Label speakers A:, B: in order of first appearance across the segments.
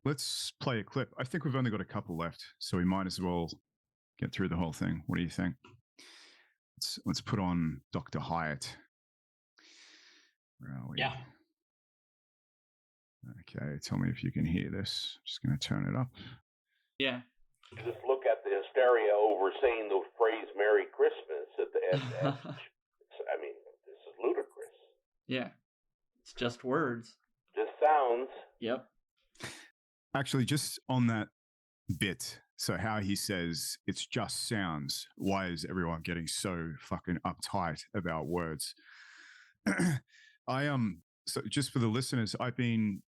A: let's play a clip. I think we've only got a couple left, so we might as well get through the whole thing. What do you think? Let's put on Dr. Hyatt. Where are we?
B: Yeah.
A: Okay, tell me if you can hear this. Just going to turn it up.
B: Yeah.
C: Just look at the hysteria over saying the phrase "Merry Christmas" at the end. I mean, this is ludicrous.
B: Yeah. It's just words.
C: Just sounds.
B: Yep.
A: Actually, just on that bit, so how he says it's just sounds. Why is everyone getting so fucking uptight about words? So just for the listeners, I've been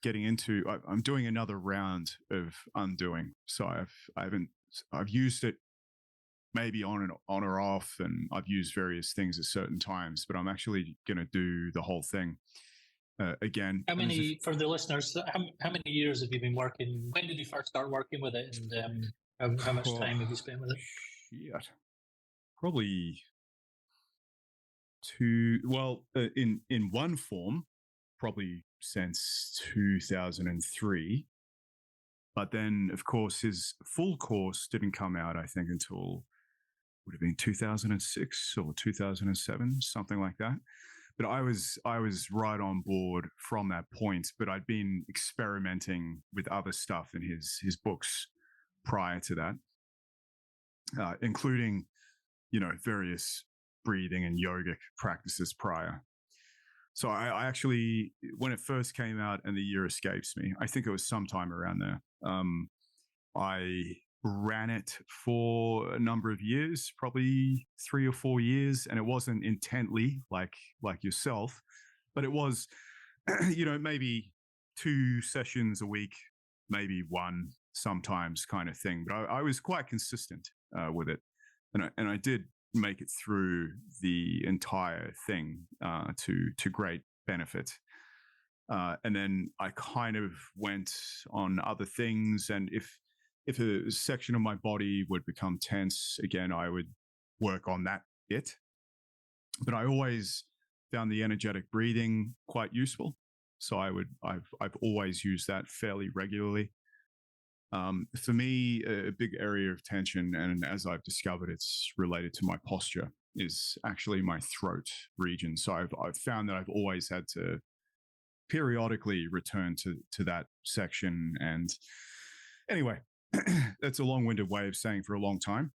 A: getting into. I'm doing another round of undoing. So I've used it maybe on or off, and I've used various things at certain times. But I'm actually going to do the whole thing again.
D: How many, for the listeners? How many years have you been working? When did you first start working with it, and how much time have you spent with it?
A: Shit. Probably in one form, probably since 2003. But then, of course, his full course didn't come out, I think, until would have been 2006 or 2007, something like that. But I was right on board from that point. But I'd been experimenting with other stuff in his books prior to that, including, various breathing and yogic practices prior. So I actually, when it first came out, and the year escapes me, I think it was sometime around there. I ran it for a number of years, probably 3 or 4 years, and it wasn't intently like yourself, but it was, maybe 2 sessions a week, maybe 1 sometimes kind of thing. But I was quite consistent with it, and I did make it through the entire thing to great benefit. And then I kind of went on other things, and if a section of my body would become tense again, I would work on that bit. But I always found the energetic breathing quite useful, so I've always used that fairly regularly. For me, a big area of tension, and as I've discovered, it's related to my posture, is actually my throat region. So I've found that I've always had to periodically return to that section. And anyway, that's a long-winded way of saying for a long time.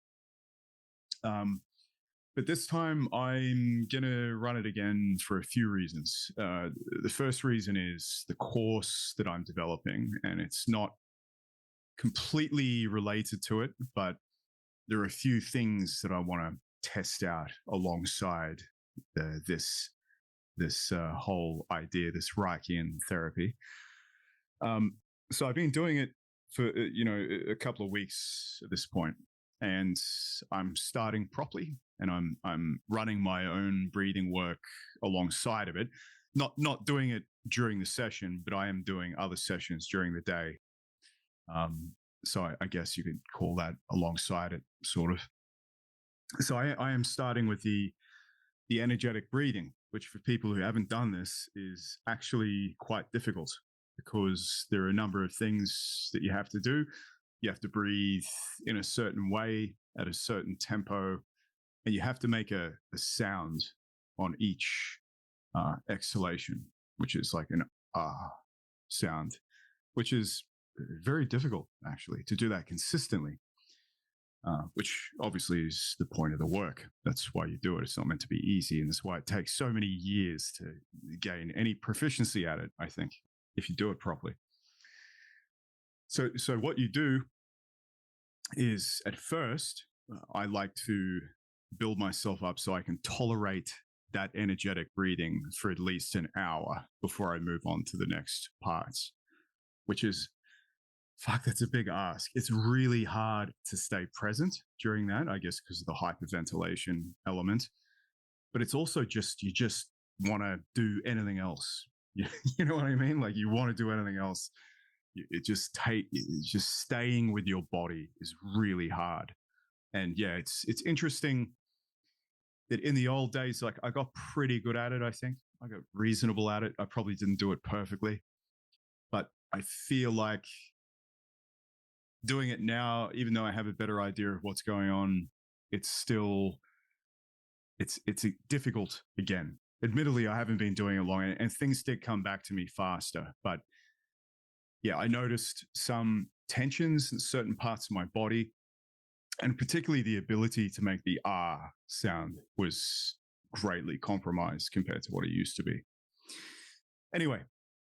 A: But this time I'm going to run it again for a few reasons. The first reason is the course that I'm developing, and it's not completely related to it, but there are a few things that I want to test out alongside this whole idea, this Reichian therapy. So I've been doing it for a couple of weeks at this point, and I'm starting properly, and I'm running my own breathing work alongside of it. Not doing it during the session, but I am doing other sessions during the day. So I guess you could call that alongside it, sort of. So I am starting with the energetic breathing, which for people who haven't done this is actually quite difficult, because there are a number of things that you have to do. You have to breathe in a certain way at a certain tempo, and you have to make a sound on each exhalation, which is like an ah sound, which is very difficult, actually, to do that consistently, which obviously is the point of the work. That's why you do it. It's not meant to be easy, and that's why it takes so many years to gain any proficiency at it, I think, if you do it properly. So what you do is, at first, I like to build myself up so I can tolerate that energetic breathing for at least an hour before I move on to the next parts, which is, fuck, that's a big ask. It's really hard to stay present during that, I guess, because of the hyperventilation element. But it's also just, you just want to do anything else. You know what I mean? Like, you want to do anything else. It's just staying with your body is really hard. And yeah, it's interesting that in the old days, like, I got pretty good at it, I think. I got reasonable at it. I probably didn't do it perfectly. But I feel like doing it now, even though I have a better idea of what's going on, it's still, it's difficult again. Admittedly, I haven't been doing it long, and things did come back to me faster. But yeah, I noticed some tensions in certain parts of my body, and particularly the ability to make the ah sound was greatly compromised compared to what it used to be. Anyway,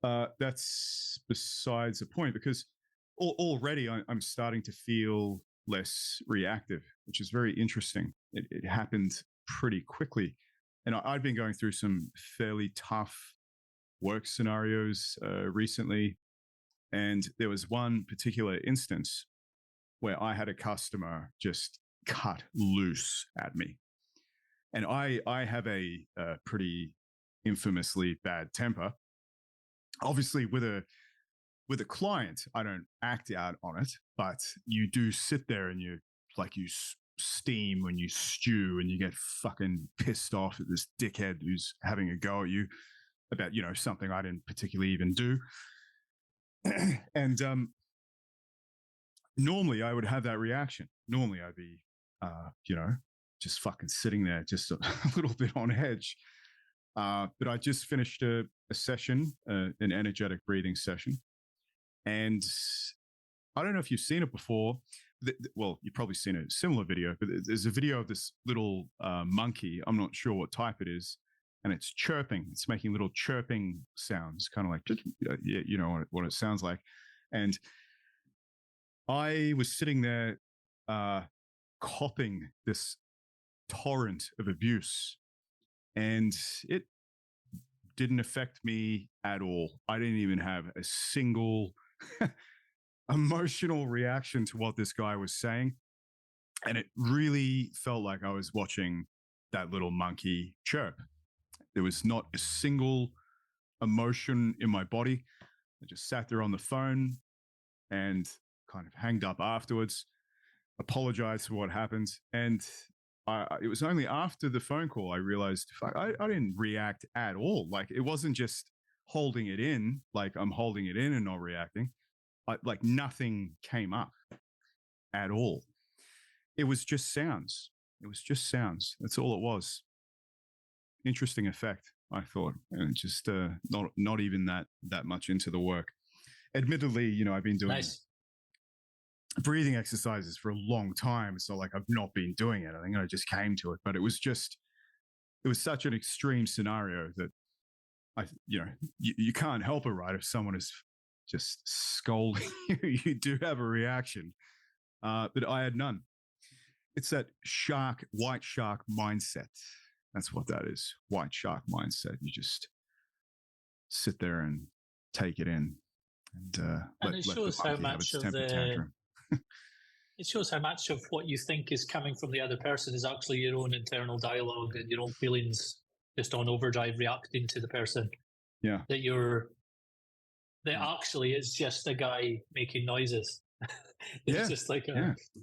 A: that's besides the point, because already I'm starting to feel less reactive, which is very interesting. It happened pretty quickly. And I'd been going through some fairly tough work scenarios recently. And there was one particular instance where I had a customer just cut loose at me. And I have a pretty infamously bad temper. Obviously, with a client, I don't act out on it, but you do sit there and you steam when you stew and you get fucking pissed off at this dickhead who's having a go at you about, something I didn't particularly even do. And normally I would have that reaction. Normally I'd be, just fucking sitting there, just a little bit on edge. But I just finished a session, an energetic breathing session. And I don't know if you've seen it before. Well, you've probably seen a similar video, but there's a video of this little monkey. I'm not sure what type it is. And it's chirping. It's making little chirping sounds, kind of like, what it sounds like. And I was sitting there copping this torrent of abuse. And it didn't affect me at all. I didn't even have a single emotional reaction to what this guy was saying. And it really felt like I was watching that little monkey chirp. There was not a single emotion in my body. I just sat there on the phone and kind of hanged up afterwards, apologized for what happened. And it was only after the phone call I realized I didn't react at all. Like, it wasn't just holding it in, like I'm holding it in and not reacting. Like nothing came up at all. It was just sounds. That's all it was. Interesting effect, I thought, and just not even that much into the work. Admittedly, I've been doing breathing exercises for a long time. It's not like I've not been doing it. I think I just came to it, but it was such an extreme scenario that you can't help it, right? If someone is just scolding you, you do have a reaction. But I had none. It's that white shark mindset. That's what that is. White shark mindset. You just sit there and take it in. And
D: it shows how much of it shows how much of what you think is coming from the other person is actually your own internal dialogue and your own feelings just on overdrive reacting to the person.
A: Yeah.
D: That actually is just a guy making noises. It's just like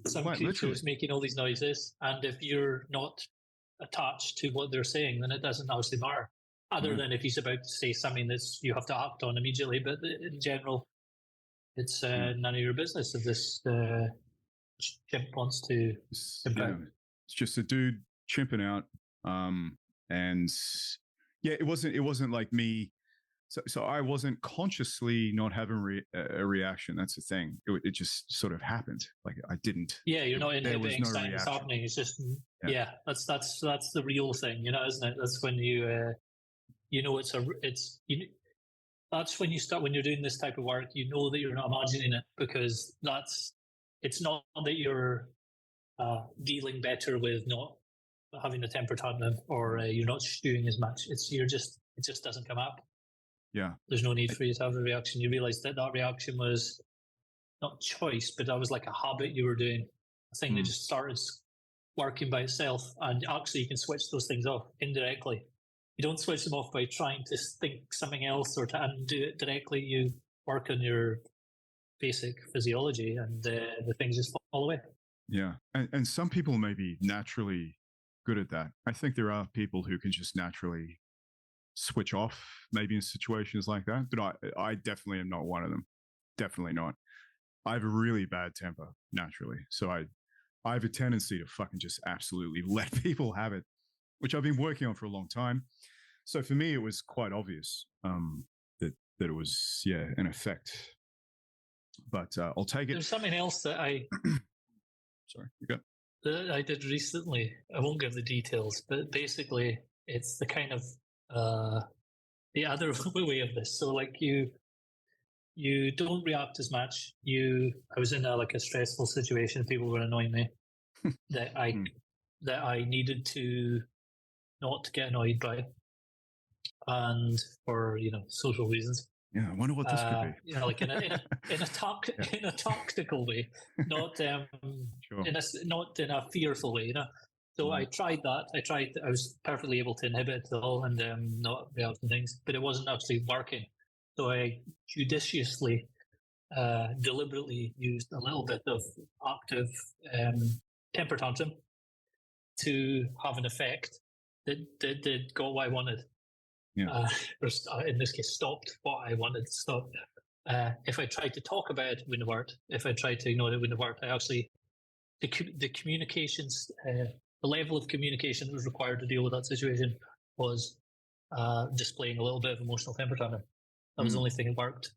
D: some creature is making all these noises. And if you're not attached to what they're saying, then it doesn't actually matter. Other than if he's about to say something that you have to act on immediately. But in general, it's none of your business if this chimp wants to chimp out.
A: It's just a dude chimping out. And it wasn't like me. So I wasn't consciously not having a reaction. That's the thing. It just sort of happened. Like I didn't.
D: Yeah, you're not inhibiting something's happening. It's just that's the real thing, isn't it? That's when that's when you start, when you're doing this type of work, that you're not imagining it, because it's not that you're dealing better with not having a temper tantrum or you're not stewing as much. It just doesn't come up.
A: Yeah.
D: There's no need for you to have a reaction. You realize that reaction was not choice, but that was like a habit you were doing, a thing that just started working by itself. And actually you can switch those things off indirectly. You don't switch them off by trying to think something else or to undo it directly. You work on your basic physiology and the things just fall away.
A: Yeah. And some people may be naturally good at that. I think there are people who can just naturally switch off maybe in situations like that, but I definitely am not one of them. definitely not. I have a really bad temper naturally, so I have a tendency to fucking just absolutely let people have it, which I've been working on for a long time. So for me, it was quite obvious that it was an effect. But I'll take it.
D: There's something else that
A: Sorry, you go.
D: That I did recently. I won't give the details, but basically, it's the kind of the other way of this. So, like you don't react as much. I was in a stressful situation. People were annoying me that I needed to not get annoyed by, and for social reasons.
A: Yeah, I wonder what this could be.
D: Like in a tactical way, not sure. Not in a fearful way. So I tried that. I was perfectly able to inhibit it all and not react to things, but it wasn't actually working. So I judiciously, deliberately used a little bit of active temper tantrum to have an effect that got what I wanted.
A: Yeah.
D: Or in this case, stopped what I wanted to stop. If I tried to talk about it, it wouldn't have worked. If I tried to ignore it, it wouldn't have worked. I actually, the communications, the level of communication that was required to deal with that situation was displaying a little bit of emotional temper tantrum. That was the only thing that worked.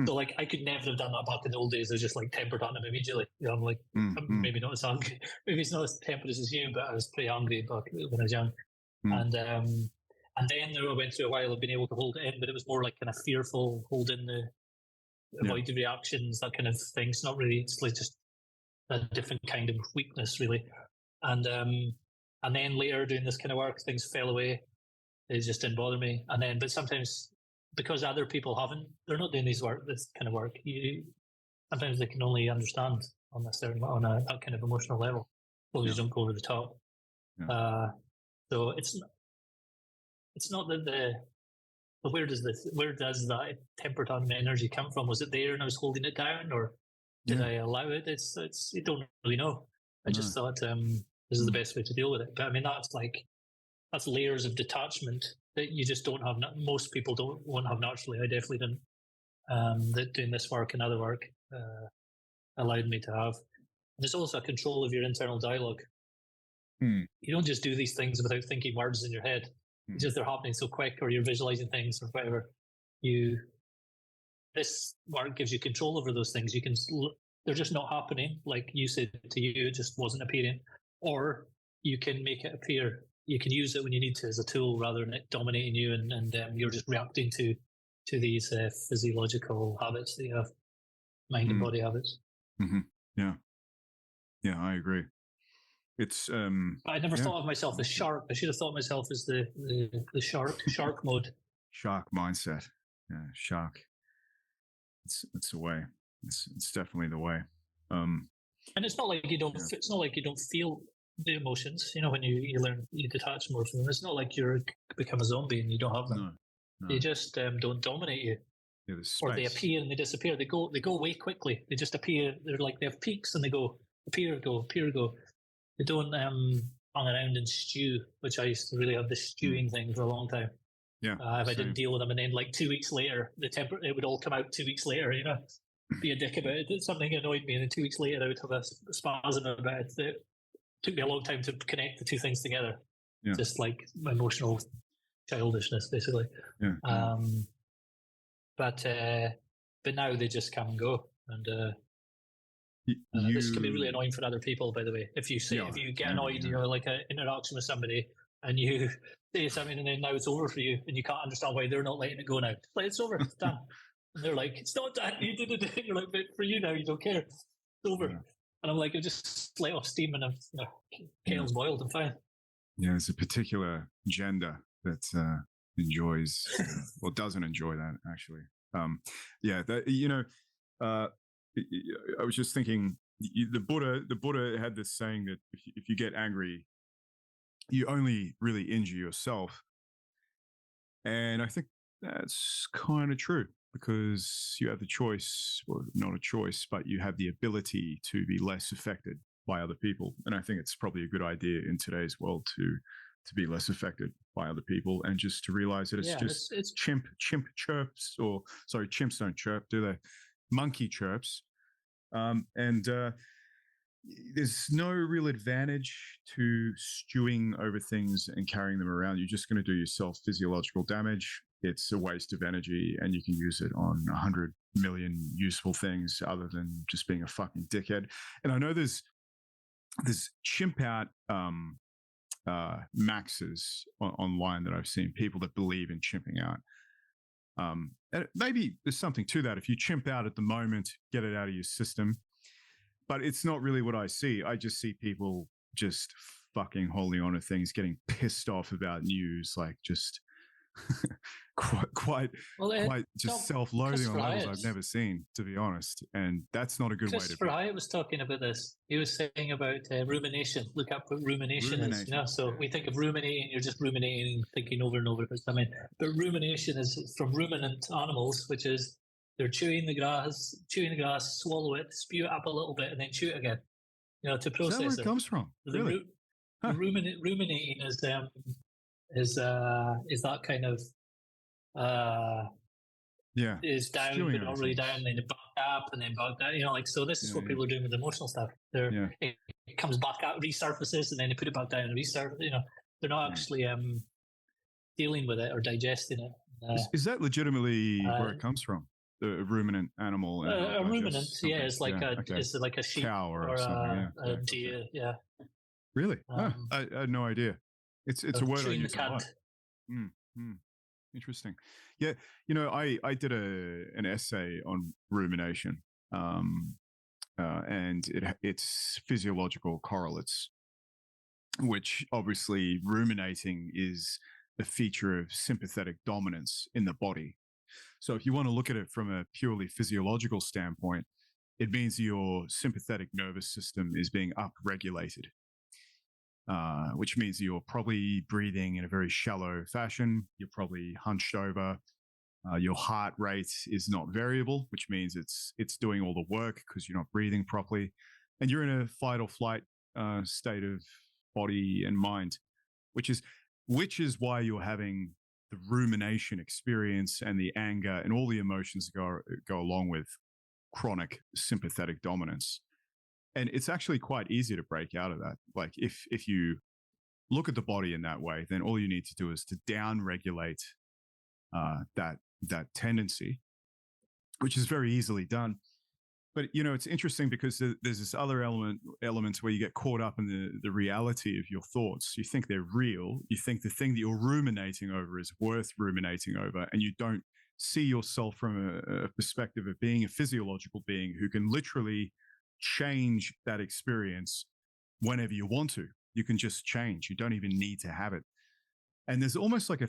D: So I could never have done that back in the old days. I was just temper tantrum immediately. I'm like, maybe not as angry. Maybe it's not as tempered as you, but I was pretty angry back when I was young. And then I went through a while of being able to hold it in, but it was more like kind of fearful, hold in the avoid the reactions, that kind of thing. It's not really, it's like just a different kind of weakness, really. And then later doing this kind of work, things fell away. It just didn't bother me. But sometimes because other people they're not doing this kind of work. Sometimes they can only understand on that kind of emotional level. Well, you don't go over the top. Yeah. So it's not that where does that temper tantrum energy come from? Was it there and I was holding it down, or did I allow it? It's you don't really know. I just thought this is the best way to deal with it. But I mean that's layers of detachment that you just don't have. Most people won't have naturally. I definitely didn't. That doing this work and other work allowed me to have. And there's also a control of your internal dialogue. You don't just do these things without thinking words in your head. It's just they're happening so quick, or you're visualizing things or whatever. This work gives you control over those things. They're just not happening. Like you said to you, it just wasn't appearing. Or you can make it appear. You can use it when you need to as a tool rather than it dominating you, and you're just reacting to these physiological habits that you have, mind and body habits.
A: Mm-hmm. Yeah, I agree. It's
D: I never thought of myself as shark. I should have thought of myself as the shark mode.
A: Shark mindset. Yeah, shark. It's the way. It's definitely the way.
D: And it's not like you don't. Yeah. It's not like you don't feel the emotions. When you learn, you detach more from them. It's not like you become a zombie and you don't have them. No. They just don't dominate you.
A: Yeah,
D: or they appear and they disappear. They go away quickly. They just appear. They're like they have peaks and they go appear, go. They don't hang around and stew, which I used to really have this stewing thing for a long time.
A: Yeah.
D: If I didn't deal with them, and then 2 weeks later, it would all come out 2 weeks later. Be a dick about it. Something annoyed me, and then 2 weeks later, I would have a spasm about it. It took me a long time to connect the two things together. Yeah. Just like my emotional childishness, basically.
A: Yeah.
D: But now they just come and go, and. This can be really annoying for other people, by the way. If you get annoyed, like an interaction with somebody, and you say something, and then now it's over for you, and you can't understand why they're not letting it go now. It's over, it's done. And they're like, "It's not done. You did it." You're like, "But for you now, you don't care. It's over." Yeah. And I'm like, "I just let off steam, and kettle's boiled. I'm fine."
A: Yeah, there's a particular gender that enjoys, doesn't enjoy that actually. I was just thinking, the Buddha had this saying that if you get angry, you only really injure yourself. And I think that's kind of true, because you have the choice, or not a choice, but you have the ability to be less affected by other people. And I think it's probably a good idea in today's world to be less affected by other people, and just to realize that it's chimp chirps, or sorry, chimps don't chirp, do they? monkey chirps. And there's no real advantage to stewing over things and carrying them around. You're just going to do yourself physiological damage. It's a waste of energy, and you can use it on 100 million useful things other than just being a fucking dickhead. And I know there's chimp out maxes online that I've seen, people that believe in chimping out. And maybe there's something to that. If you chimp out at the moment, get it out of your system. But it's not really what I see. I just see people just fucking holding on to things, getting pissed off about news, like just quite just self-loathing on levels I've never seen, to be honest. And that's not a good way to be.
D: Hyatt was talking about this. He was saying about rumination. Look up what rumination is. You know? So we think of ruminating, you're just ruminating, thinking over and over about something. But rumination is from ruminant animals, which is they're chewing the grass, swallow it, spew it up a little bit, and then chew it again. You know, to process it.
A: Is that where it comes from? Really?
D: Ruminating is that kind of is down
A: Stewing
D: but not really down, then back up and then back down. You know, like so. This is what people are doing with emotional stuff. It comes back out, resurfaces, and then they put it back down and resurface. You know, they're not actually dealing with it or digesting it.
A: Is that legitimately where it comes from? The ruminant animal.
D: A ruminant, it's like it's like a sheep
A: cow or something.
D: A deer. Yeah.
A: Really? I had no idea. It's a word I use a lot. Interesting. Yeah, you know, I did an essay on rumination, and its physiological correlates, which obviously ruminating is a feature of sympathetic dominance in the body. So if you want to look at it from a purely physiological standpoint, it means your sympathetic nervous system is being upregulated. Which means you're probably breathing in a very shallow fashion. You're probably hunched over. Your heart rate is not variable, which means it's doing all the work because you're not breathing properly. And you're in a fight or flight state of body and mind, which is why you're having the rumination experience and the anger and all the emotions that go along with chronic sympathetic dominance. And it's actually quite easy to break out of that. Like if you look at the body in that way, then all you need to do is to down-regulate that tendency, which is very easily done. But, you know, it's interesting because there's this other elements where you get caught up in the reality of your thoughts. You think they're real. You think the thing that you're ruminating over is worth ruminating over, and you don't see yourself from a perspective of being a physiological being who can literally change that experience whenever you want to. You can just change. You don't even need to have it. And there's almost like a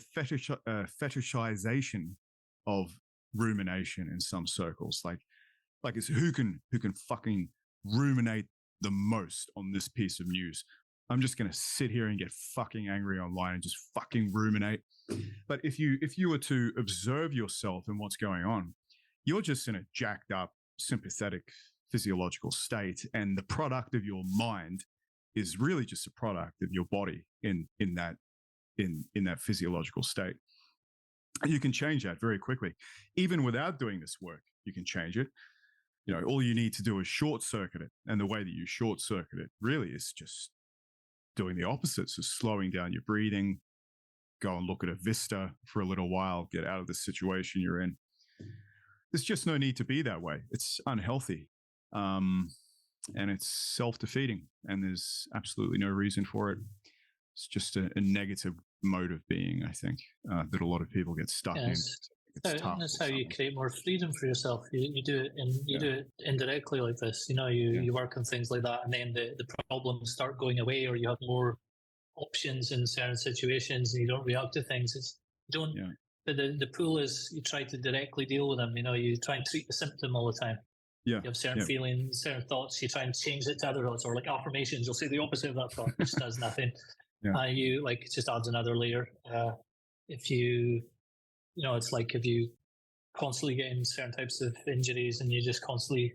A: fetishization of rumination in some circles. Like it's who can fucking ruminate the most on this piece of news. I'm just going to sit here and get fucking angry online and just fucking ruminate. But if you were to observe yourself and what's going on, you're just in a jacked up sympathetic physiological state, and the product of your mind is really just a product of your body in that physiological state. And you can change that very quickly. Even without doing this work, you can change it. You know, all you need to do is short circuit it. And the way that you short circuit it really is just doing the opposite. So slowing down your breathing, go and look at a vista for a little while, get out of the situation you're in. There's just no need to be that way. It's unhealthy. And it's self-defeating, and there's absolutely no reason for it. It's just a negative mode of being, I think, that a lot of people get stuck in.
D: That's how you create more freedom for yourself. You do it, and do it indirectly like this. You know, you work on things like that, and then the problems start going away, or you have more options in certain situations, and you don't react to things. But the pool is you try to directly deal with them. You know, you try and treat the symptom all the time. Yeah. You have certain feelings, certain thoughts. You try and change it to other thoughts, or like affirmations. You'll say the opposite of that thought, which does nothing. You like it just adds another layer. If you know, it's like if you constantly get in certain types of injuries, and you just constantly,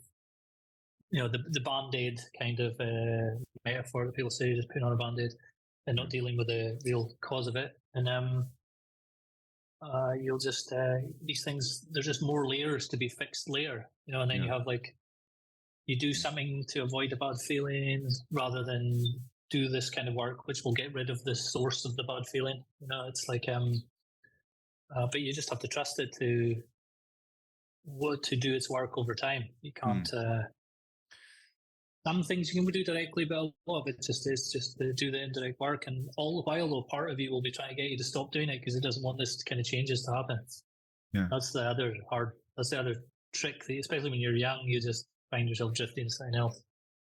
D: you know, the band-aid kind of metaphor that people say, just putting on a band-aid and not dealing with the real cause of it. And you'll just these things. There's just more layers to be fixed layer, and then you have you do something to avoid a bad feeling rather than do this kind of work, which will get rid of the source of the bad feeling. It's but you just have to trust it to do its work over time. You can't. Some things you can do directly, but a lot of it is just to do the indirect work. And all the while, though, part of you will be trying to get you to stop doing it because it doesn't want this kind of changes to happen.
A: Yeah,
D: that's the other trick. Especially when you're young, you just find yourself drifting to something else.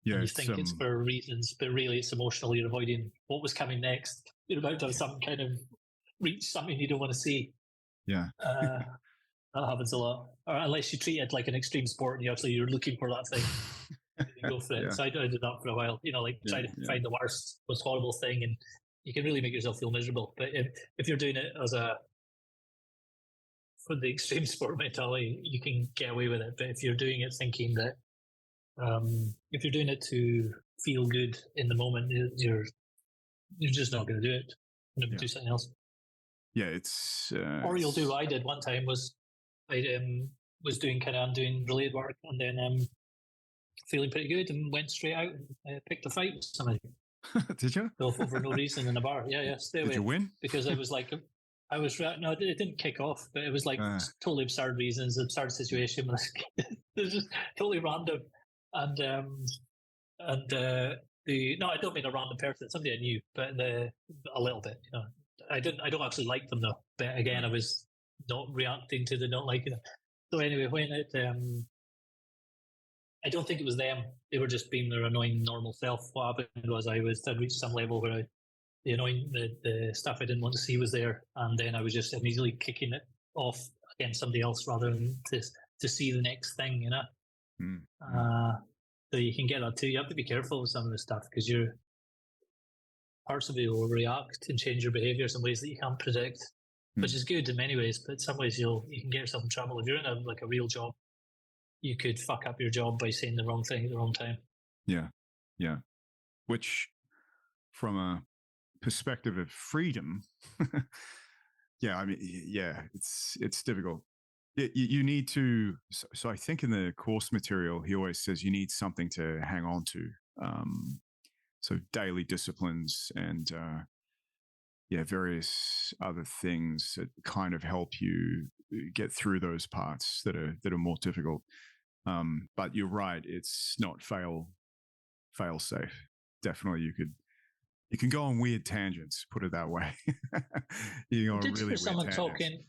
D: Yeah, and you think it's for reasons, but really it's emotional. You're avoiding what was coming next. You're about to have some kind of reach something you don't want to see.
A: Yeah.
D: That happens a lot. Or unless you treat it like an extreme sport and you're looking for that thing. You go for it. Yeah. So I did that for a while, try to find the worst, most horrible thing, and you can really make yourself feel miserable. But if you're doing it for the extreme sport mentality, you can get away with it. But if you're doing it thinking that, if you're doing it to feel good in the moment, you're just not going to do it. You're going to do something else.
A: Yeah, it's
D: or you'll do what I did one time. Was I was doing kind of undoing related work, and then feeling pretty good, and went straight out and picked a fight with somebody.
A: Did you?
D: For no reason in a bar. Yeah. Stay away.
A: Did you win?
D: Because it was no, it didn't kick off, but it was totally absurd reasons, absurd situation. It was just totally random. And I don't mean a random person, somebody I knew, but a little bit. I don't actually like them though. But again, I was not reacting to the not liking them. So anyway, when it, I don't think it was them. They were just being their annoying normal self. What happened was I'd reached some level where the annoying, the stuff I didn't want to see was there, and then I was just immediately kicking it off against somebody else rather than to see the next thing, So you can get that too. You have to be careful with some of this stuff because parts of you will react and change your behaviours in ways that you can't predict, which is good in many ways, but in some ways you can get yourself in trouble. If you're in a real job, you could fuck up your job by saying the wrong thing at the wrong time.
A: Yeah. Which, from a perspective of freedom, it's difficult. You need to. So I think in the course material, he always says you need something to hang on to. So daily disciplines and various other things that kind of help you get through those parts that are more difficult. But you're right; it's not fail safe. Definitely, you can go on weird tangents. Put it that way. You go on really weird
D: someone
A: tangents.
D: Talking.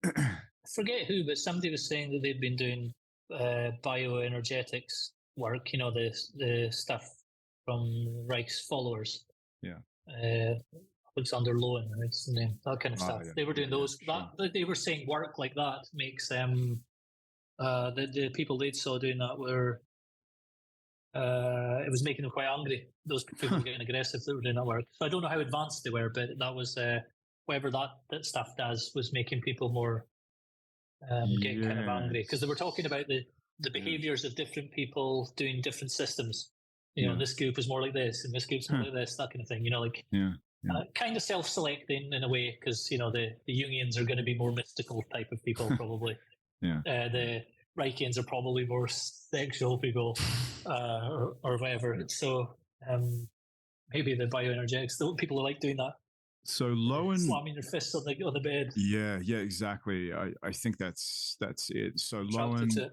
D: I forget who, but somebody was saying that they'd been doing bioenergetics work. The stuff from Reich's followers.
A: Yeah.
D: Alexander Lowen, it's the name. That kind of stuff. Yeah. They were doing those. Sure. They were saying work like that makes the people they saw doing that were it was making them quite angry. Those people were getting aggressive that were doing that work. So I don't know how advanced they were, but that was whatever that stuff does was making people more getting kind of angry because they were talking about the behaviors of different people doing different systems. This group is more like this, and this group's more like this, that kind of thing. Kind of self-selecting in a way because the Jungians are going to be more mystical type of people probably. The Reichians are probably more sexual people or whatever. So maybe the bioenergetics, the people who like doing that.
A: So Lowen
D: slamming your fists on the bed.
A: Yeah, exactly. I think that's it. So Lowen,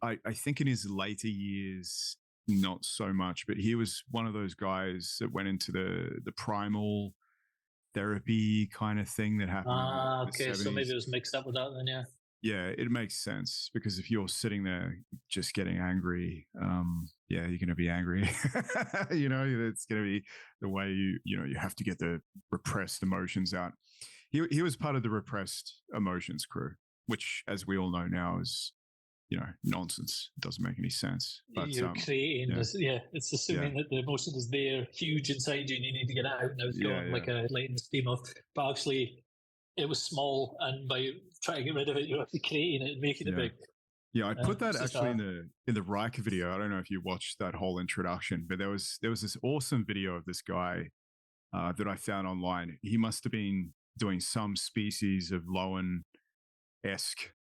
A: I think in his later years, not so much, but he was one of those guys that went into the primal therapy kind of thing that happened.
D: Okay. So maybe it was mixed up with that then, yeah.
A: Yeah, it makes sense because if you're sitting there just getting angry, you're going to be angry. It's going to be the way you have to get the repressed emotions out. He was part of the repressed emotions crew, which, as we all know now, is nonsense. It doesn't make any sense. But
D: you're creating this. Yeah, it's assuming that the emotion is there, huge inside you, and you need to get it out. And it's going like a lighting steam off, but actually, it was small, and by trying to get rid of it, you're actually creating it and making it big.
A: Yeah, I put that actually in the Reich video. I don't know if you watched that whole introduction, but there was this awesome video of this guy that I found online. He must have been doing some species of Lowen-esque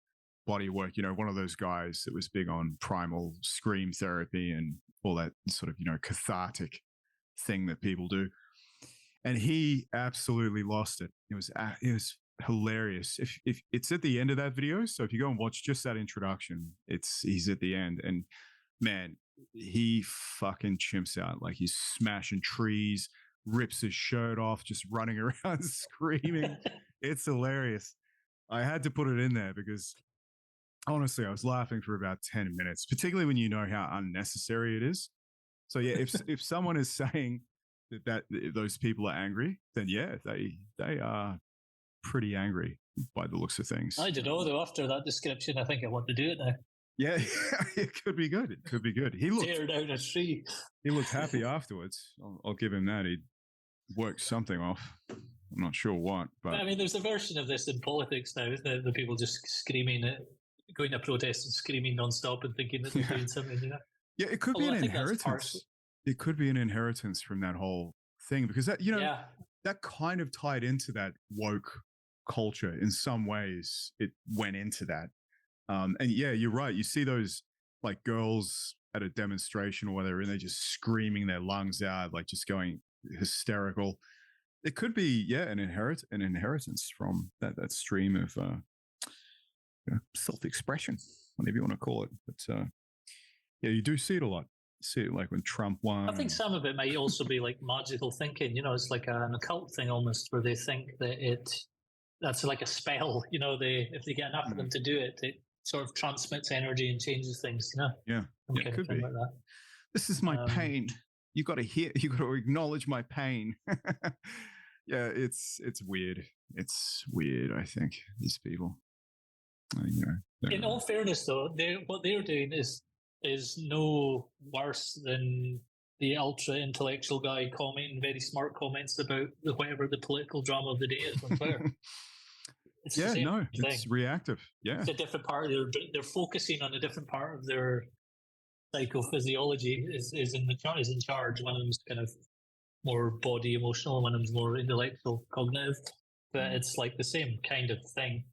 A: body work, one of those guys that was big on primal scream therapy and all that sort of, cathartic thing that people do. And he absolutely lost it. It was hilarious. If it's at the end of that video, so if you go and watch just that introduction, he's at the end, and man, he fucking chimps out. Like, he's smashing trees, rips his shirt off, just running around screaming. It's hilarious. I had to put it in there because honestly, I was laughing for about 10 minutes, particularly when you know how unnecessary it is. So yeah, if someone is saying that those people are angry, then yeah, they are pretty angry by the looks of things.
D: I don't know, though. After that description, I think I want to do it now.
A: Yeah, it could be good. It could be good. He looked
D: tear down a tree.
A: He looked happy afterwards. I'll give him that. He worked something off. I'm not sure what, but
D: I mean, there's a version of this in politics now, isn't there? The people just screaming, going to protest and screaming nonstop and thinking that they're doing something.
A: Yeah, it could be an inheritance. It could be an inheritance from that whole thing, because that that kind of tied into that woke culture in some ways. It went into that. And yeah, you're right. You see those like girls at a demonstration or whatever, and they're just screaming their lungs out, like just going hysterical. It could be, an inheritance from that stream of self-expression, whatever you want to call it. But yeah, you do see it a lot. You see it like when Trump won.
D: I think some of it might also be like magical thinking. It's like an occult thing almost, where they think that that's like a spell. If they get enough of them to do it, it sort of transmits energy and changes things.
A: Yeah, it could be. Like that. This is my pain. You got to hear. You got to acknowledge my pain. Yeah, it's weird. It's weird. I think these people.
D: In all fairness, though, what they're doing is no worse than the ultra intellectual guy commenting very smart comments about whatever the political drama of the day is on Twitter.
A: It's reactive. Yeah,
D: it's a different part. They're focusing on a different part of their psychophysiology. Is in charge. One of them's kind of more body emotional, one of them's more intellectual cognitive. But it's like the same kind of thing.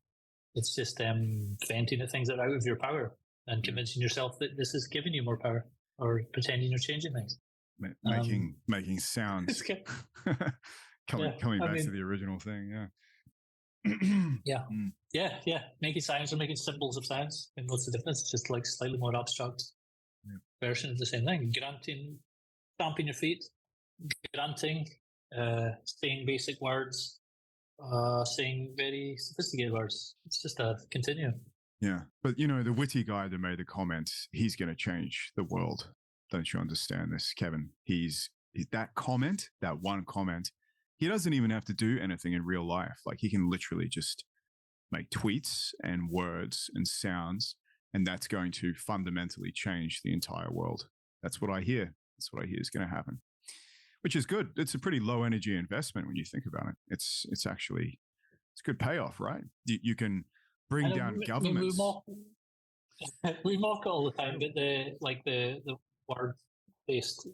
D: It's just venting at things that are out of your power and convincing yourself that this is giving you more power, or pretending you're changing things.
A: Making sounds. coming back to the original thing,
D: yeah. Making sounds or making symbols of sounds. And what's the difference? It's just like slightly more abstract version of the same thing. Granting, stamping your feet, granting, saying basic words, saying very sophisticated words. It's just a continuum.
A: Yeah, but the witty guy that made the comment, he's going to change the world. Don't you understand this, Kevin? He's that comment, that one comment. He doesn't even have to do anything in real life. Like, he can literally just make tweets and words and sounds, and that's going to fundamentally change the entire world. That's what I hear. That's what I hear is going to happen, which is good. It's a pretty low energy investment when you think about it. It's good payoff, right? You can bring down governments.
D: We mock all the time, but the word-based,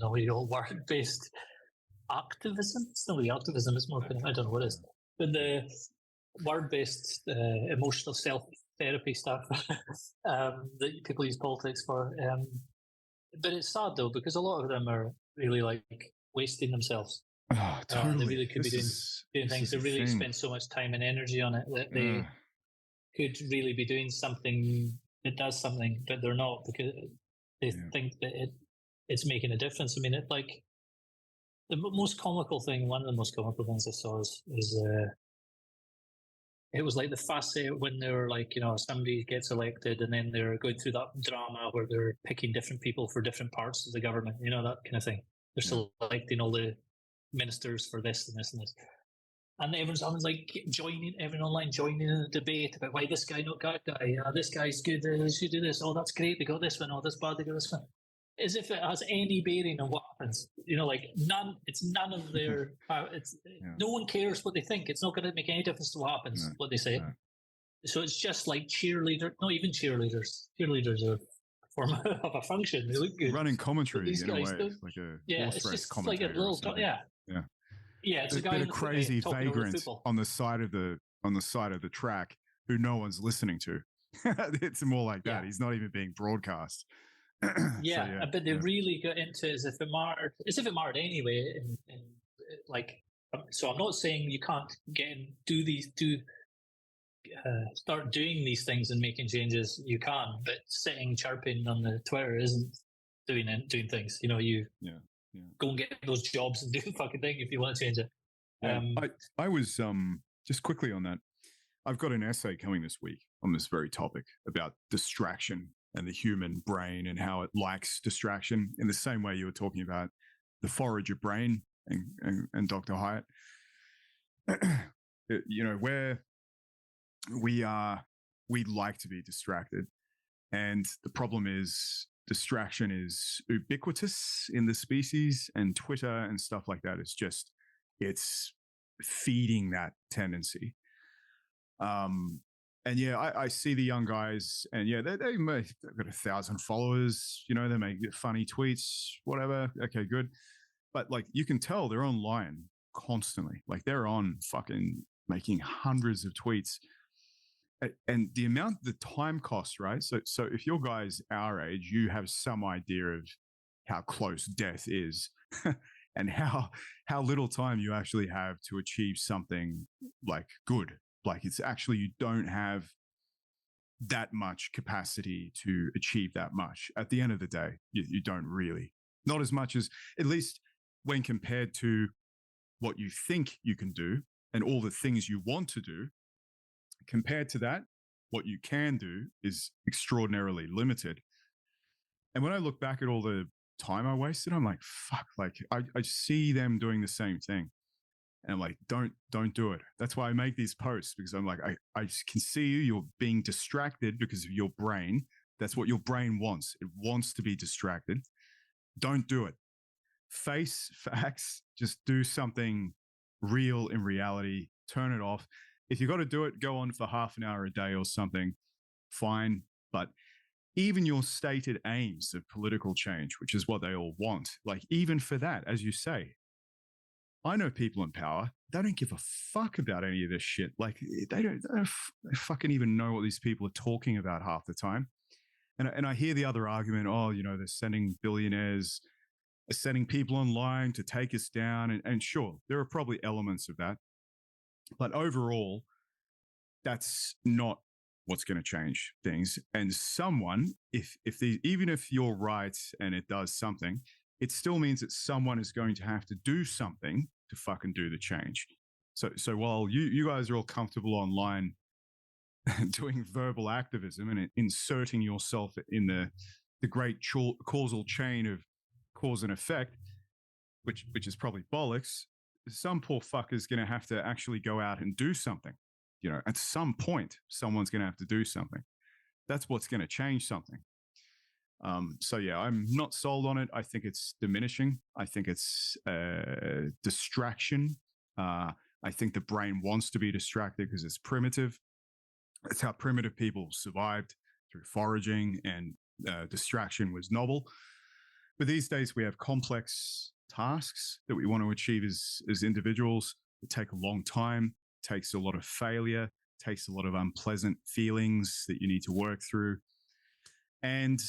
D: word-based activism. It's not really activism. It's more kind of, I don't know what it is. But the word-based emotional self-therapy stuff that people use politics for. But it's sad though, because a lot of them are really like wasting themselves.
A: Oh, totally.
D: They really could be doing things. They really spend so much time and energy on it that they could really be doing something that does something, but they're not, because they think that it's making a difference. I mean, it's like the most comical thing. One of the most comical things I saw is it was like the facet when they were like, somebody gets elected and then they're going through that drama where they're picking different people for different parts of the government, that kind of thing. They're selecting all the ministers for this and this and this. And everyone's like everyone online joining in a debate about why this guy, not that guy, this guy's good, they should do this, oh, that's great, they got this one, oh, that's bad, they got this one. As if it has any bearing on what happens. None, it's none of their, no one cares what they think. It's not going to make any difference to what happens, what they say. So it's just like cheerleader, not even cheerleaders. Cheerleaders are a form of a function. They look good.
A: Running commentary in a way, like a
D: it's just like a little, Yeah, it's a guy
A: a crazy vagrant on the side of the track who no one's listening to. It's more like that. He's not even being broadcast.
D: But they really got into it as if it mattered anyway. So I'm not saying you can't start doing these things and making changes. You can, but sitting chirping on the Twitter isn't doing things. You go and get those jobs and do the fucking thing if you want to change it.
A: I was just quickly on that. I've got an essay coming this week on this very topic about distraction and the human brain and how it likes distraction in the same way you were talking about the forager brain and Dr. Hyatt. Where we like to be distracted. And the problem is distraction is ubiquitous in the species, and Twitter and stuff like that is just, it's feeding that tendency. I see the young guys, and they've got 1,000 followers. They make funny tweets, whatever. Okay, good. But you can tell they're online constantly. They're on fucking making hundreds of tweets, and the time cost, right? So if you're guys our age, you have some idea of how close death is, and how little time you actually have to achieve something good. It's actually, you don't have that much capacity to achieve that much. At the end of the day, you don't really. Not as much as, at least when compared to what you think you can do and all the things you want to do, compared to that, what you can do is extraordinarily limited. And when I look back at all the time I wasted, I'm like, fuck, I see them doing the same thing. And I'm like, don't do it. That's why I make these posts, because I'm like, I can see you're being distracted because of your brain. That's what your brain wants. It wants to be distracted. Don't do it. Face facts. Just do something real in reality. Turn it off. If you got to do it, go on for half an hour a day or something. Fine. But even your stated aims of political change, which is what they all want, even for that, as you say, I know people in power, they don't give a fuck about any of this shit. They don't fucking even know what these people are talking about half the time. And I hear the other argument, they're sending billionaires, sending people online to take us down. And sure, there are probably elements of that. But overall, that's not what's going to change things. And someone, even if you're right and it does something, it still means that someone is going to have to do something to fucking do the change. So while you guys are all comfortable online doing verbal activism and inserting yourself in the great causal chain of cause and effect, which is probably bollocks, some poor fucker is going to have to actually go out and do something. At some point, someone's going to have to do something. That's what's going to change something. I'm not sold on it. I think it's diminishing. I think it's distraction. I think the brain wants to be distracted because it's primitive. It's how primitive people survived, through foraging, and distraction was novel. But these days we have complex tasks that we want to achieve as individuals that take a long time, takes a lot of failure, takes a lot of unpleasant feelings that you need to work through. And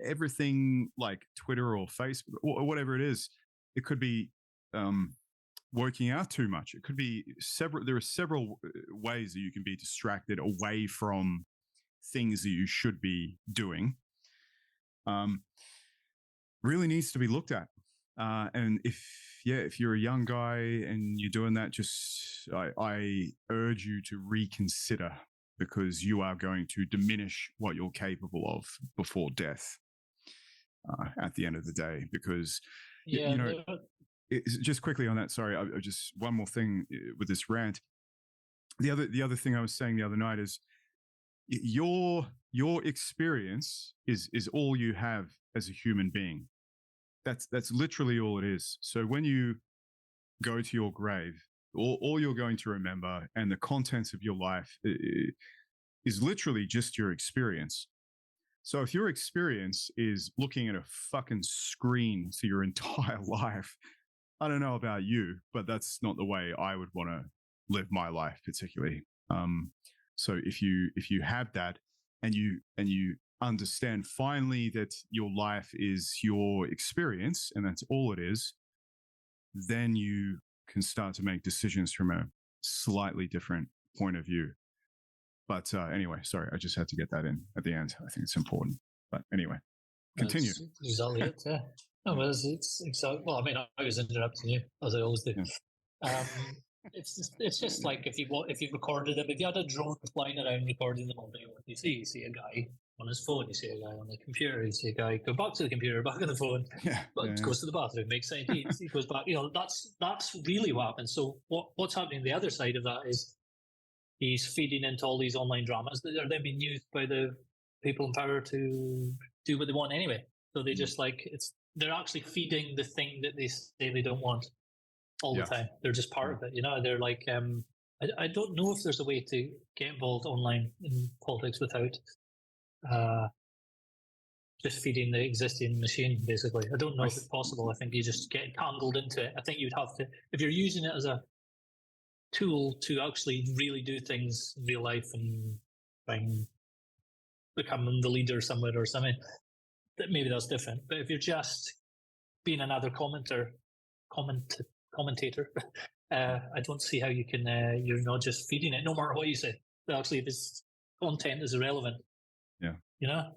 A: everything like Twitter or Facebook or whatever it is, it could be working out too much. It could be there are several ways that you can be distracted away from things that you should be doing. Really needs to be looked at. And if you're a young guy and you're doing that, I urge you to reconsider, because you are going to diminish what you're capable of before death at the end of the day. Because, just quickly on that, sorry, I just one more thing with this rant. The other thing I was saying the other night is your experience is all you have as a human being. That's literally all it is. So when you go to your grave, all you're going to remember and the contents of your life is literally just your experience. So if your experience is looking at a fucking screen for your entire life, I don't know about you, but that's not the way I would want to live my life, particularly. So if you have that, and you understand finally that your life is your experience and that's all it is, then you can start to make decisions from a slightly different point of view. But anyway, sorry, I just had to get that in at the end. I think it's important. But anyway, continue.
D: That's exactly it. Yeah. No, but it's exactly. Well, I mean, I was interrupting you as I always do. Yeah. It's just like if you recorded them, if you had a drone flying around recording them all day, what you see a guy on his phone, you see a guy on the computer, you see a guy go back to the computer, back on the phone, goes to the bathroom, makes sense, he goes back. That's really what happens. So what's happening? The other side of that is he's feeding into all these online dramas that are then being used by the people in power to do what they want anyway. So they just they're actually feeding the thing that they say they don't want all the time. They're just part of it, They're like, I don't know if there's a way to get involved online in politics without just feeding the existing machine, basically. I don't know if it's possible. I think you just get tangled into it. I think you'd have to, if you're using it as a tool to actually really do things in real life and becoming the leader somewhere or something, that maybe that's different. But if you're just being another commentator, I don't see how you can. You're not just feeding it, no matter what you say. But actually, this content is irrelevant.
A: Yeah. Yeah,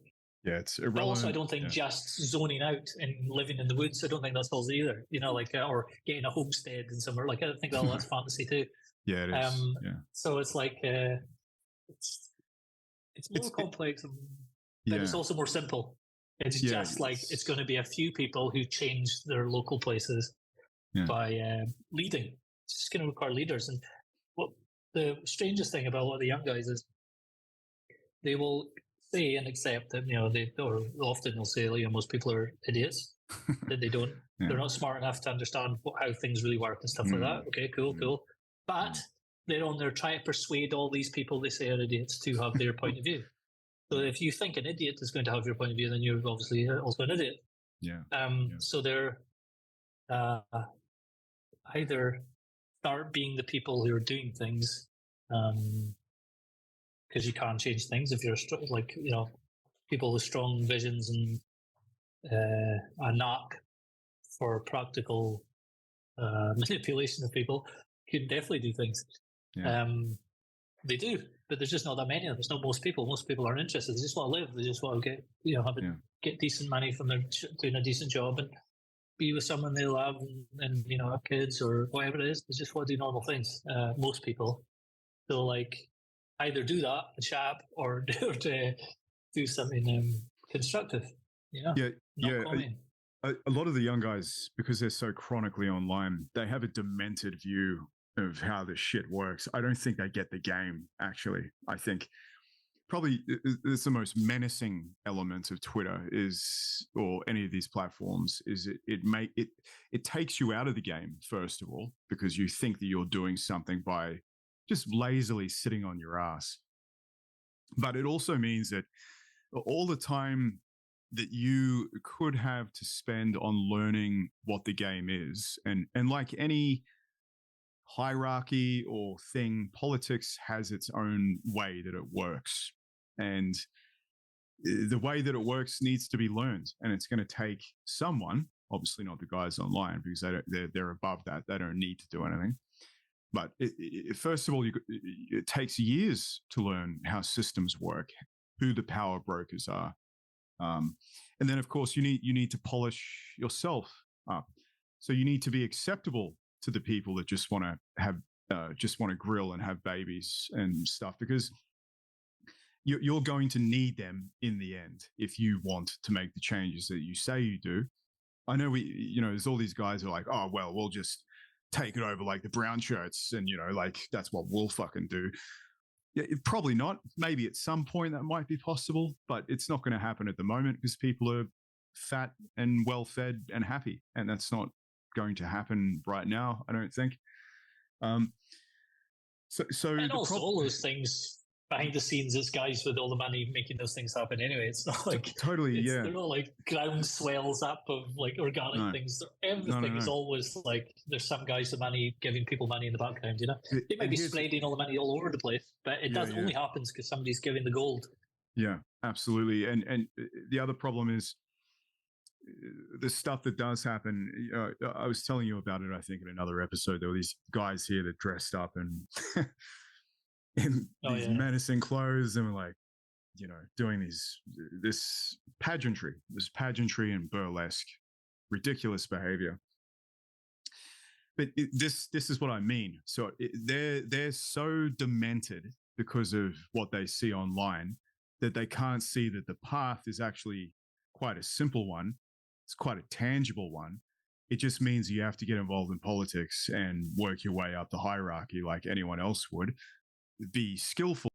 A: it's irrelevant.
D: But also, I don't think just zoning out and living in the woods, I don't think that's all either. Or getting a homestead in somewhere. I think that's fantasy too.
A: Yeah, it is.
D: So it's like it's more complex, but it's also more simple. It's just it's going to be a few people who change their local places by leading. It's just going to require leaders. And what the strangest thing about a lot of the young guys is they will say and accept that often they'll say most people are idiots, that they're not smart enough to understand how things really work and stuff like that. Okay, cool. But they're on there trying to persuade all these people they say are idiots to have their point of view. So if you think an idiot is going to have your point of view, then you're obviously also an idiot. So they're either start being the people who are doing things because you can't change things if you're people with strong visions and a knack for practical manipulation of people can definitely do things. They do, but there's just not that many of them. There's not most people. Most people aren't interested. They just want to live. They just want to get get decent money from their doing a decent job and be with someone they love and have kids or whatever it is. They just want to do normal things. Most people. So either do that and shut up or do something constructive.
A: A lot of the young guys, because they're so chronically online, they have a demented view of how this shit works. I don't think they get the game, actually. I think probably it's the most menacing element of Twitter or any of these platforms is it takes you out of the game, first of all, because you think that you're doing something by just lazily sitting on your ass. But it also means that all the time that you could have to spend on learning what the game is, and like any hierarchy or thing, politics has its own way that it works, and the way that it works needs to be learned, and it's going to take someone, obviously not the guys online, because they're above that, they don't need to do anything. But first of all, it takes years to learn how systems work, who the power brokers are, and then of course you need to polish yourself up. So you need to be acceptable to the people that just want to grill and have babies and stuff, because you're going to need them in the end if you want to make the changes that you say you do. I know there's all these guys who are like, oh well, we'll just take it over like the brown shirts, and that's what we'll fucking do. Yeah, probably not. Maybe at some point that might be possible, but it's not going to happen at the moment because people are fat and well fed and happy, and that's not going to happen right now, I don't think. So
D: and also all those things behind the scenes, it's guys with all the money making those things happen. Anyway, it's not like
A: totally,
D: they're not like ground swells up of like organic things. Everything is always like there's some guys with money giving people money in the background. They might be spreading all the money all over the place, but it does only happens because somebody's giving the gold.
A: Yeah, absolutely. And the other problem is the stuff that does happen. I was telling you about it, I think, in another episode. There were these guys here that dressed up and in these menacing clothes, and were like, doing this pageantry and burlesque, ridiculous behavior. But this is what I mean. So they're so demented because of what they see online that they can't see that the path is actually quite a simple one. It's quite a tangible one. It just means you have to get involved in politics and work your way up the hierarchy like anyone else would. Be skillful.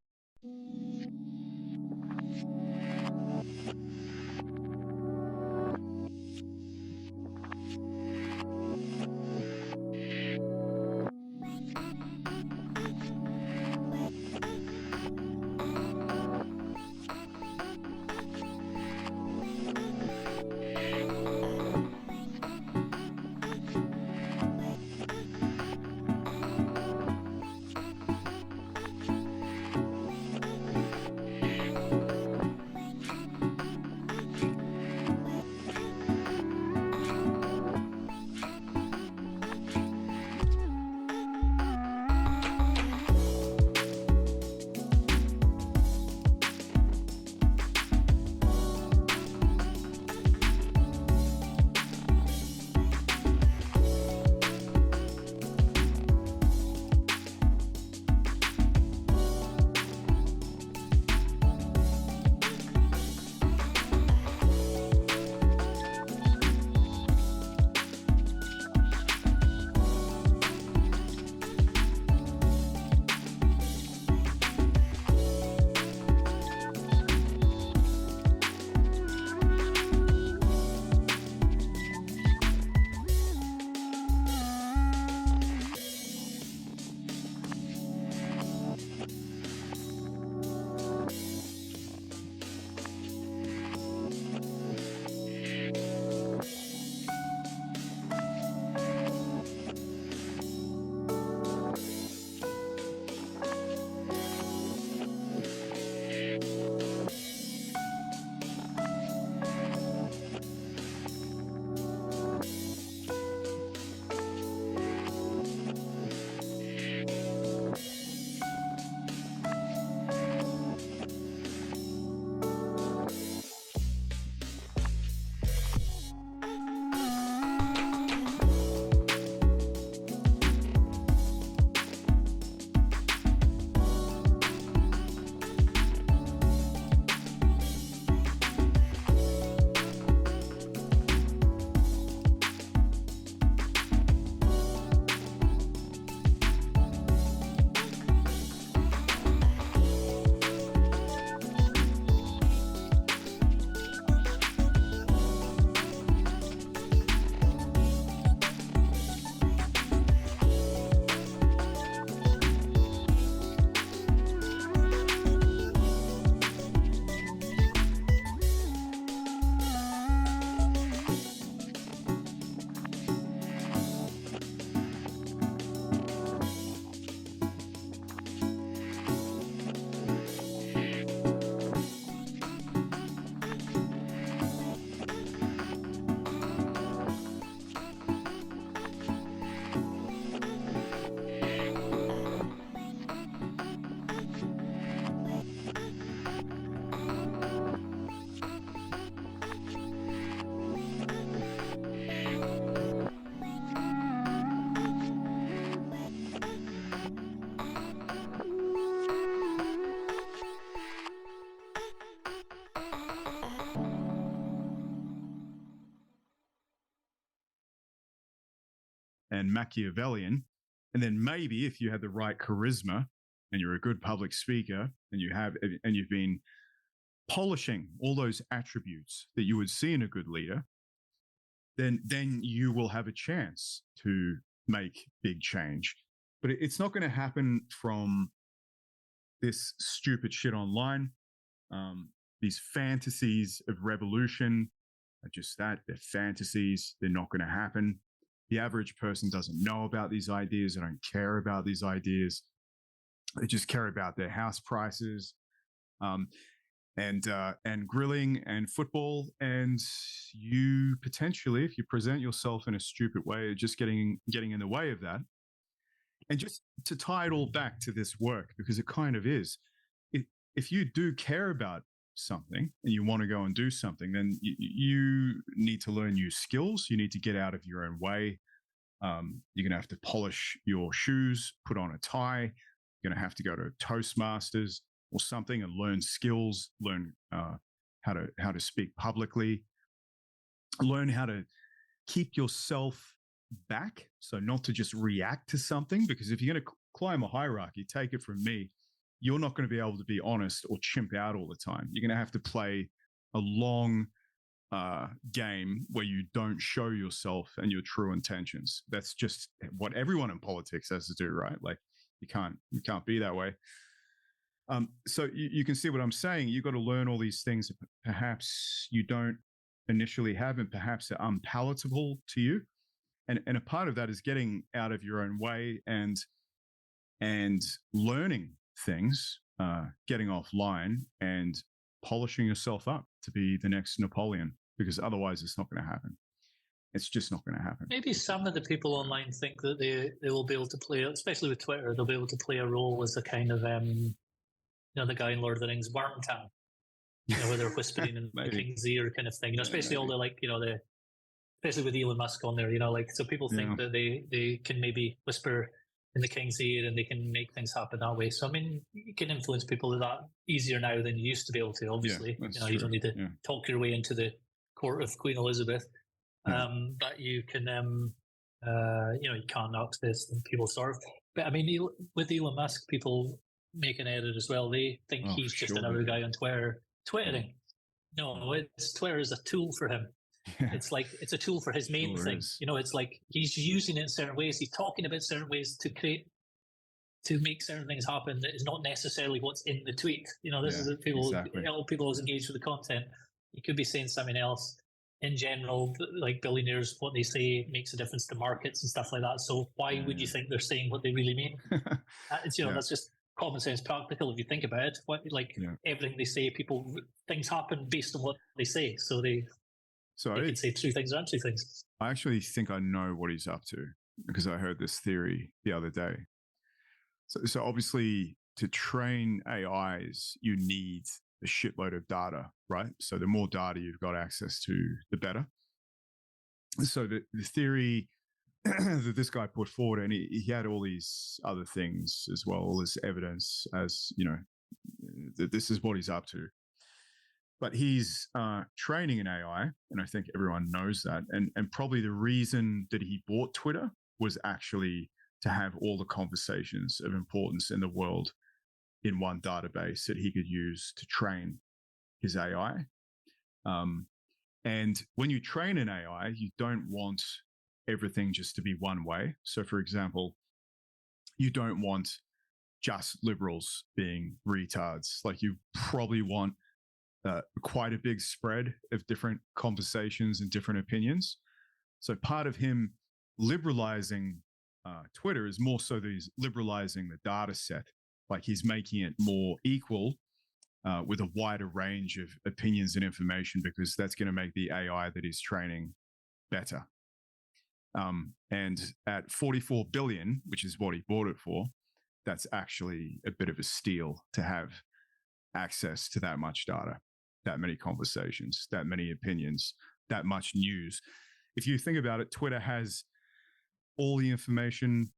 A: And Machiavellian. And then maybe if you had the right charisma and you're a good public speaker and you've been polishing all those attributes that you would see in a good leader, then you will have a chance to make big change. But it's not going to happen from this stupid shit online. These fantasies of revolution are just that. They're fantasies. They're not going to happen. The average person doesn't know about these ideas. They don't care about these ideas. They just care about their house prices, and grilling and football. And you potentially, if you present yourself in a stupid way, are just getting in the way of that. And just to tie it all back to this work, because it kind of is, if you do care about something and you want to go and do something, then you need to learn new skills. You need to get out of your own way. You're going to have to polish your shoes, put on a tie. You're going to have to go to Toastmasters or something and learn skills, learn how to speak publicly, learn how to keep yourself back. So not to just react to something, because if you're going to climb a hierarchy, take it from me, you're not going to be able to be honest or chimp out all the time. You're going to have to play a long game where you don't show yourself and your true intentions. That's just what everyone in politics has to do, right? Like you can't be that way. So you can see what I'm saying. You've got to learn all these things that perhaps you don't initially have, and perhaps are unpalatable to you. And a part of that is getting out of your own way and learning things, getting offline and polishing yourself up to be the next Napoleon, because otherwise it's not going to happen. It's just not going to happen.
D: Maybe some of the people online think that they will be able to play, especially with Twitter, they'll be able to play a role as a kind of, the guy in Lord of the Rings, Wormtongue, where they're whispering in the king's ear kind of thing, especially all the, especially with Elon Musk on there, so people think that they can maybe whisper in the king's ear and they can make things happen that way. So, I mean, you can influence people with that easier now than you used to be able to, obviously. You don't need to talk your way into the court of Queen Elizabeth. But you can, you can't access people sort of. But, I mean, with Elon Musk, people make an error as well. They think he's just another guy on Twitter twittering. No, Twitter is a tool for him. Yeah. It's a tool for his main thing. It's like he's using it in certain ways. He's talking about certain ways to make certain things happen that is not necessarily what's in the tweet. This is people. Exactly. People always engage with the content. You could be saying something else. In general, like billionaires, what they say makes a difference to markets and stuff like that. So why would you think they're saying what they really mean? That's just common sense, practical. If you think about it, everything they say, things happen based on what they say. So they can say true things or untrue things.
A: I actually think I know what he's up to, because I heard this theory the other day. So obviously, to train AIs, you need a shitload of data, right? So the more data you've got access to, the better. So the theory that this guy put forward, and he had all these other things as well, all this evidence as, that this is what he's up to. But he's training an AI, and I think everyone knows that. And probably the reason that he bought Twitter was actually to have all the conversations of importance in the world in one database that he could use to train his AI. And when you train an AI, you don't want everything just to be one way. So, for example, you don't want just liberals being retards. Like, you probably want quite a big spread of different conversations and different opinions. So part of him liberalizing Twitter is more so that he's liberalizing the data set. Like, he's making it more equal with a wider range of opinions and information, because that's going to make the AI that he's training better. And at 44 billion, which is what he bought it for, that's actually a bit of a steal to have access to that much data, that many conversations, that many opinions, that much news. If you think about it, Twitter has all the information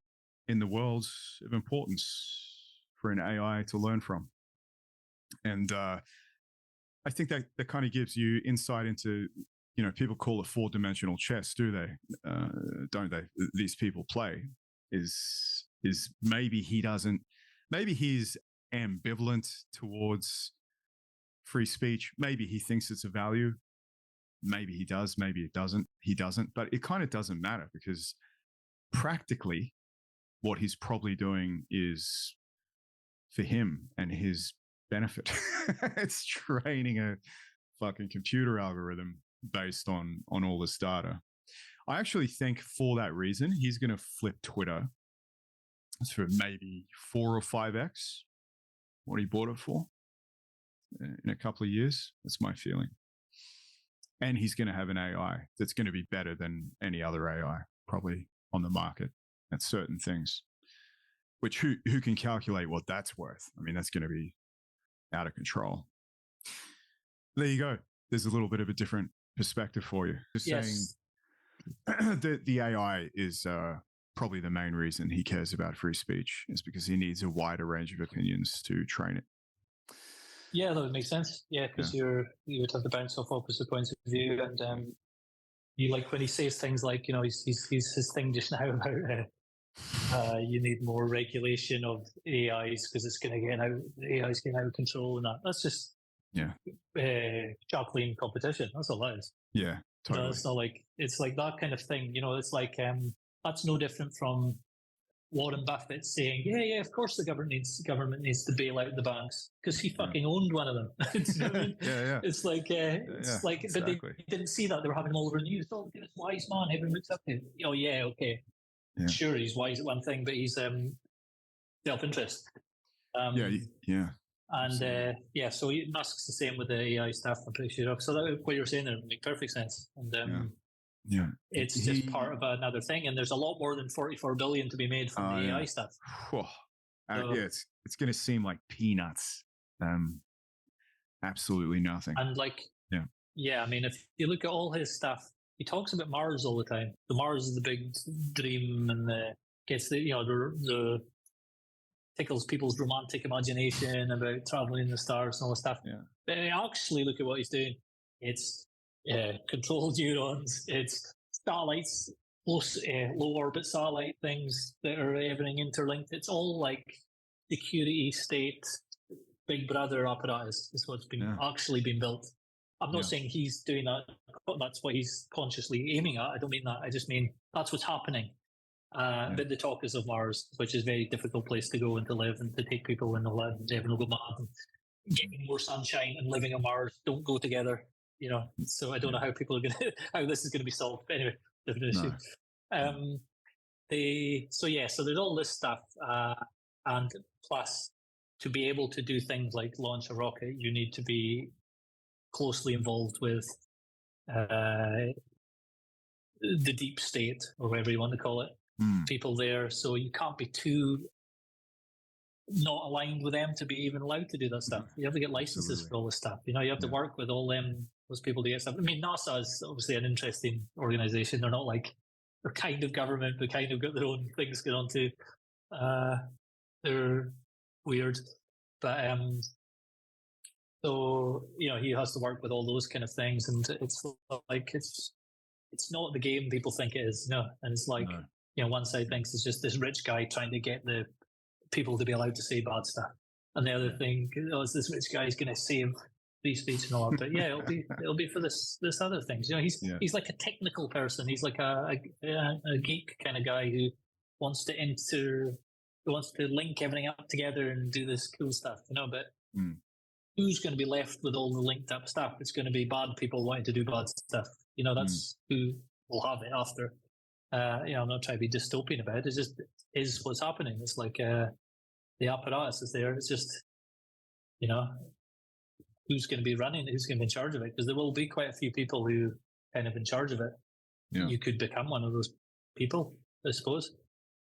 A: in the world of importance for an AI to learn from. And I think that kind of gives you insight into, people call it four-dimensional chess, do they? Don't they? These people play is maybe he's ambivalent towards free speech. Maybe he thinks it's a value. Maybe he does. Maybe it doesn't. He doesn't. But it kind of doesn't matter, because practically what he's probably doing is for him and his benefit. It's training a fucking computer algorithm based on all this data. I actually think for that reason, he's going to flip Twitter for maybe 4 or 5x what he bought it for in a couple of years. That's my feeling. And he's going to have an AI that's going to be better than any other AI probably on the market at certain things, which who can calculate what that's worth? I mean, that's going to be out of control. There you go. There's a little bit of a different perspective for you. Just saying that the AI is probably the main reason he cares about free speech is because he needs a wider range of opinions to train it.
D: Yeah, that would make sense. Yeah, because you would have to bounce off opposite points of view, and you like when he says things like, you know, he's his thing just now about you need more regulation of AIs because it's going to get out, AI's getting out of control, and that's just Chaplin competition. That's all that is.
A: Yeah, totally.
D: No, it's not like it's like that kind of thing. You know, it's like that's no different from Warren Buffett saying, "Yeah, of course the government needs to bail out the banks because he fucking owned one of them." You know what I mean?
A: Yeah.
D: It's like exactly. But they didn't see that. They were having him all over the news. Oh, this wise man, everyone looks up to him. Oh yeah, okay, sure, he's wise at one thing, but he's self-interest. And so Musk's the same with the AI stuff. I'm pretty sure. So that what you're saying there makes perfect sense. And it's just part of another thing, and there's a lot more than 44 billion to be made from the AI stuff.
A: It's going to seem like peanuts. Absolutely nothing.
D: And I mean, if you look at all his stuff, he talks about Mars all the time. The Mars is the big dream, and gets the tickles people's romantic imagination about traveling in the stars and all this stuff. Yeah. But actually, look at what he's doing. It's controlled neurons. It's satellites, low orbit satellite things that are everything interlinked. It's all like security state, Big Brother apparatus is what's been actually been built. I'm not saying he's doing that. That's what he's consciously aiming at. I don't mean that. I just mean that's what's happening. But the talk is of Mars, which is a very difficult place to go and to live and to take people and all that. And everyone will go mad. And getting more sunshine and living on Mars don't go together. You know, so I don't know how people are how this is going to be solved. But anyway, different issue. So there's all this stuff, and plus to be able to do things like launch a rocket, you need to be closely involved with the deep state, or whatever you want to call it, people there. So you can't be too not aligned with them to be even allowed to do that stuff. You have to get licenses for all this stuff. You know, you have to work with all those people to get stuff. I mean, NASA is obviously an interesting organization. They're not like, they're kind of government, but kind of got their own things going on too. They're weird. But so, you know, he has to work with all those kind of things, and it's like it's not the game people think it is. No. And it's like, you know, one side thinks it's just this rich guy trying to get the people to be allowed to say bad stuff, and the other thing, is this rich guy is going to save free speech and all that. But it'll be for this other things. You know, he's like a technical person. He's like a geek kind of guy who wants to link everything up together and do this cool stuff. You know, but who's going to be left with all the linked up stuff? It's going to be bad people wanting to do bad stuff. You know, that's who will have it after. You know, I'm not trying to be dystopian about it. It's just is what's happening. It's like the apparatus is there. It's just, you know, who's going to be running it, who's going to be in charge of it, because there will be quite a few people who kind of in charge of it. Yeah. You could become one of those people, I suppose,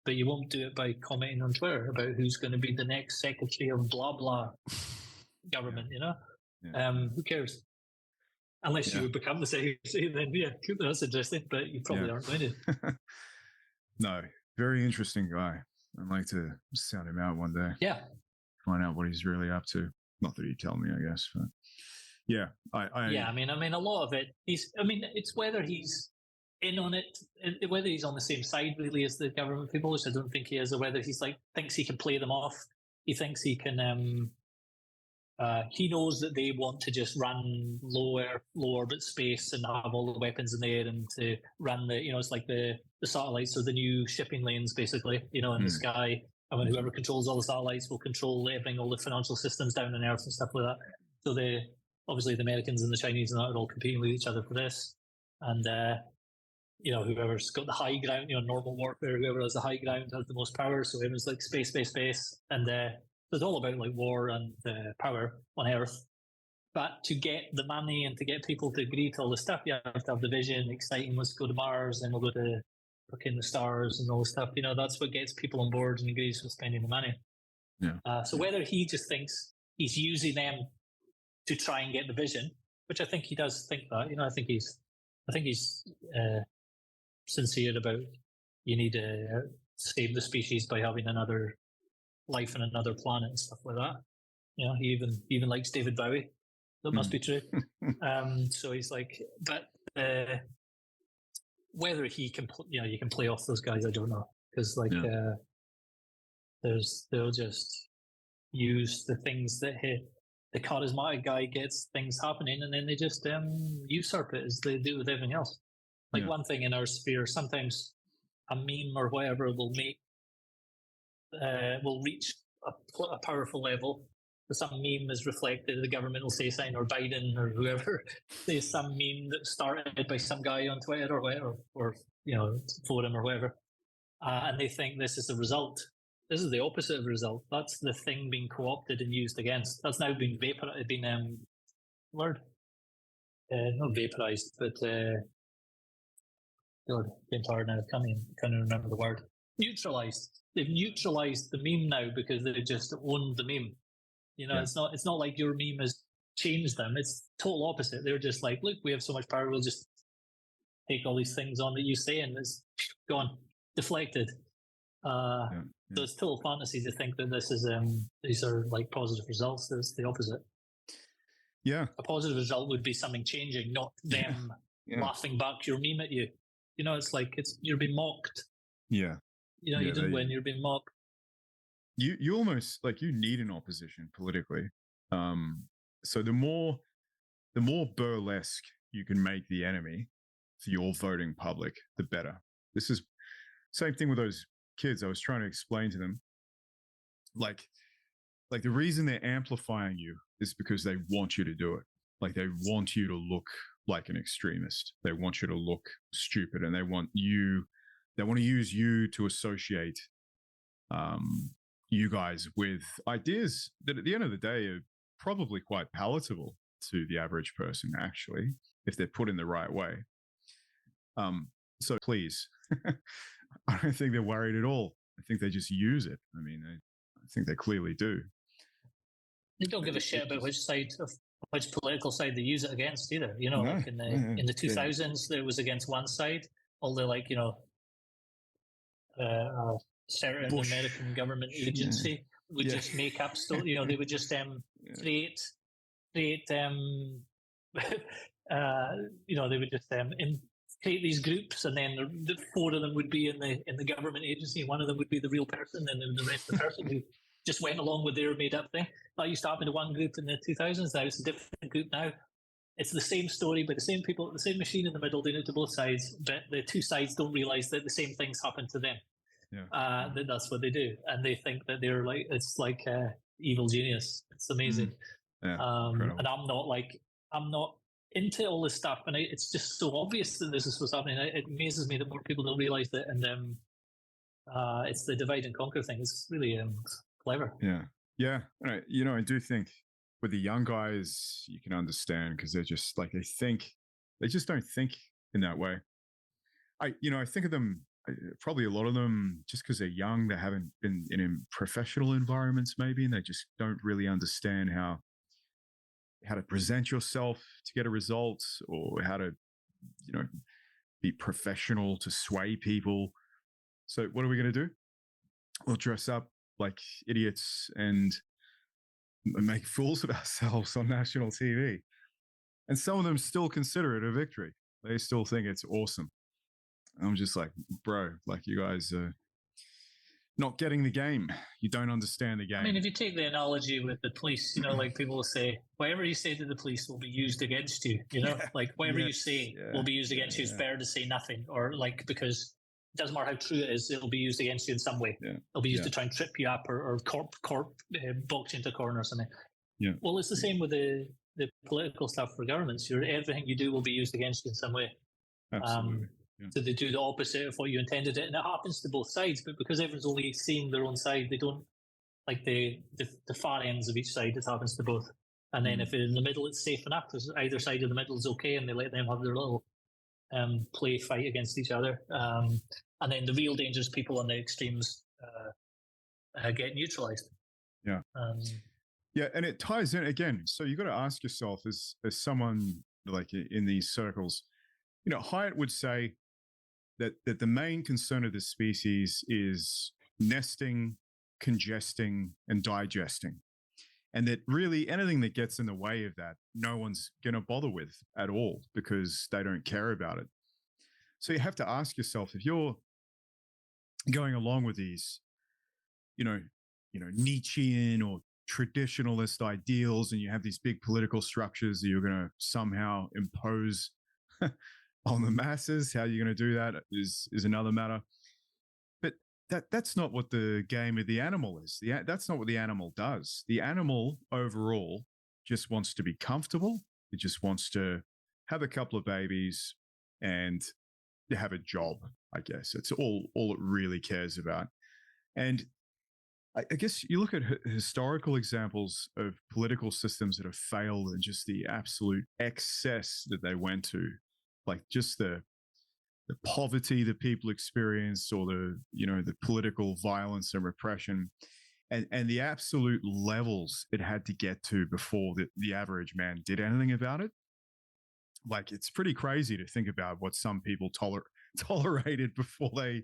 D: but you won't do it by commenting on Twitter about who's going to be the next secretary of blah blah government. You know, who cares? Unless you become the secretary, then that's interesting. But you probably aren't going to.
A: No, very interesting guy. I'd like to sound him out one day.
D: Yeah,
A: find out what he's really up to. Not that he'd tell me, I guess. But I mean, a lot of it. It's whether he's in on it, whether he's on the same side really as the government people, which I don't think he is, or whether he's like thinks he can play them off. He thinks he can. He knows that they want to just run low orbit space and have all the weapons in the air and to run it's like the satellites or the new shipping lanes basically, you know, in the sky.
D: I mean, whoever controls all the satellites will control everything, all the financial systems down on Earth and stuff like that. So obviously the Americans and the Chinese and that are all competing with each other for this. And, whoever's got the high ground, normal warfare, whoever has the high ground has the most power. So everyone's like space. And so it's all about like war and power on Earth. But to get the money and to get people to agree to all the stuff, you have to have the vision, exciting, let's go to Mars, and we'll go to fucking the stars and all the stuff. That's what gets people on board and agrees with spending the money.
A: Yeah.
D: So whether he just thinks he's using them to try and get the vision, which I think he does think that, I think he's sincere about you need to save the species by having another life on another planet and stuff like that. He even likes David Bowie. That must be true. So he's like, but whether he can, you can play off those guys, I don't know, because they'll just use the things that the charismatic guy gets things happening, and then they just usurp it as they do with everything else. Like one thing in our sphere, sometimes a meme or whatever will reach a powerful level. Some meme is reflected, the government will say something, or Biden or whoever says some meme that started by some guy on Twitter or whatever, or forum or whatever, and they think this is the result. This is the opposite of the result. That's the thing being co-opted and used against. That's now been not vaporized, but God, I'm tired now. Can't remember the word. Neutralized. They've neutralized the meme now because they just owned the meme. It's not like your meme has changed them. It's total opposite. They're just like, look, we have so much power, we'll just take all these things on that you say, and it's gone, deflected. So it's total fantasy to think that this is these are like positive results. It's the opposite.
A: Yeah.
D: A positive result would be something changing, not them laughing back your meme at you. It's like you're being mocked.
A: Yeah.
D: You didn't win, you're being mocked.
A: You almost like you need an opposition politically. So the more burlesque you can make the enemy for your voting public, the better. This is same thing with those kids. I was trying to explain to them, like the reason they're amplifying you is because they want you to do it. Like they want you to look like an extremist. They want you to look stupid, and they want to use you to associate you guys with ideas that at the end of the day are probably quite palatable to the average person, actually, if they're put in the right way. So please, I don't think they're worried at all. I think they just use it. I mean, I think they clearly do.
D: They don't give a shit about which political side they use it against either. Like in the 2000s, it was against one side. All the certain Bush. American government agency would just make up stuff. They would just create they would just create these groups, and then the four of them would be in the government agency. One of them would be the real person, and then the rest of the person who just went along with their made up thing. That used to happen to one group in the 2000s. Now it's a different group now. It's the same story by the same people, the same machine in the middle doing it to both sides, but the two sides don't realize that the same things happen to them. That's what they do, and they think that they're like, it's like evil genius. It's amazing. And I'm not into all this stuff, and it's just so obvious that this is what's happening. It amazes me that more people don't realize that, and it's the divide and conquer thing. It's really clever.
A: Yeah. I do think with the young guys, you can understand, because they're just like, they just don't think in that way. I think of them, probably a lot of them, just because they're young, they haven't been in professional environments maybe, and they just don't really understand how to present yourself to get a result, or how to, be professional to sway people. So what are we going to do? We'll dress up like idiots and make fools of ourselves on national TV. And some of them still consider it a victory. They still think it's awesome. I'm just like, bro, like, you guys are not getting the game. You don't understand the game.
D: I mean, if you take the analogy with the police, like people will say, whatever you say to the police will be used against you, like whatever you say will be used against you. It's better to say nothing, or like, because doesn't matter how true it is, it'll be used against you in some way.
A: Yeah.
D: It'll be used to try and trip you up or box you into a corner or something.
A: Yeah.
D: Well, it's the same with the political stuff for governments. Everything you do will be used against you in some way.
A: Absolutely.
D: So they do the opposite of what you intended it, and it happens to both sides. But because everyone's only seeing their own side, they don't like the far ends of each side. It happens to both. And then if it's in the middle, it's safe enough because either side of the middle is okay, and they let them have their little play fight against each other. And then the real dangerous people on the extremes get neutralized.
A: Yeah. Yeah, and it ties in again. So you got to ask yourself, as someone like in these circles, Hyatt would say that the main concern of the species is nesting, congesting, and digesting. And that really anything that gets in the way of that, no one's going to bother with at all because they don't care about it. So you have to ask yourself, if you're going along with these, Nietzschean or traditionalist ideals, and you have these big political structures that you're going to somehow impose on the masses, how you're going to do that is another matter. But that's not what the game of the animal is. That's not what the animal does. The animal overall just wants to be comfortable. It just wants to have a couple of babies and have a job, I guess. It's all it really cares about. And I guess you look at historical examples of political systems that have failed and just the absolute excess that they went to, like just the poverty that people experienced, or the political violence and repression, and the absolute levels it had to get to before the average man did anything about it. Like, it's pretty crazy to think about what some people tolerated before they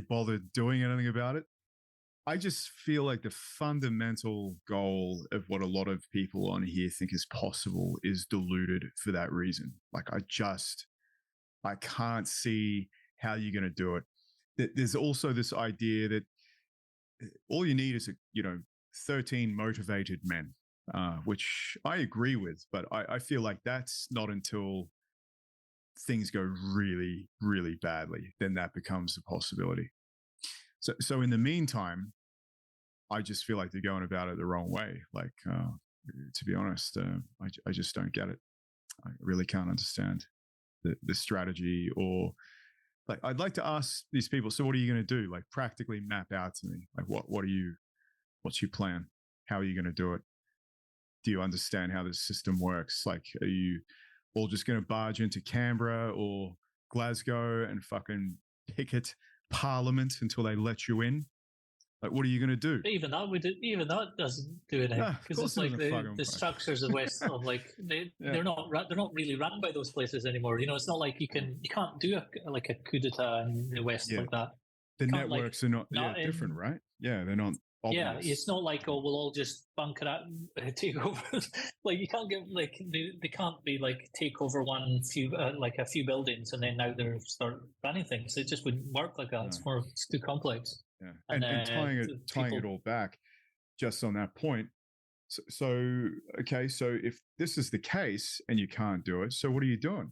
A: bothered doing anything about it. I just feel like the fundamental goal of what a lot of people on here think is possible is diluted for that reason. Like, I can't see how you're going to do it. There's also this idea that all you need is 13 motivated men, which I agree with, but I feel like that's not until things go really, really badly, then that becomes a possibility. So in the meantime, I just feel like they're going about it the wrong way. Like, to be honest, I just don't get it. I really can't understand the strategy, or like, I'd like to ask these people, so what are you going to do? Like, practically map out to me, like, what's your plan? How are you going to do it? Do you understand how this system works? Like, are you all just going to barge into Canberra or Glasgow and fucking picket Parliament until they let you in? Like, what are you going to do?
D: Even that doesn't do anything, because it's like the structures of West of like they're not really run by those places anymore. It's not like you can't do a coup d'etat in the West like that.
A: The networks are not different, right? Yeah, they're not. Obvious.
D: Yeah, it's not like, we'll all just bunker up and take over. Like, you can't get they can't be like take over a few buildings and then now they're start running things. It just wouldn't work like that. No. It's too complex.
A: Yeah, and tying it all back, just on that point. So if this is the case and you can't do it, so what are you doing?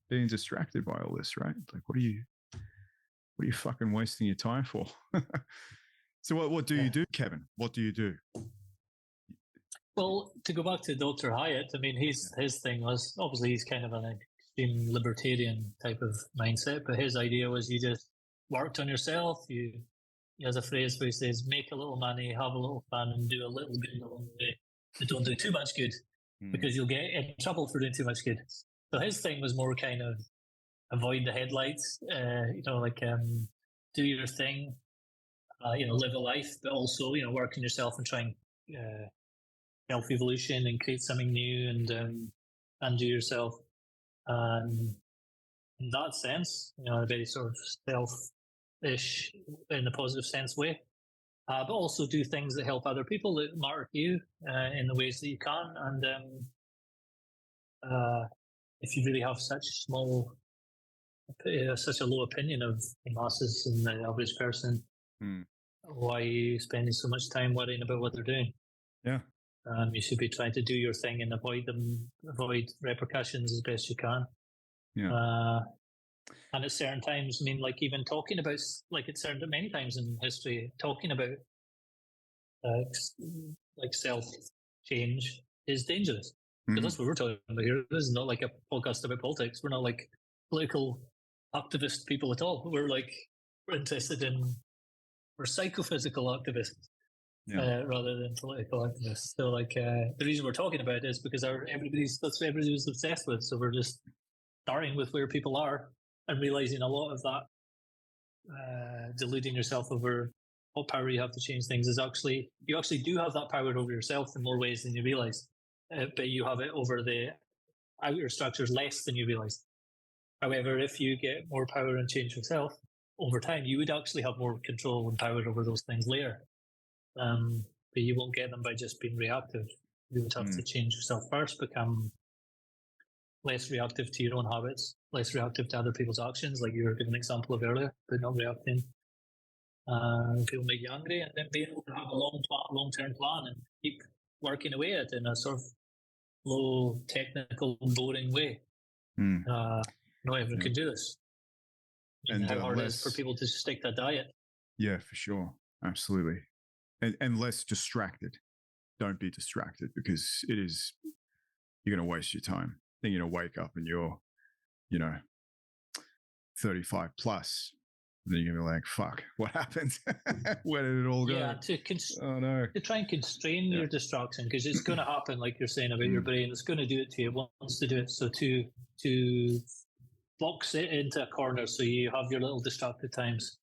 A: Being distracted by all this, right? Like, what are you fucking wasting your time for? So what do you do, Kevin? What do you do?
D: Well, to go back to Dr. Hyatt, I mean, his thing was, obviously he's kind of an extreme libertarian type of mindset, but his idea was you just worked on yourself. He has a phrase where he says, make a little money, have a little fun, and do a little good along the way. But don't do too much good, because you'll get in trouble for doing too much good. So his thing was more kind of avoid the headlights, do your thing, live a life, but also, work on yourself and try and self-evolution and create something new and do yourself. In that sense, a very sort of self-ish in a positive sense way, but also do things that help other people that matter to you in the ways that you can. And if you really have such a low opinion of the masses and the average person, why are you spending so much time worrying about what they're doing?
A: Yeah.
D: You should be trying to do your thing and avoid repercussions as best you can.
A: Yeah.
D: And at certain times, I mean, like even talking about, like at certain many times in history, talking about like self change is dangerous. Because that's what we're talking about here. This is not like a podcast about politics. We're not like political activist people at all. We're interested in, we're psychophysical activists rather than political activists. So like the reason we're talking about it is because that's what everybody's obsessed with. So we're just starting with where people are and realizing a lot of that deluding yourself over what power you have to change things is actually, you actually do have that power over yourself in more ways than you realize. But you have it over the outer structures less than you realize. However, if you get more power and change yourself over time, you would actually have more control and power over those things later. But you won't get them by just being reactive. You would have to change yourself first, become less reactive to your own habits, less reactive to other people's actions, like you were giving an example of earlier, but not reacting. People make you angry, and then being able to have a long-term plan and keep working away at it in a sort of low, technical, boring way. Not everyone can do this. And how hard it is for people to stick to a diet.
A: Yeah, for sure. Absolutely. And less distracted. Don't be distracted, because you're going to waste your time. Then you're going to wake up and you're, 35 plus. And then you're going to be like, fuck, what happened? Where did it all go?
D: Yeah, to try and constrain your distraction, because it's going to happen, like you're saying about your brain. It's going to do it to you. It wants to do it. So to box it into a corner so you have your little distracted times,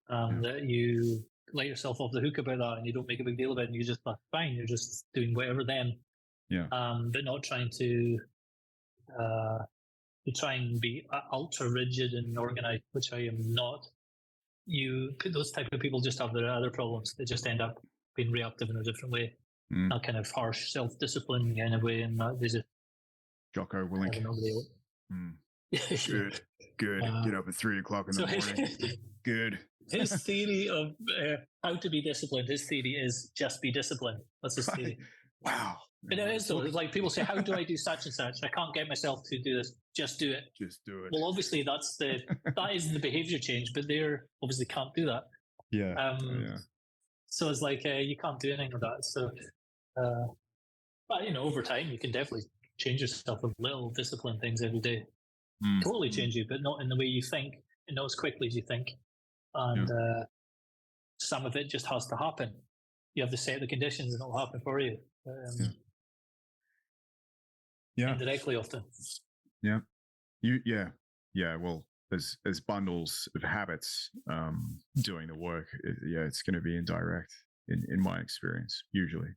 D: that you let yourself off the hook about that and you don't make a big deal about it, and you just, fine, you're just doing whatever then. Yeah. But not trying to you try and be ultra rigid and organized, which I am not. Those type of people just have their other problems. They just end up being reactive in a different way. That kind of harsh self-discipline kind of way, and they just
A: Jocko Willink. Good. Get up at 3 o'clock in the morning. Good.
D: His theory of how to be disciplined, his theory is just be disciplined. That's his theory.
A: Wow.
D: But it is, though. It's like people say, how do I do such and such? I can't get myself to do this. Just do it.
A: Just do it.
D: Well, obviously, that is the behavior change, but they obviously can't do that.
A: Yeah.
D: So it's like, you can't do anything with that. So, but, over time, you can definitely change yourself with little discipline things every day. Totally change you, but not in the way you think and not as quickly as you think. And some of it just has to happen. You have to set the conditions and it'll happen for you. Indirectly often. Yeah.
A: Well, as bundles of habits doing the work, it's going to be indirect in my experience, usually.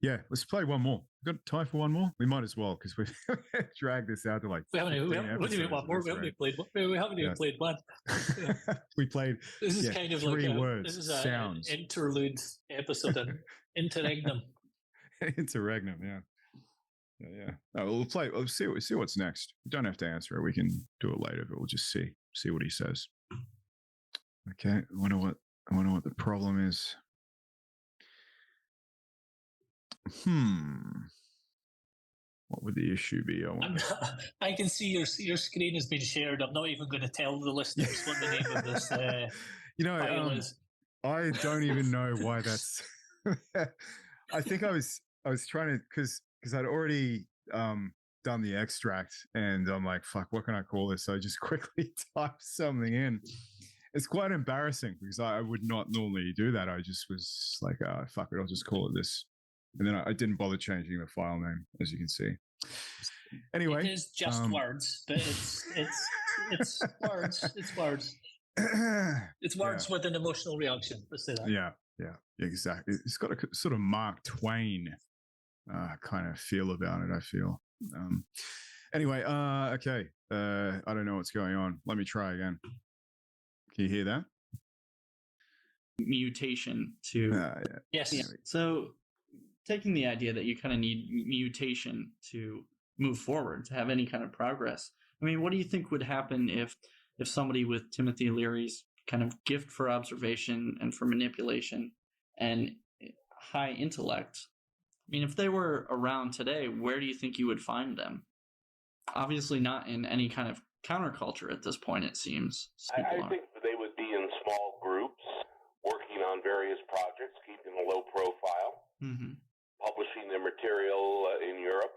A: Let's play one more. We've got time for one more? We might as well, because we've dragged this out to like.
D: We haven't even played one.
A: We played.
D: This is kind of
A: 3
D: like
A: words.
D: This is
A: sounds.
D: An interlude episode, an interregnum.
A: Interregnum, yeah. We'll play. We'll see what's next. We don't have to answer it. We can do it later, but we'll just see what he says. Okay. I wonder what the problem is. What would the issue be?
D: I can see your screen has been shared. I'm not even going to tell the listeners what the name of this file is.
A: I don't even know why that's. I think I was trying to because I'd already done the extract, and I'm like, fuck, what can I call this? So I just quickly typed something in. It's quite embarrassing because I would not normally do that. I just was like, fuck it, I'll just call it this. And then I didn't bother changing the file name, as you can see. Anyway,
D: it is just words, but it's words. It's words. It's words with an emotional reaction. Let's say that.
A: Yeah, exactly. It's got a sort of Mark Twain kind of feel about it, I feel. Anyway, okay. I don't know what's going on. Let me try again. Can you hear that?
B: Mutation to...
D: Yes.
B: Yeah. So taking the idea that you kind of need mutation to move forward, to have any kind of progress. I mean, what do you think would happen if somebody with Timothy Leary's kind of gift for observation and for manipulation and high intellect, I mean, if they were around today, where do you think you would find them? Obviously not in any kind of counterculture at this point, it seems.
C: I think they would be in small groups, working on various projects, keeping a low profile, publishing their material in Europe.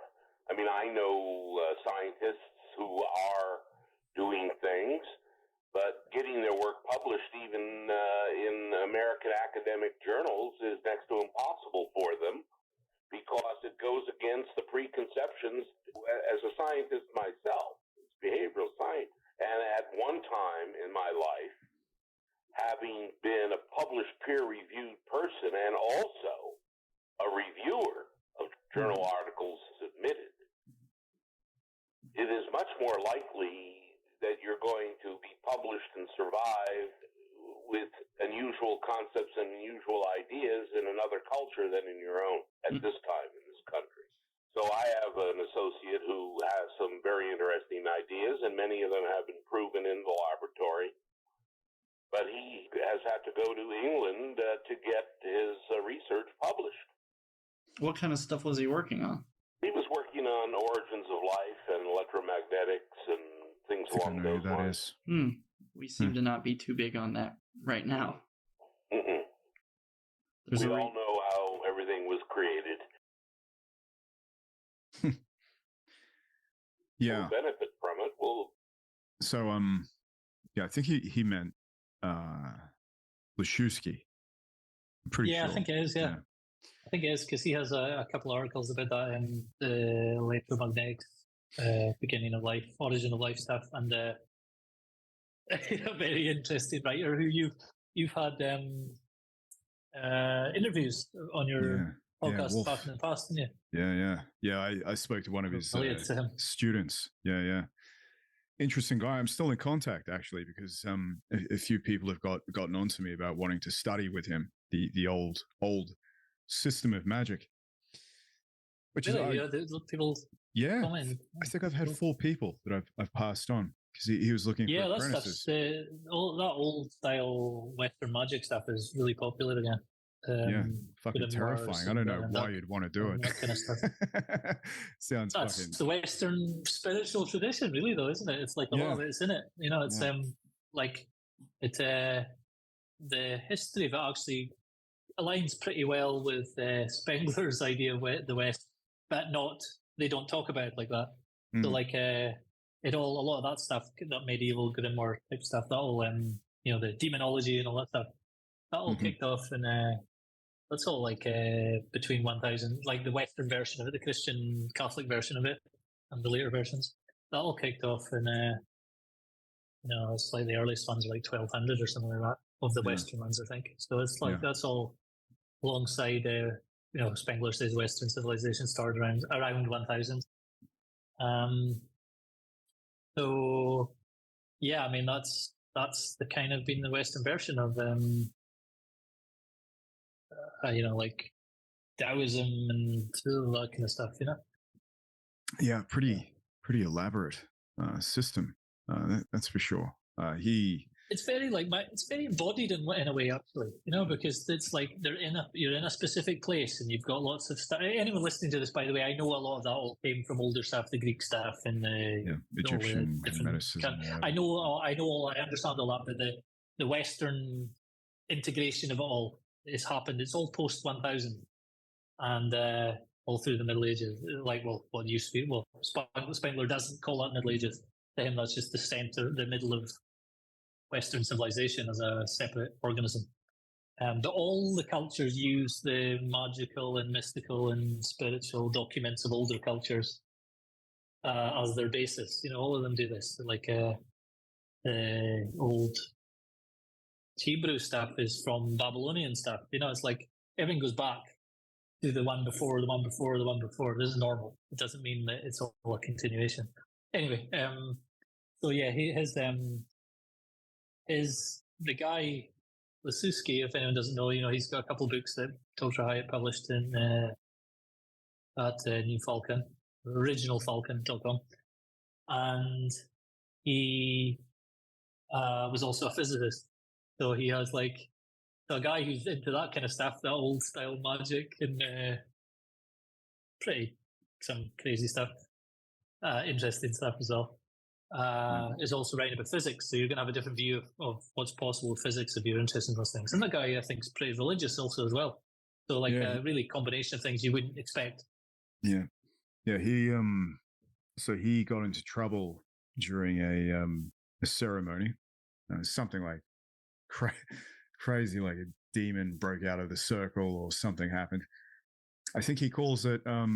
C: I mean, I know scientists who are doing things, but getting their work published even in American academic journals is next to impossible for them, because it goes against the preconceptions. As a scientist myself, it's behavioral science, and at one time in my life, having been a published peer-reviewed person and also a reviewer of journal articles submitted, it is much more likely that you're going to be published and survive with unusual concepts and unusual ideas in another culture than in your own at this time in this country. So I have an associate who has some very interesting ideas, and many of them have been proven in the laboratory. But he has had to go to England to get his research published.
B: What kind of stuff was he working on?
C: He was working on origins of life and electromagnetics and things along those lines.
B: We seem to not be too big on that right now.
C: We all know how everything was created.
A: Yeah.
C: We'll benefit from it.
A: So, I think he meant Leszewski. I'm pretty sure.
D: I think it is, yeah. I think it is, because he has a couple of articles about that in the electromagnetics, beginning of life, origin of life stuff, and a very interesting writer who you've had interviews on your podcast,
A: Wolfe.
D: Fast and Fast, didn't
A: you? Yeah. I spoke to one of his students. Yeah. Interesting guy. I'm still in contact, actually, because a few people have gotten on to me about wanting to study with him the old system of magic. Which
D: really? People.
A: Yeah, I think I've had 4 people that I've passed on, because he was looking for apprentices.
D: That old style Western magic stuff is really popular again.
A: Fucking terrifying. I don't know why you'd want to do it.
D: That kind of stuff.
A: That's
D: the Western spiritual tradition, really, though, isn't it? It's like a lot of it's in it. You know, it's the history of it actually aligns pretty well with Spengler's idea of the West, but they don't talk about it like that. So a lot of that stuff, that medieval grimoire type stuff, that all the demonology and all that stuff, that all kicked off in that's all between 1000, like the Western version of it, the Christian Catholic version of it, and the later versions. That all kicked off in it's like the earliest ones are like 1200 or something like that, of the Western ones, I think. So it's like that's all alongside Spengler says Western civilization started around 1000. So yeah, I mean that's the kind of been the Western version of like Taoism and all that kind of stuff,
A: Yeah, pretty elaborate system. That's for sure.
D: It's very it's very embodied in a way, actually, because it's like you're in a specific place and you've got lots of stuff. Anyone listening to this, by the way, I know a lot of that all came from older stuff, the Greek stuff and the
A: Egyptian medicine.
D: I understand all that, but the Western integration of it all has happened. It's all post 1000 and all through the Middle Ages. What used to be. Spengler doesn't call that Middle Ages. To him, that's just the center, the middle of Western civilization as a separate organism. But all the cultures use the magical and mystical and spiritual documents of older cultures as their basis. All of them do this. Like old Hebrew stuff is from Babylonian stuff. It's like everything goes back to the one before, the one before, the one before. This is normal. It doesn't mean that it's all a continuation. Anyway, so yeah, the guy Leszewski, if anyone doesn't know, he's got a couple of books that Hyatt published in at New Falcon, originalfalcon.com, and he was also a physicist. So he has a guy who's into that kind of stuff, that old style magic and some crazy stuff. interesting stuff as well. Is also writing about physics, so you're going to have a different view of what's possible with physics if you're interested in those things. And the guy, I think, is pretty religious also as well. So like a really combination of things you wouldn't expect.
A: Yeah. He so he got into trouble during a ceremony, something like crazy, like a demon broke out of the circle or something happened. I think he calls it a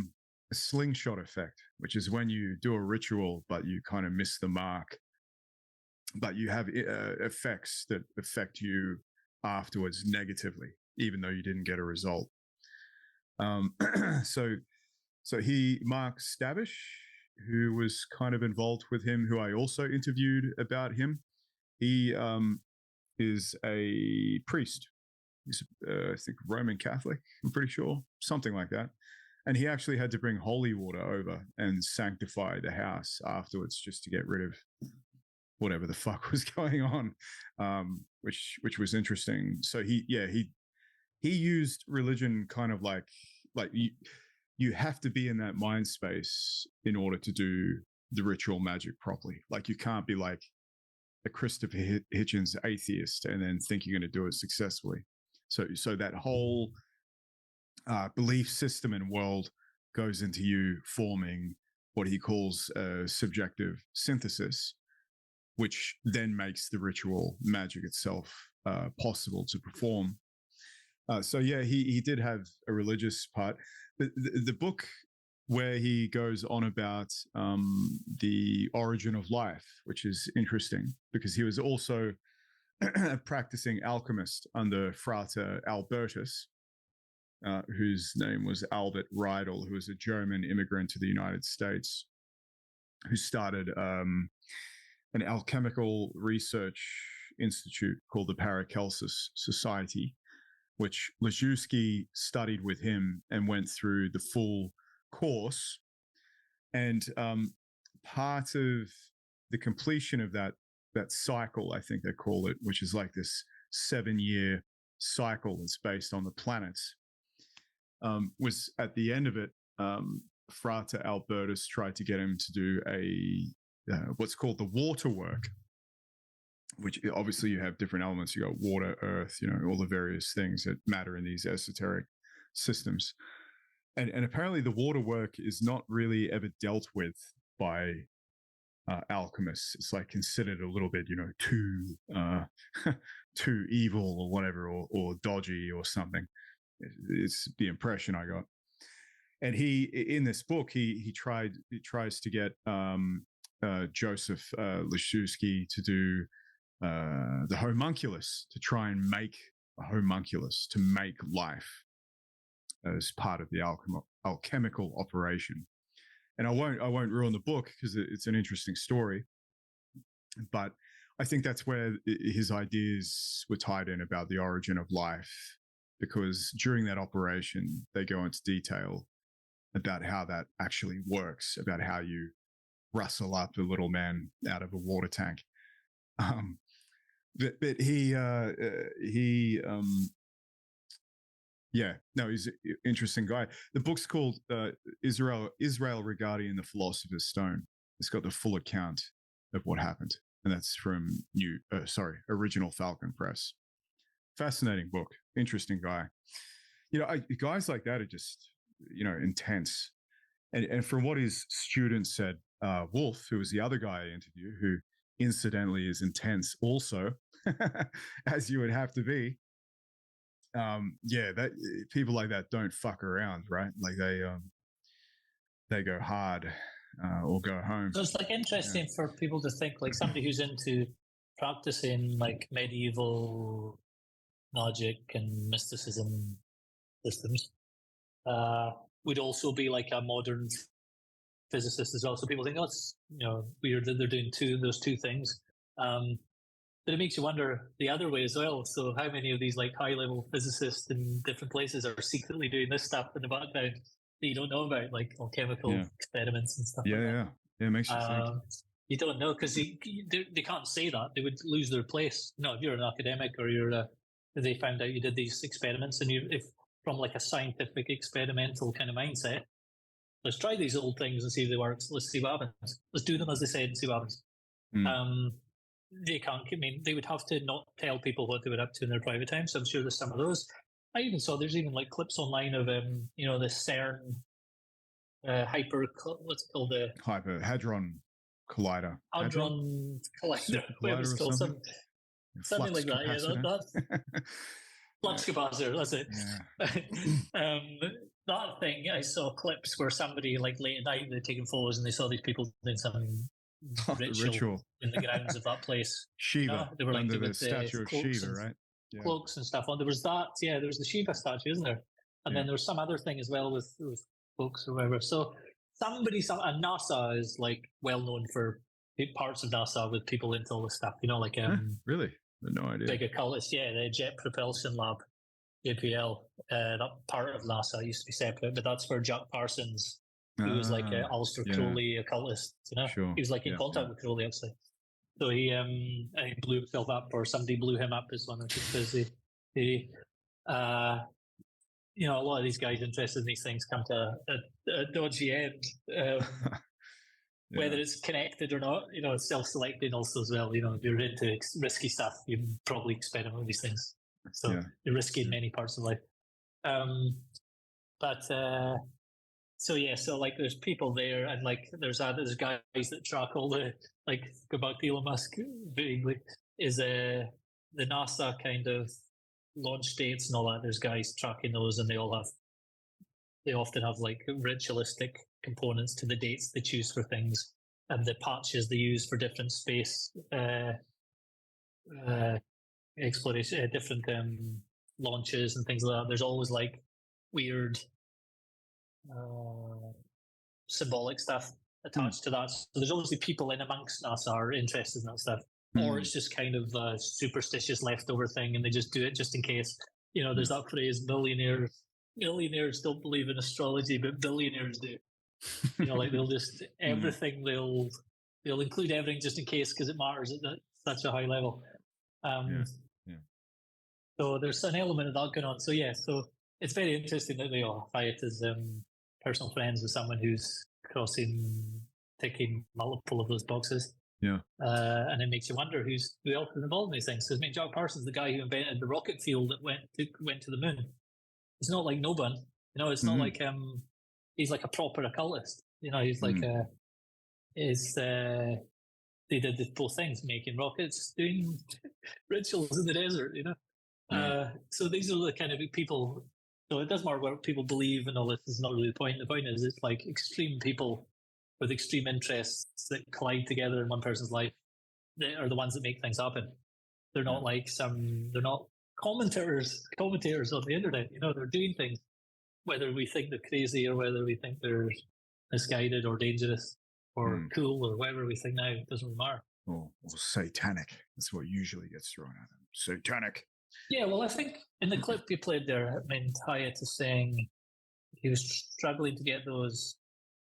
A: slingshot effect, which is when you do a ritual but you kind of miss the mark, but you have effects that affect you afterwards negatively, even though you didn't get a result. So Mark Stavish, who was kind of involved with him, who I also interviewed about him, he is a priest. He's, I think, Roman Catholic, I'm pretty sure, something like that. And he actually had to bring holy water over and sanctify the house afterwards just to get rid of whatever the fuck was going on, which was interesting. So he used religion kind of like you have to be in that mind space in order to do the ritual magic properly. Like you can't be like a Christopher Hitchens atheist and then think you're going to do it successfully. So that whole belief system and world goes into you forming what he calls a subjective synthesis, which then makes the ritual magic itself possible to perform. He did have a religious part. The book where he goes on about the origin of life, which is interesting because he was also a practicing alchemist under Frater Albertus, whose name was Albert Riedel, who was a German immigrant to the United States, who started an alchemical research institute called the Paracelsus Society, which Leszewski studied with him and went through the full course. And part of the completion of that cycle, I think they call it, which is like this 7-year cycle that's based on the planets, was at the end of it, Frater Albertus tried to get him to do what's called the water work, which obviously you have different elements. You got water, earth, all the various things that matter in these esoteric systems. And apparently the water work is not really ever dealt with by alchemists. It's like considered a little bit, too evil or whatever, or dodgy or something. It's the impression I got. And in this book, he tries to get Joseph Leszewski to do the homunculus, to try and make a homunculus, to make life as part of the alchemical operation. And I won't ruin the book because it's an interesting story, but I think that's where his ideas were tied in about the origin of life, because during that operation they go into detail about how that actually works, about how you rustle up a little man out of a water tank. But he's an interesting guy. The book's called Israel regarding the Philosopher's Stone. It's got the full account of what happened, and that's from Original Falcon Press. Fascinating book, interesting guy. Guys like that are just intense. And from what his students said, Wolfe, who was the other guy I interviewed, who incidentally is intense also, as you would have to be. That people like that don't fuck around, right? Like they go hard or go home.
D: So it's like interesting for people to think, like somebody who's into practicing like medieval magic and mysticism systems would also be like a modern physicist as well. So people think, oh, it's weird that they're doing those two things. But it makes you wonder the other way as well. So how many of these like high level physicists in different places are secretly doing this stuff in the background that you don't know about, like chemical experiments and stuff like that?
A: Yeah, it makes you think.
D: You don't know because they can't say that. They would lose their place. No, if you're an academic or they found out you did these experiments and if from like a scientific experimental kind of mindset, let's try these old things and see if they work. Let's see what happens. Let's do them as they said and see what happens. They can't. I mean, they would have to not tell people what they were up to in their private time. So I'm sure there's some of those. I even saw there's even like clips online of the CERN what's it called, the
A: Hadron Collider.
D: Hadron Collider. Whatever it's called, something like that. Yeah, that's flux capacitor. That's it. Yeah. That thing, I saw clips where somebody like late at night they're taking photos and they saw these people doing some ritual in the grounds of that place.
A: Shiva,
D: they were like
A: under the statue of Shiva, right?
D: Yeah. Cloaks and stuff on. There was that. Yeah, there was the Shiva statue, isn't there? And then there was some other thing as well with cloaks or whatever. So and NASA is like well known for parts of NASA with people into all this stuff. Like
A: really, no idea.
D: Big occultist, the Jet Propulsion Lab. JPL, that part of NASA used to be separate, but that's where Jack Parsons, who was like Aleister Crowley occultist,
A: Sure.
D: He was like in contact with Crowley actually. So he blew himself up, or somebody blew him up as one, because he a lot of these guys interested in these things come to a dodgy end. Whether it's connected or not, it's self-selecting also as well. If you're into risky stuff, you probably experiment with these things. So you're risky in many parts of life. So like there's people there, and like there's guys that track all the, like, go back to Elon Musk vaguely, is the NASA kind of launch dates and all that. There's guys tracking those, and they often have like ritualistic components to the dates they choose for things, and the patches they use for different space exploration, different launches and things like that. There's always like weird symbolic stuff attached to that. So there's obviously people in amongst NASA are interested in that stuff, or it's just kind of a superstitious leftover thing, and they just do it just in case. There's that phrase, millionaires don't believe in astrology, but billionaires do. Like they'll just everything they'll include everything just in case, because it matters at such a high level. So there's an element of that going on. So so it's very interesting that Hyatt is personal friends with someone who's ticking multiple of those boxes.
A: Yeah.
D: And it makes you wonder who else is involved in these things. Because Jack Parsons, the guy who invented the rocket fuel that went to the moon, it's not like no one. It's not like he's like a proper occultist. He's like they did both things, making rockets, doing rituals in the desert. So these are the kind of people. So it doesn't matter what people believe and all this is not really the point. The point is it's like extreme people with extreme interests that collide together in one person's life. They are the ones that make things happen. They're not like they're not commentators on the internet. They're doing things, whether we think they're crazy or whether we think they're misguided or dangerous or cool or whatever we think now. It doesn't really matter.
A: Or satanic. That's what usually gets thrown at them. Satanic.
D: Yeah, well, I think in the clip you played there, Hyatt is saying he was struggling to get those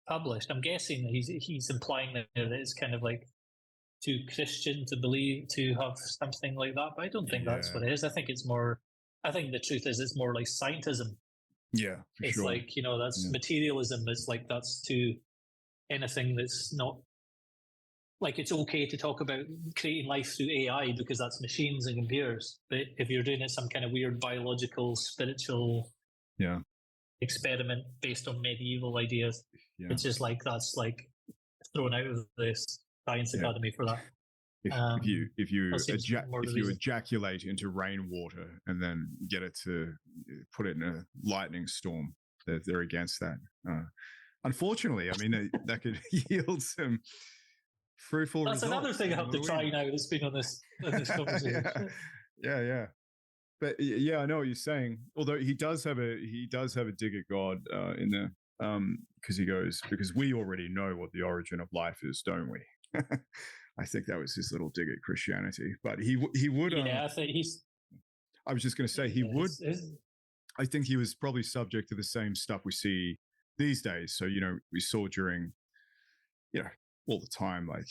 D: published. I'm guessing that he's implying that it's kind of like too Christian to have something like that, but I don't think that's what it is. I think the truth is it's more like scientism.
A: Yeah,
D: it's
A: sure.
D: like, that's materialism. It's like that's too anything that's not like, it's okay to talk about creating life through AI because that's machines and computers. But if you're doing it some kind of weird biological, spiritual experiment based on medieval ideas, it's just like that's like thrown out of the science academy for that.
A: If you ejaculate into rainwater and then get it to put it in a lightning storm, they're against that. Unfortunately, that could yield some fruitful results.
D: That's another thing I have to try now that's been on this conversation.
A: Yeah. But I know what you're saying. Although he does have a dig at God in there, because we already know what the origin of life is, don't we? I think that was his little dig at Christianity. But he would.
D: I think he's.
A: I was just going to say he would. I think he was probably subject to the same stuff we see these days. So we saw during, all the time, like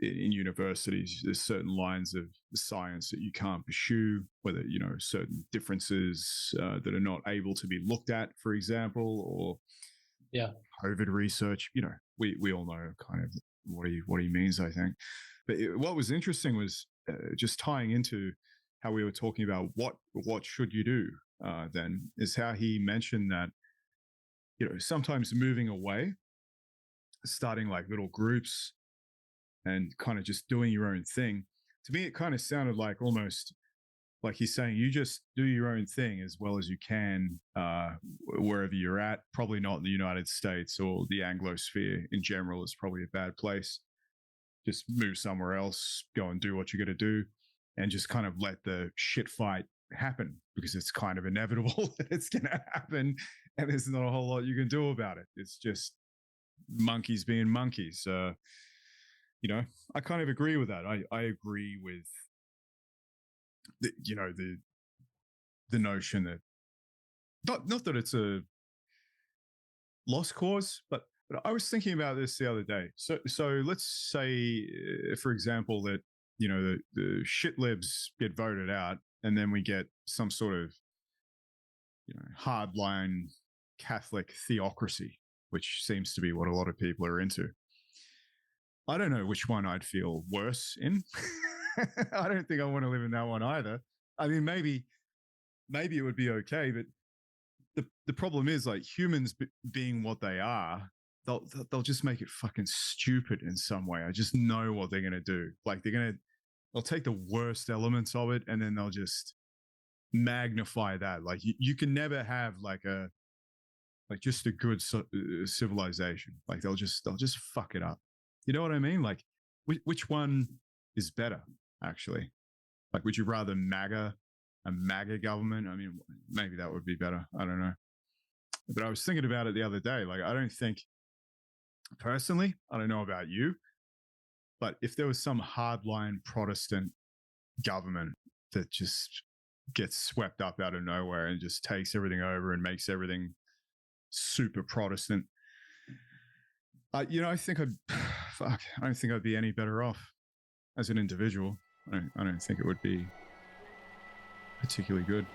A: in universities, there's certain lines of science that you can't pursue, whether, certain differences that are not able to be looked at, for example, or COVID research. You know, we all know kind of what he means, I think. But what was interesting was just tying into how we were talking about what should you do then, is how he mentioned that, you know, sometimes moving away, starting like little groups and kind of just doing your own thing. To me, it kind of sounded like almost like he's saying, you just do your own thing as well as you can wherever you're at. Probably not in the United States, or the Anglosphere in general is probably a bad place. Just move somewhere else, go and do what you got to do, and just kind of let the shit fight happen, because it's kind of inevitable that it's going to happen, and there's not a whole lot you can do about it. It's just monkeys being monkeys. You know, I kind of agree with that. I agree with the notion that not that it's a lost cause, but I was thinking about this the other day. So let's say, for example, that, you know, the shit libs get voted out, and then we get some sort of, you know, hardline Catholic theocracy, which seems to be what a lot of people are into. I don't know which one I'd feel worse in. I don't think I want to live in that one either. I mean, maybe it would be okay, but the problem is, like, humans being what they are, they'll just make it fucking stupid in some way. I just know what they're going to do. Like, they'll take the worst elements of it, and then they'll just magnify that. Like, you can never have just a good civilization. Like, they'll just fuck it up. You know what I mean? Like, which one is better, actually? Like, would you rather a MAGA government? I mean, maybe that would be better. I don't know. But I was thinking about it the other day. Like, I don't think, personally, I don't know about you, but if there was some hardline Protestant government that just gets swept up out of nowhere and just takes everything over and makes everything super Protestant, I think I don't think I'd be any better off as an individual. I don't think it would be particularly good.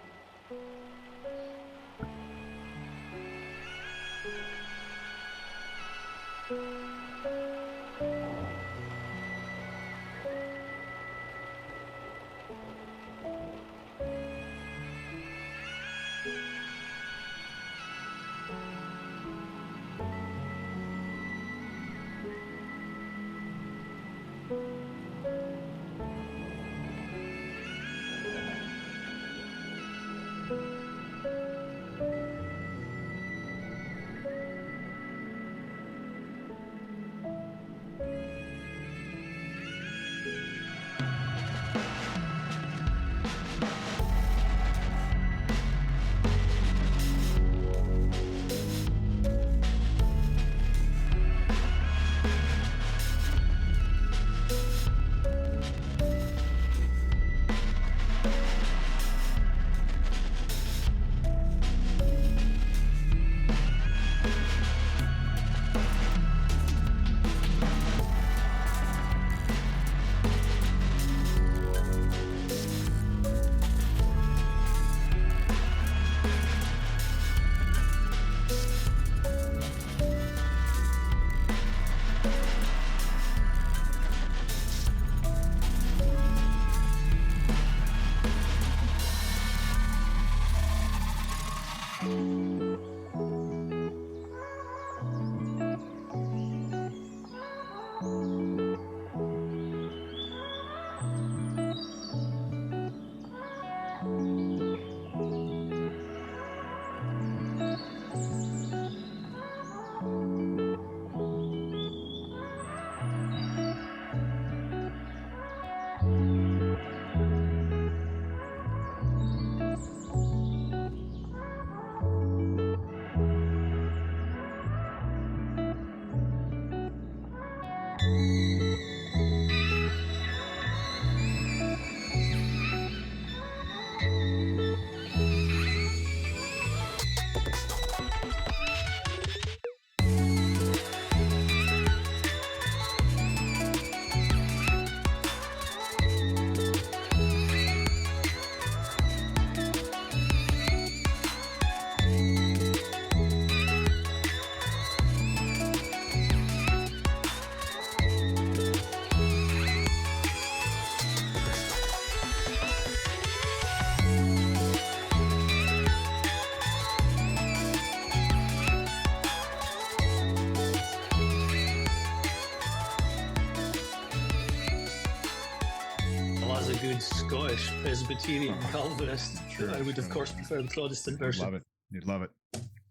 D: a good Scottish Presbyterian Calvinist, I would of course prefer the Protestant version.
A: You'd love it.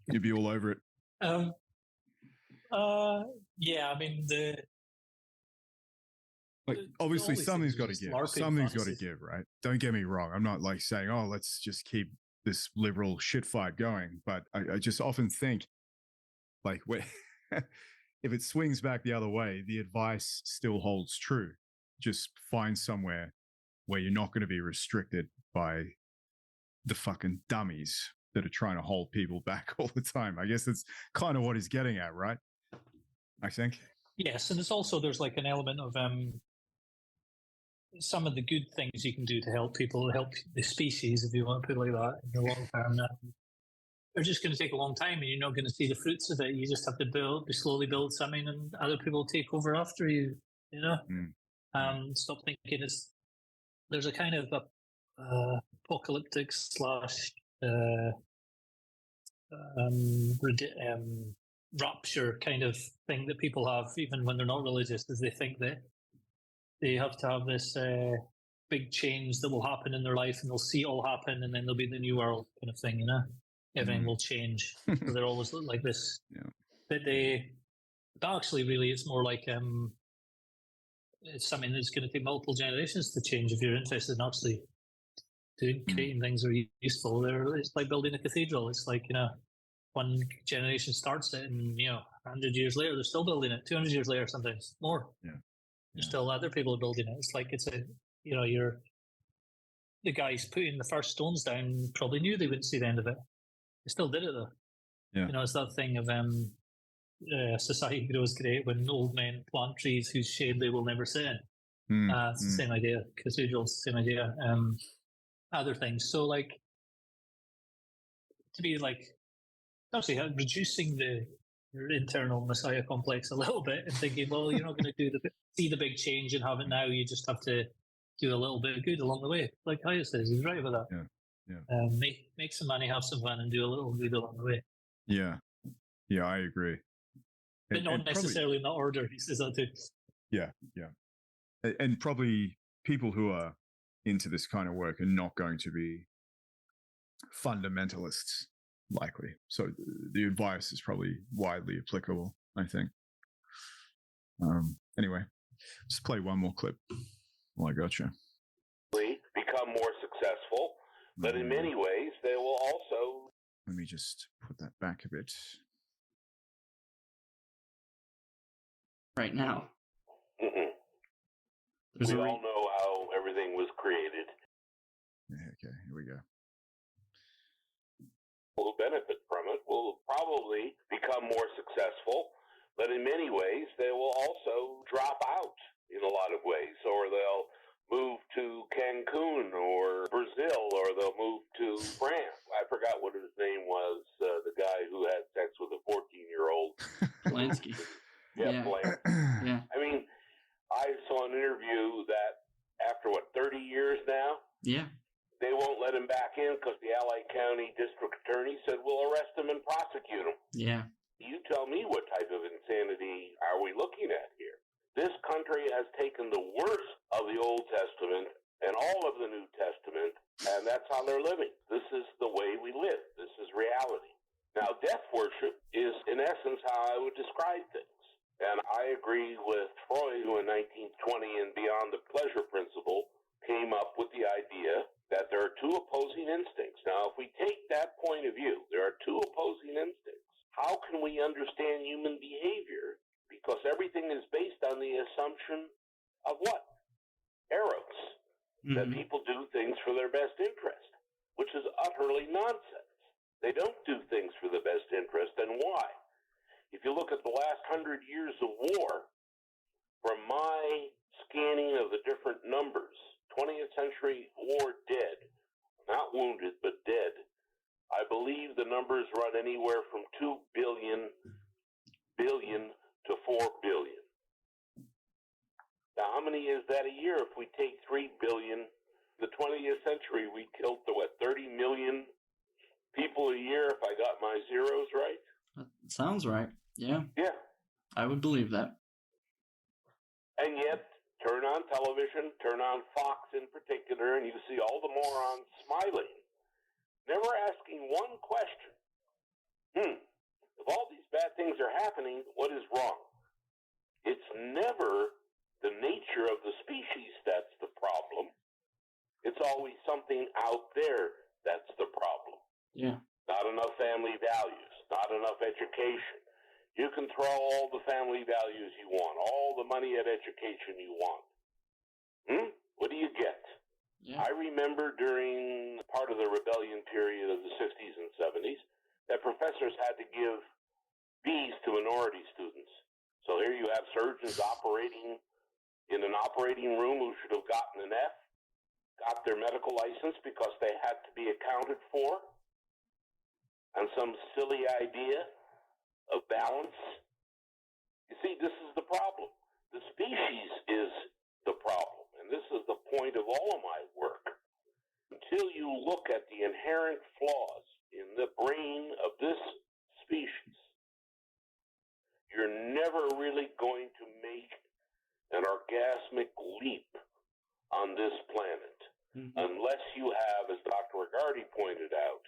A: You'd be all over it.
D: Yeah, I mean
A: obviously something's got to give. Something's got to give, right? Don't get me wrong. I'm not like saying, oh, let's just keep this liberal shit fight going. But I just often think, like, if it swings back the other way, the advice still holds true. Just find somewhere where you're not going to be restricted by the fucking dummies that are trying to hold people back all the time. I guess that's kind of what he's getting at, right? I think.
D: Yes, and there's like an element of some of the good things you can do to help people, help the species, if you want to put it like that, in the long term. They're just going to take a long time, and you're not going to see the fruits of it. You just have to slowly build something, and other people take over after you. You know, stop thinking there's a kind of apocalyptic / rapture kind of thing that people have, even when they're not religious, is they think that they have to have this big change that will happen in their life, and they'll see it all happen, and then there'll be the new world kind of thing, you know? Everything will change. So they're always like this. Yeah. But actually, really, it's more like it's something that's going to take multiple generations to change if you're interested in actually creating things that are useful. It's like building a cathedral. It's like, you know, one generation starts it, and 100 years later they're still building it. 200 years later, sometimes more. There's still other people are building it. It's like the guys putting the first stones down probably knew they wouldn't see the end of it. They still did it though. It's that thing of society grows great when old men plant trees whose shade they will never sit in. It's the same idea. Cathedrals, same idea. Other things. So like to be like actually reducing your internal messiah complex a little bit and thinking, well, you're not going to see the big change and have it now. You just have to do a little bit of good along the way. Like Hyatt says, he's right about that. Make some money, have some fun, and do a little good along the way. Yeah,
A: I agree.
D: But not necessarily in that order. He says that too.
A: Yeah. And probably people who are into this kind of work are not going to be fundamentalists, likely. So the advice is probably widely applicable, I think. Anyway, just play one more clip. Well, I got you.
C: Become more successful, but in many ways they will also...
A: Let me just put that back a bit.
B: Right now.
C: We all know how everything was created.
A: Okay, here we go.
C: Will benefit from it, will probably become more successful, but in many ways they will also drop out in a lot of ways, or they'll move to Cancun or Brazil, or they'll move to France. I forgot what his name was, the guy who had sex with a 14-year-old.
B: Polanski.
C: Yeah. I mean, I saw an interview that after 30 years now?
B: Yeah.
C: They won't let him back in because the LA County District Attorney said, we'll arrest him and prosecute him.
B: Yeah.
C: You tell me what type of insanity are we looking at here? This country has taken the worst of the Old Testament and all of the New Testament, and that's how they're living. This is the way we live. This is reality. Now, death worship is, in essence, how I would describe things. And I agree with Freud, who in 1920 and Beyond the Pleasure Principle came up with the idea that there are two opposing instincts. Now, if we take that point of view, there are two opposing instincts. How can we understand human behavior? Because everything is based on the assumption of what? Eros. That people do things for their best interest, which is utterly nonsense. They don't do things for the best interest, and why? If you look at the last 100 years of war, from my scanning of the different numbers, 20th century war dead, not wounded, but dead, I believe the numbers run anywhere from 2 billion to 4 billion. Now, how many is that a year? If we take 3 billion, the 20th century, we killed, 30 million people a year, if I got my zeros right?
B: That sounds right. Yeah.
C: Yeah.
B: I would believe that.
C: And yet, turn on television, turn on Fox in particular, and you see all the morons smiling, never asking one question. If all these bad things are happening, what is wrong? It's never the nature of the species that's the problem. It's always something out there that's the problem.
B: Yeah.
C: Not enough family values, not enough education. You can throw all the family values you want, all the money at education you want. What do you get?
B: Yeah.
C: I remember during part of the rebellion period of the 60s and 70s that professors had to give B's to minority students. So here you have surgeons operating in an operating room who should have gotten an F, got their medical license because they had to be accounted for, and some silly idea of balance. You see, this is the problem. The species is the problem, and this is the point of all of my work. Until you look at the inherent flaws in the brain of this species, you're never really going to make an orgasmic leap on this planet, unless you have, as Dr. Regardi pointed out,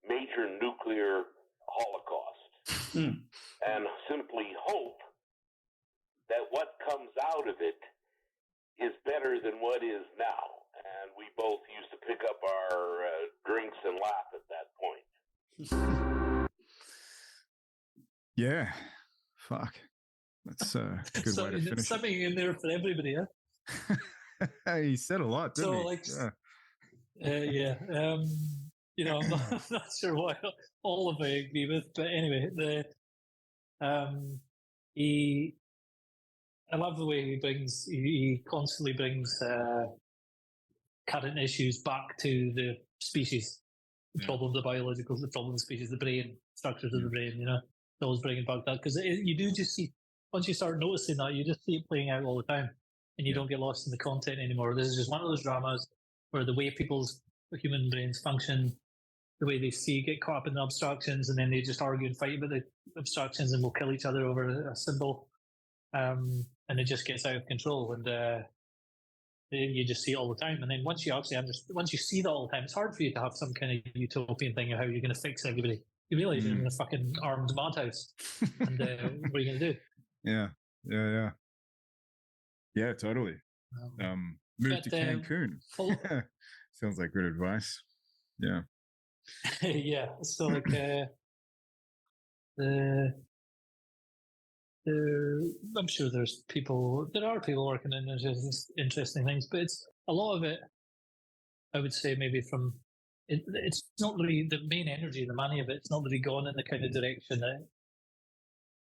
C: major nuclear holocaust, and simply hope that what comes out of it is better than what is now. And we both used to pick up our drinks and laugh at that point.
A: Yeah. Fuck. That's a good way to finish.
D: Something in there for everybody,
A: yeah? He said a lot, didn't he?
D: Like, I'm not sure what all of I agree with, but anyway, I love the way he constantly brings current issues back to the species, the problem, the biological, the problem of the species, the brain, structures of the brain, always bringing back that, because you do just see, once you start noticing that, you just see it playing out all the time, and you don't get lost in the content anymore. This is just one of those dramas where the way human brains function, the way they see, get caught up in the abstractions, and then they just argue and fight about the abstractions and will kill each other over a symbol. And it just gets out of control, and you just see it all the time. And then once you see that all the time, it's hard for you to have some kind of utopian thing of how you're going to fix everybody. You realize you're in a fucking armed madhouse, and what are you going to do?
A: Yeah, totally. Move to Cancun. Sounds like good advice. Yeah.
D: Yeah. So like I'm sure there are people working in interesting things, but it's a lot of it, I would say, maybe from it's not really the main energy, the money of it. It's not really gone in the kind of direction that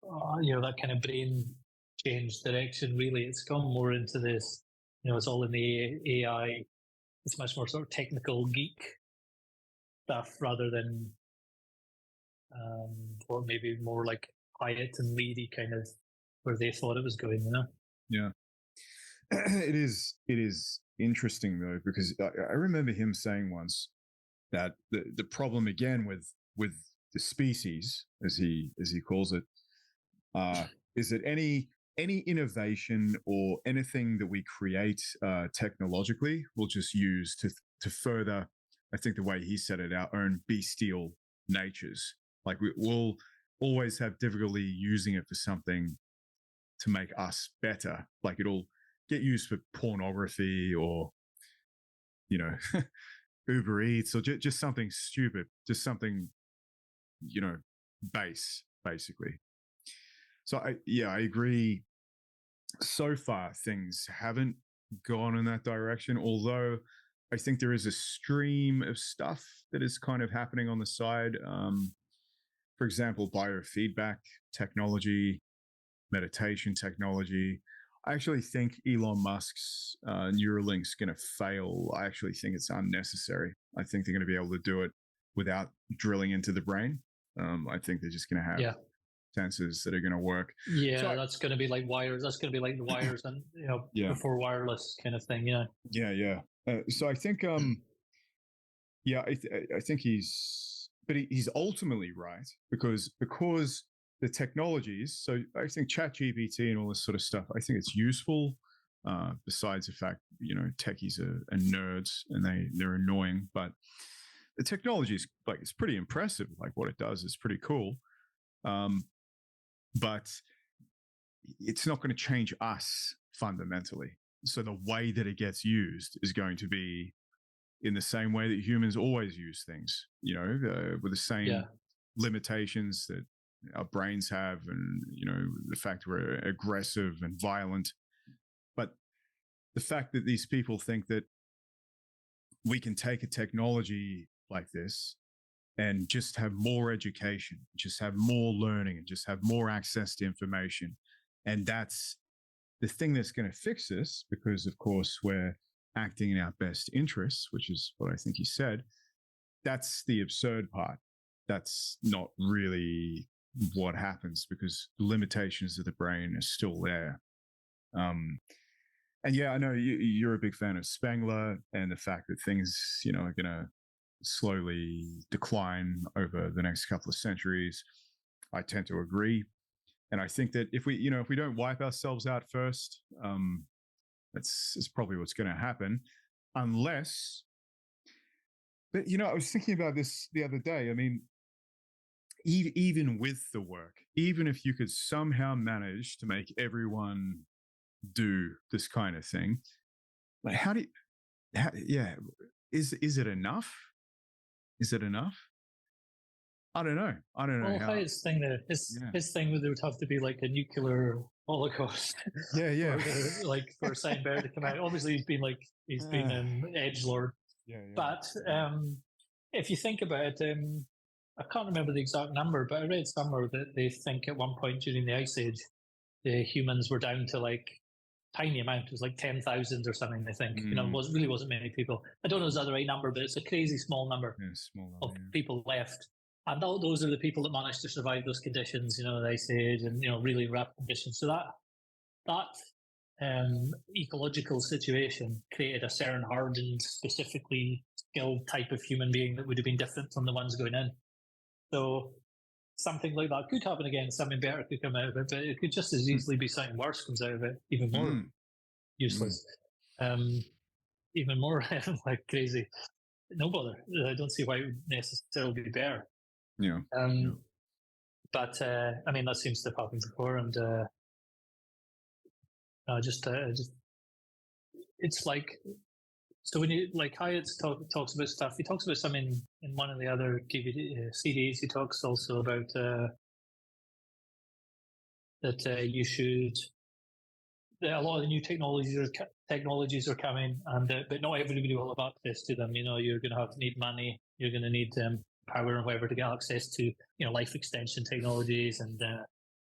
D: that kind of brain change direction. Really, it's gone more into this. It's all in the AI. It's much more sort of technical geek stuff rather than, or maybe more like Hyatt and Leedy kind of where they thought it was going.
A: Yeah, it is interesting though, because I remember him saying once that the problem again with the species, as he calls it, is that any innovation or anything that we create technologically, we'll just use to further, I think the way he said it, our own bestial natures. Like we'll always have difficulty using it for something to make us better. Like it'll get used for pornography or, Uber Eats or just something stupid, just something, base, basically. So I agree. So far, things haven't gone in that direction, although I think there is a stream of stuff that is kind of happening on the side. For example, biofeedback technology, meditation technology. I actually think Elon Musk's Neuralink's going to fail. I actually think it's unnecessary. I think they're going to be able to do it without drilling into the brain. I think they're just going to have sensors that are going to work.
D: Yeah, so that's going to be like wires. That's going to be like the wires and before wireless kind of thing. Yeah.
A: Yeah. So I think, I think he's ultimately right because the technologies. So I think ChatGPT and all this sort of stuff, I think it's useful Besides the fact, techies are nerds and they're annoying, but the technology is it's pretty impressive. Like what it does is pretty cool. But it's not going to change us fundamentally. So the way that it gets used is going to be in the same way that humans always use things, with the same limitations that our brains have, and, the fact we're aggressive and violent. But the fact that these people think that we can take a technology like this and just have more education, just have more learning, and just have more access to information. And that's the thing that's going to fix this, because, of course, we're acting in our best interests, which is what I think he said. That's the absurd part. That's not really what happens, because the limitations of the brain are still there. And yeah, I know you're a big fan of Spengler and the fact that things, are going to slowly decline over the next couple of centuries. I tend to agree. And I think that if we don't wipe ourselves out first, that's probably what's going to happen, unless. But I was thinking about this the other day. I mean, even with the work, even if you could somehow manage to make everyone do this kind of thing, like is it enough? Is it enough? I don't know.
D: Well, Hyatt's thing there, his thing there would have to be like a nuclear holocaust.
A: Yeah.
D: for Steinberg to come out. Obviously, he's been edgelord.
A: Yeah.
D: But if you think about it, I can't remember the exact number, but I read somewhere that they think at one point during the Ice Age, the humans were down to like tiny amount. It was like 10,000 or something. I think it wasn't many people. I don't know if that's the right number, but it's a crazy small number of people left. And those are the people that managed to survive those conditions, the Ice Age and really rapid conditions. So that ecological situation created a certain hardened, specifically skilled type of human being that would have been different from the ones going in. So something like that could happen again. Something better could come out of it, but it could just as easily be something worse comes out of it, even more useless, even more like crazy. No bother. I don't see why it would necessarily be better.
A: Yeah.
D: But I mean, that seems to have happened before, and it's like, so when you like Hyatt talks about stuff, he talks about some in one of the other CDs. He talks also about that you should. A lot of the new technologies are coming, and but not everybody will have access to them. You're going to have to need money. You're going to need power and whatever to get access to life extension technologies and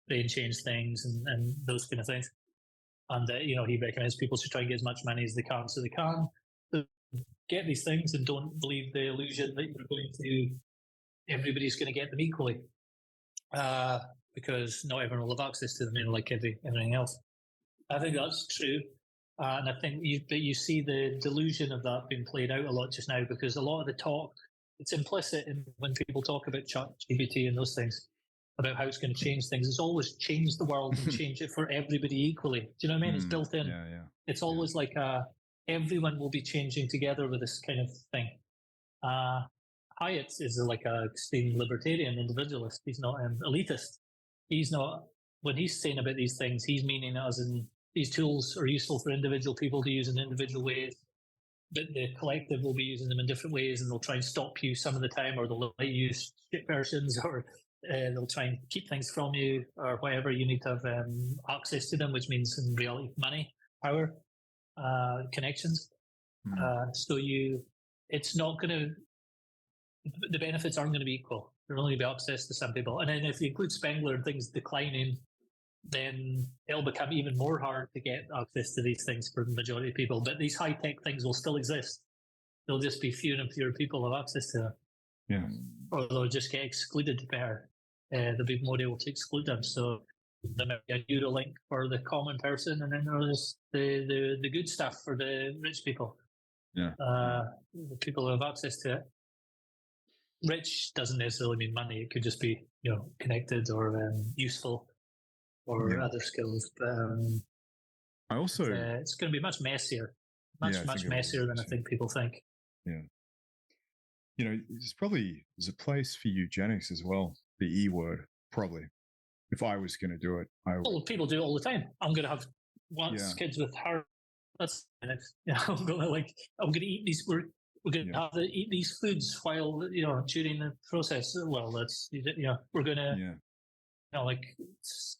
D: brain change things and those kind of things. And he recommends people should try and get as much money as they can, so they can get these things, and don't believe the illusion that everybody's going to get them equally, because not everyone will have access to them, like everything else. I think that's true, and I think you see the delusion of that being played out a lot just now, because a lot of the talk, it's implicit in when people talk about ChatGPT and those things, about how it's going to change things. It's always change the world and change it for everybody equally. Do you know what I mean? It's built in.
A: Yeah.
D: It's always like everyone will be changing together with this kind of thing. Hyatt is like an extreme libertarian individualist. He's not an elitist. He's not, when he's saying about these things, he's meaning as in these tools are useful for individual people to use in individual ways, but the collective will be using them in different ways, and they'll try and stop you some of the time, or they'll let you use shit versions, or they'll try and keep things from you, or whatever. You need to have access to them, which means in reality money, power, connections. So it's not going to, the benefits aren't going to be equal. There'll only be access to some people. And then if you include Spengler and things declining, then it'll become even more hard to get access to these things for the majority of people. But these high-tech things will still exist. There'll just be fewer and fewer people have access to them.
A: Yeah.
D: Or they'll just get excluded better. There'll be more able to exclude them. So there might be a Neuralink for the common person, and then there's the good stuff for the rich people.
A: Yeah.
D: The people who have access to it. Rich doesn't necessarily mean money. It could just be, connected or useful or other skills. But
A: I also
D: it's going to be much messier, much messier than I think people think.
A: Yeah. There's a place for eugenics as well. The E word, probably. If I was going to do it,
D: people do it all the time. I'm going to have kids with heart. That's I'm going to eat these. We're going to have to eat these foods while during the process. Well, we're going to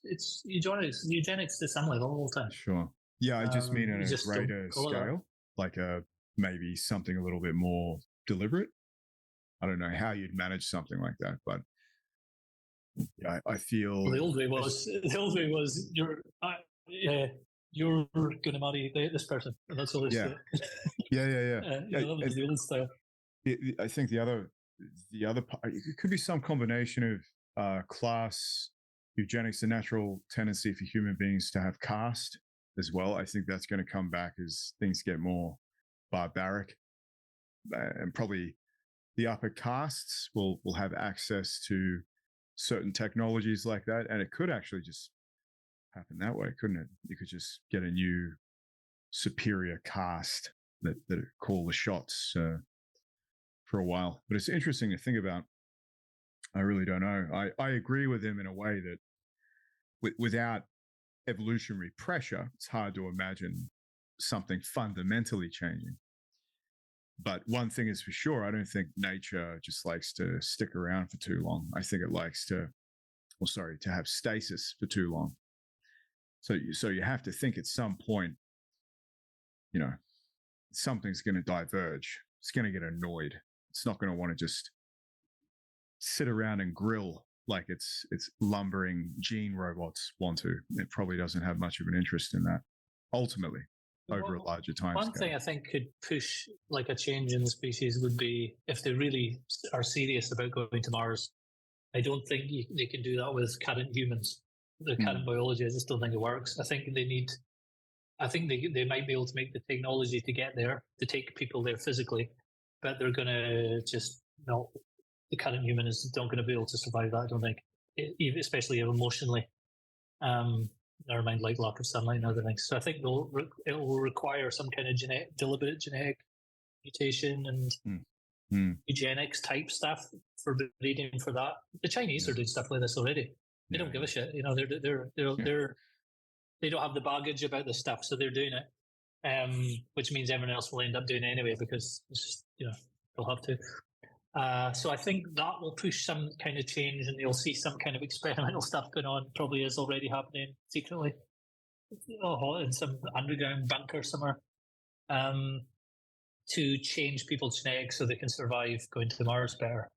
D: it's eugenics to some level all the time.
A: Sure. Yeah, I just mean on a greater scale, like maybe something a little bit more deliberate. I don't know how you'd manage something like that, but I feel
D: the old way was you're going to marry this person, and that's all.
A: Yeah.
D: That was the old style.
A: I think the other part, it could be some combination of class, eugenics, the natural tendency for human beings to have caste as well. I think that's going to come back as things get more barbaric, and probably the upper castes will have access to certain technologies like that, and it could actually just happen that way, couldn't it? You could just get a new superior caste that call the shots for a while. But it's interesting to think about. I really don't know. I agree with him in a way that without evolutionary pressure, it's hard to imagine something fundamentally changing. But one thing is for sure, I don't think nature just likes to stick around for too long. I think it likes to have stasis for too long. So you have to think at some point, something's going to diverge. It's going to get annoyed. It's not going to want to just sit around and grill like it's lumbering gene robots want to. It probably doesn't have much of an interest in that, ultimately, over a larger time
D: scale. One thing I think could push like a change in the species would be if they really are serious about going to Mars. I don't think they can do that with current humans. The current biology, I just don't think it works. I think they might be able to make the technology to get there, to take people there physically, but they're going to just not. The current human is not going to be able to survive that, I don't think, especially emotionally. Never mind like lack of sunlight and other things. So I think it will require some kind of deliberate genetic mutation and eugenics type stuff for breeding for that. The Chinese are doing stuff like this already. They don't give a shit. They don't have the baggage about this stuff, so they're doing it. Which means everyone else will end up doing it anyway because it's just, they'll have to. So I think that will push some kind of change, and you'll see some kind of experimental stuff going on. Probably is already happening secretly, in some underground bunker somewhere, to change people's genetics so they can survive going to Mars better.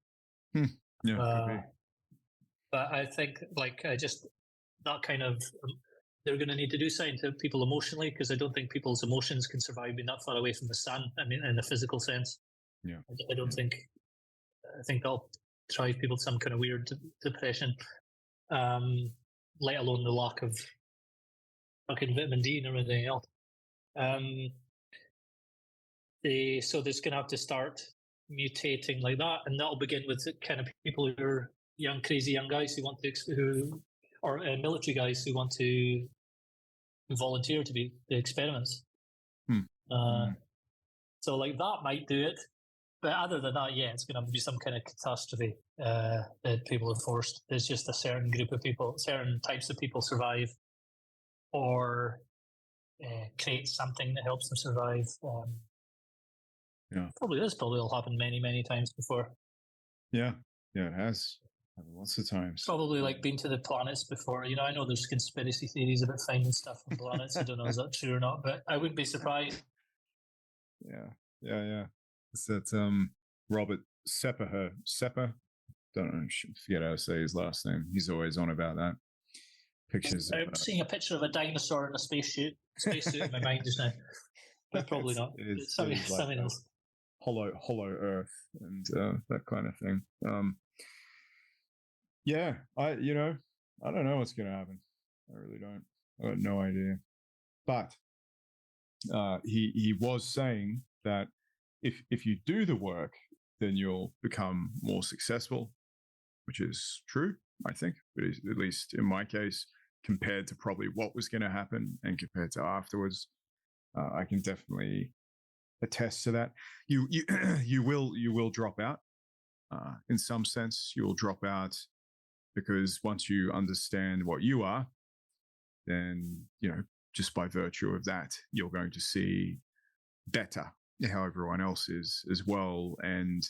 D: But I think, that kind of, they're going to need to do something to people emotionally, because I don't think people's emotions can survive being that far away from the sun. I mean, in a physical sense.
A: Yeah.
D: I don't think. I think that'll drive people to some kind of weird depression, let alone the lack of fucking vitamin D and everything else. So they're going to have to start mutating like that, and that'll begin with the kind of people who are crazy young guys who want to, or military guys who want to volunteer to be the experiments. So like that might do it. But other than that, it's going to be some kind of catastrophe that people are forced. There's just a certain group of people, certain types of people survive, or create something that helps them survive. Probably will happen many, many times before.
A: Yeah, it has. Lots of times.
D: Probably like been to the planets before. I know there's conspiracy theories about finding stuff on planets. I don't know is that true or not, but I wouldn't be surprised.
A: Yeah. It's that Robert Sepper. Don't know, forget how to say his last name. He's always on about that. Pictures.
D: I'm seeing a picture of a dinosaur in a spacesuit in my mind just now, but probably not. It's something else.
A: Hollow Earth and that kind of thing. I don't know what's going to happen. I really don't. I got no idea. But he was saying that if you do the work, then you'll become more successful, which is true, I think. But at least in my case, compared to probably what was going to happen and compared to afterwards. I can definitely attest to that. You you will drop out. In some sense, you will drop out because once you understand what you are, then, just by virtue of that, you're going to see better how everyone else is as well. And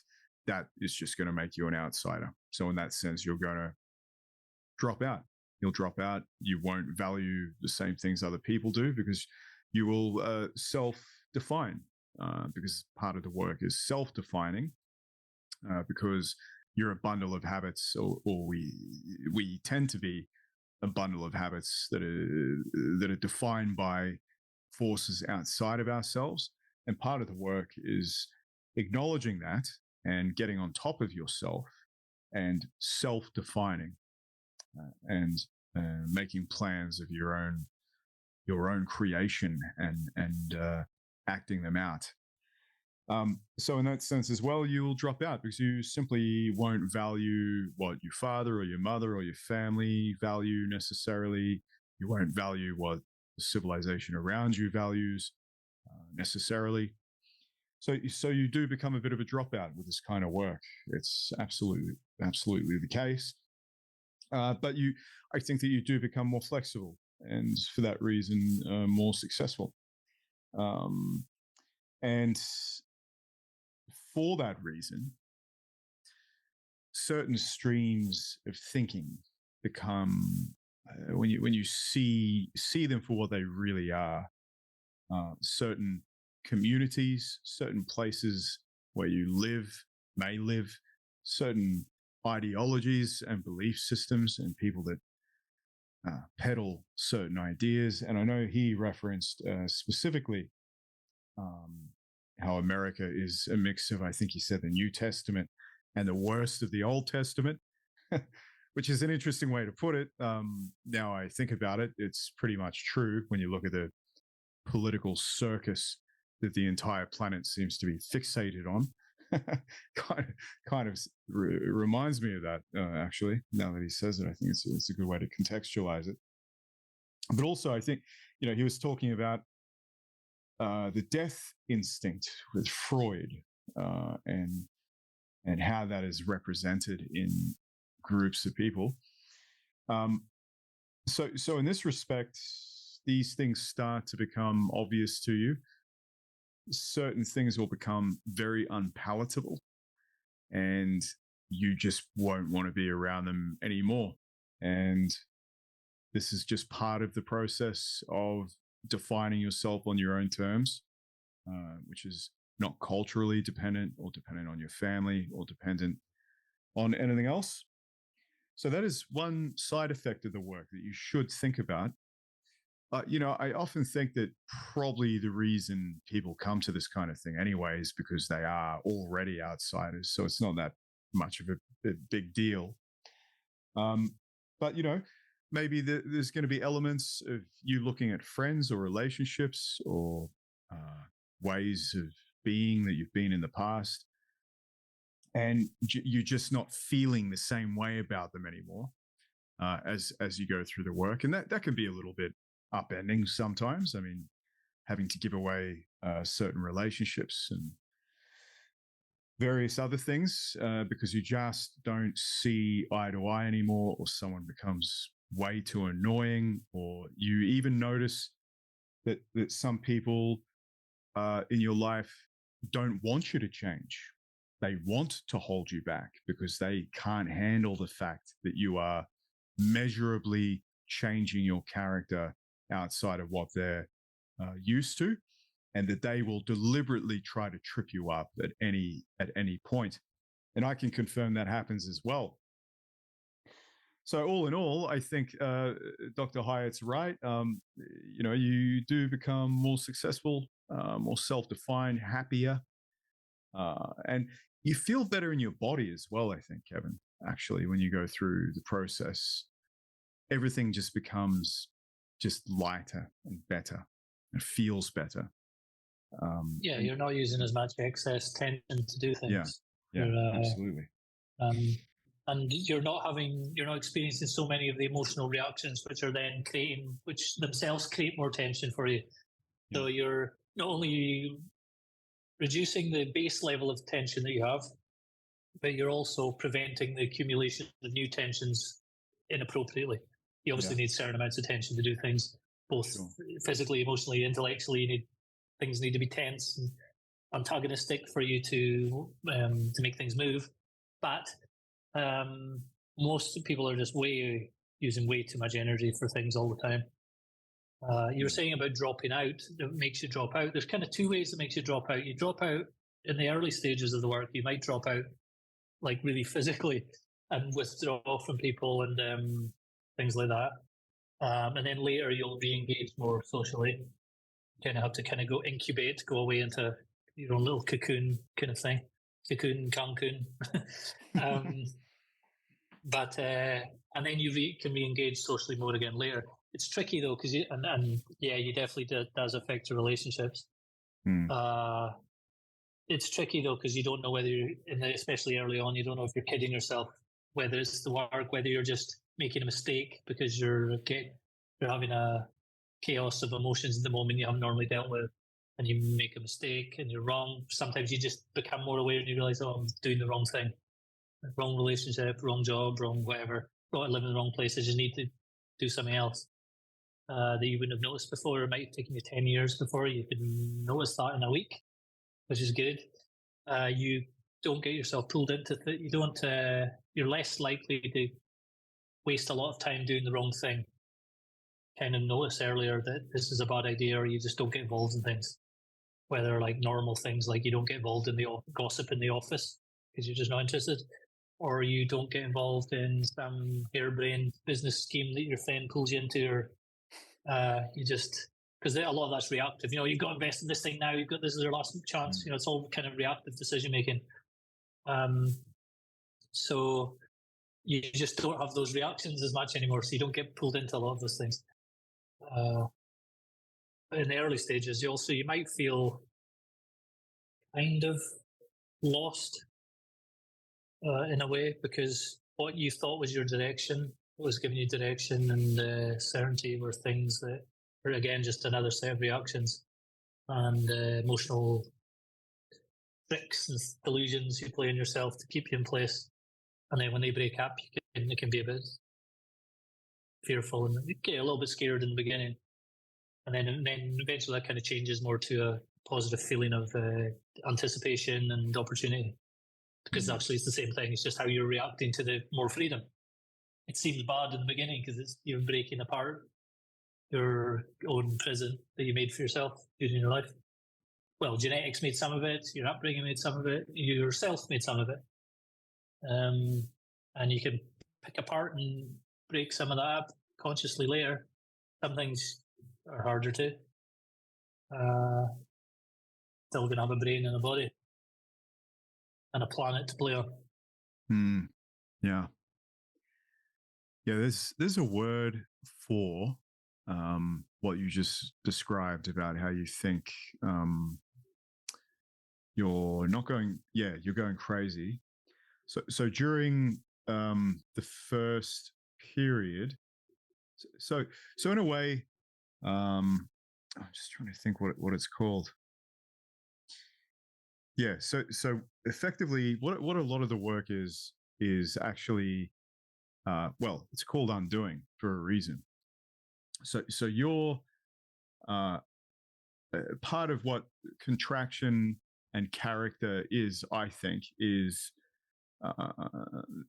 A: that is just going to make you an outsider. So in that sense, you're going to drop out. You'll drop out. You won't value the same things other people do because you will self-define, because part of the work is self-defining, because you're a bundle of habits, or we tend to be a bundle of habits that are defined by forces outside of ourselves. And part of the work is acknowledging that and getting on top of yourself and self-defining, and making plans of your own creation and acting them out. So in that sense as well, you will drop out because you simply won't value what your father or your mother or your family value necessarily. You won't value what the civilization around you values necessarily. So you do become a bit of a dropout with this kind of work. It's absolutely the case. But I think that you do become more flexible, and for that reason, more successful. And for that reason, certain streams of thinking become, when you see them for what they really are, certain communities, certain places where you may live, certain ideologies and belief systems, and people that peddle certain ideas. And I know he referenced specifically how America is a mix of, I think he said, the New Testament and the worst of the Old Testament, which is an interesting way to put it. Now I think about it, it's pretty much true when you look at the political circus that the entire planet seems to be fixated on. kind of reminds me of that, actually, now that he says it. I think it's a good way to contextualize it. But also, I think, he was talking about the death instinct with Freud, and how that is represented in groups of people. So in this respect, these things start to become obvious to you. Certain things will become very unpalatable, and you just won't want to be around them anymore. And this is just part of the process of defining yourself on your own terms, which is not culturally dependent or dependent on your family or dependent on anything else. So that is one side effect of the work that you should think about. I often think that probably the reason people come to this kind of thing anyway is because they are already outsiders. So it's not that much of a big deal. But, maybe there's going to be elements of you looking at friends or relationships or ways of being that you've been in the past, and you're just not feeling the same way about them anymore as you go through the work. And that can be a little bit upending sometimes. I mean, having to give away certain relationships and various other things because you just don't see eye to eye anymore, or someone becomes way too annoying, or you even notice that some people in your life don't want you to change. They want to hold you back because they can't handle the fact that you are measurably changing your character outside of what they're used to, and that they will deliberately try to trip you up at any point. And I can confirm that happens as well. So all in all, I think Dr. Hyatt's right. You do become more successful, more self-defined, happier, and you feel better in your body as well, I think, Kevin, actually, when you go through the process. Everything just becomes just lighter and better and feels better.
D: You're not using as much excess tension to do things.
A: Yeah, absolutely.
D: and you're not experiencing so many of the emotional reactions, which themselves create more tension for you. So you're not only reducing the base level of tension that you have, but you're also preventing the accumulation of new tensions inappropriately. You obviously need certain amounts of tension to do things, both physically, emotionally, intellectually. Things need to be tense and antagonistic for you to make things move. But most people are just using way too much energy for things all the time. You were saying about dropping out, that makes you drop out. There's kind of two ways that makes you drop out. You drop out in the early stages of the work. You might drop out like really physically and withdraw from people and things like that. And then later you'll re-engage more socially. Kind of have to kind of incubate, go away into your own little cocoon kind of thing. Cocoon, Cancun. And then you can re-engage socially more again later. It's tricky though, because you definitely does affect your relationships. It's tricky though, because you don't know whether especially early on, you don't know if you're kidding yourself, whether it's the work, whether you're just making a mistake because you're having a chaos of emotions in the moment you haven't normally dealt with, and you make a mistake and you're wrong. Sometimes you just become more aware and you realize, oh, I'm doing the wrong thing, wrong relationship, wrong job, wrong whatever. I live in the wrong place. I just need to do something else that you wouldn't have noticed before. It might have taken you 10 years before you could notice that in a week, which is good. You don't get yourself pulled into you're less likely to waste a lot of time doing the wrong thing. Kind of notice earlier that this is a bad idea, or you just don't get involved in things. Whether like normal things, like you don't get involved in the gossip in the office because you're just not interested, or you don't get involved in some harebrained business scheme that your friend pulls you into, or you just, because a lot of that's reactive. You've got to invest in this thing now. This is your last chance. It's all kind of reactive decision making. So you just don't have those reactions as much anymore. So you don't get pulled into a lot of those things. In the early stages, you might feel kind of lost in a way, because what you thought was your direction, what was giving you direction and certainty, were things that were, again, just another set of reactions and emotional tricks and delusions you play on yourself to keep you in place. And then when they break up, it can be a bit fearful and you get a little bit scared in the beginning. And then eventually that kind of changes more to a positive feeling of anticipation and opportunity. Because actually it's the same thing. It's just how you're reacting to the more freedom. It seems bad in the beginning because you're breaking apart your own prison that you made for yourself during your life. Well, genetics made some of it, your upbringing made some of it, yourself made some of it. And you can pick apart and break some of that up consciously later. Some things are harder to. Still going to have a brain and a body and a planet to play on.
A: Yeah. There's a word for what you just described about how you think you're going crazy. So during the first period, so in a way, I'm just trying to think what it's called. Yeah, so effectively, what a lot of the work is actually, it's called undoing for a reason. So you're part of what contraction and character is, I think, is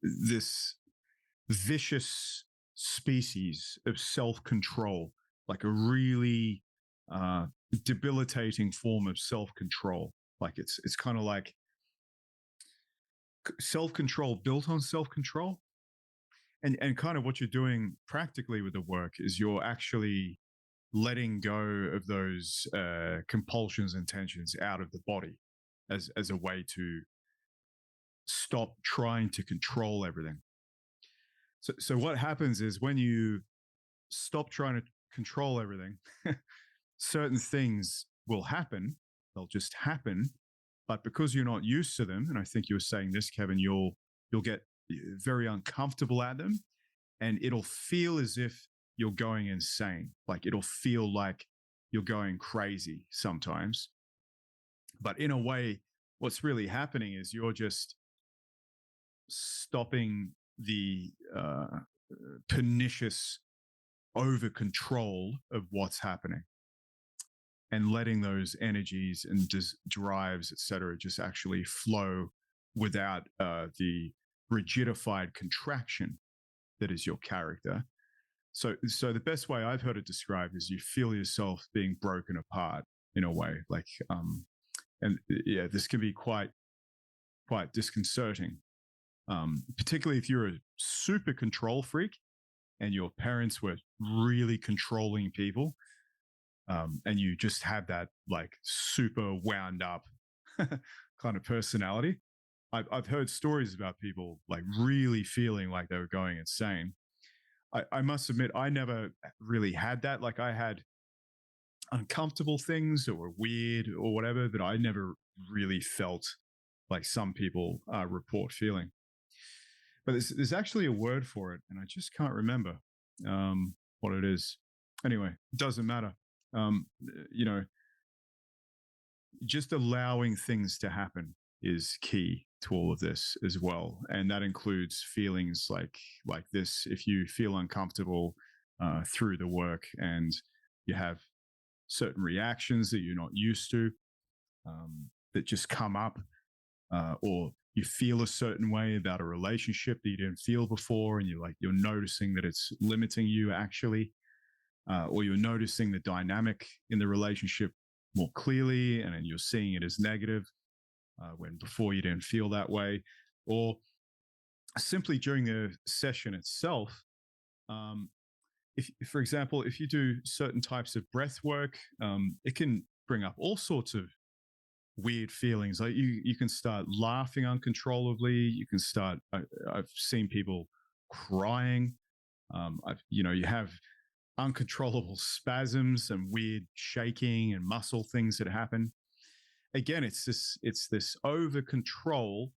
A: this vicious species of self-control, like a really debilitating form of self-control. Like it's kind of like self-control built on self-control. And kind of what you're doing practically with the work is you're actually letting go of those compulsions and tensions out of the body as a way to stop trying to control everything. So what happens is when you stop trying to control everything, certain things will happen. They'll just happen. But because you're not used to them, and I think you were saying this, Kevin, you'll get very uncomfortable at them, and it'll feel as if you're going insane. Like it'll feel like you're going crazy sometimes. But in a way, what's really happening is you're just stopping the pernicious over control of what's happening and letting those energies and drives, etc., just actually flow without the rigidified contraction that is your character. So the best way I've heard it described is you feel yourself being broken apart in a way, like, and yeah, this can be quite disconcerting, particularly if you're a super control freak and your parents were really controlling people, and you just had that like super wound up kind of personality. I've heard stories about people like really feeling like they were going insane. I must admit, I never really had that. Like I had uncomfortable things that were weird or whatever, but I never really felt like some people report feeling. But there's actually a word for it, and I just can't remember what it is. Anyway, it doesn't matter. Just allowing things to happen is key to all of this as well, and that includes feelings like this. If you feel uncomfortable through the work and you have certain reactions that you're not used to that just come up, or you feel a certain way about a relationship that you didn't feel before, and you're noticing that it's limiting you actually, or you're noticing the dynamic in the relationship more clearly, and then you're seeing it as negative when before you didn't feel that way, or simply during the session itself. If, for example, if you do certain types of breath work, it can bring up all sorts of weird feelings. Like you can start laughing uncontrollably. You can start. I've seen people crying. You have uncontrollable spasms and weird shaking and muscle things that happen. Again, it's this over control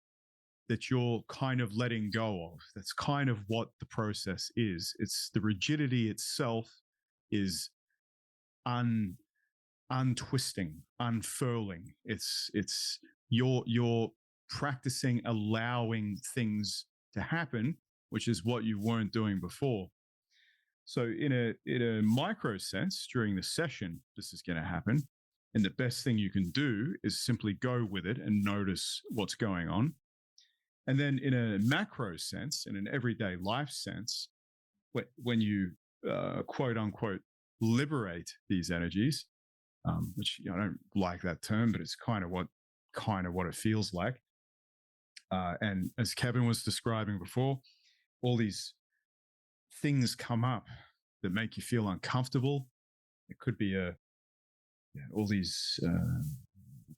A: that you're kind of letting go of. That's kind of what the process is. It's the rigidity itself is untwisting, unfurling. It's you're practicing allowing things to happen, which is what you weren't doing before. So in a micro sense, during the session, this is going to happen. And the best thing you can do is simply go with it and notice what's going on. And then in a macro sense, in an everyday life sense, when you quote unquote liberate these energies, which I don't like that term, but it's kind of what it feels like. And as Kevin was describing before, all these things come up that make you feel uncomfortable. It could be all these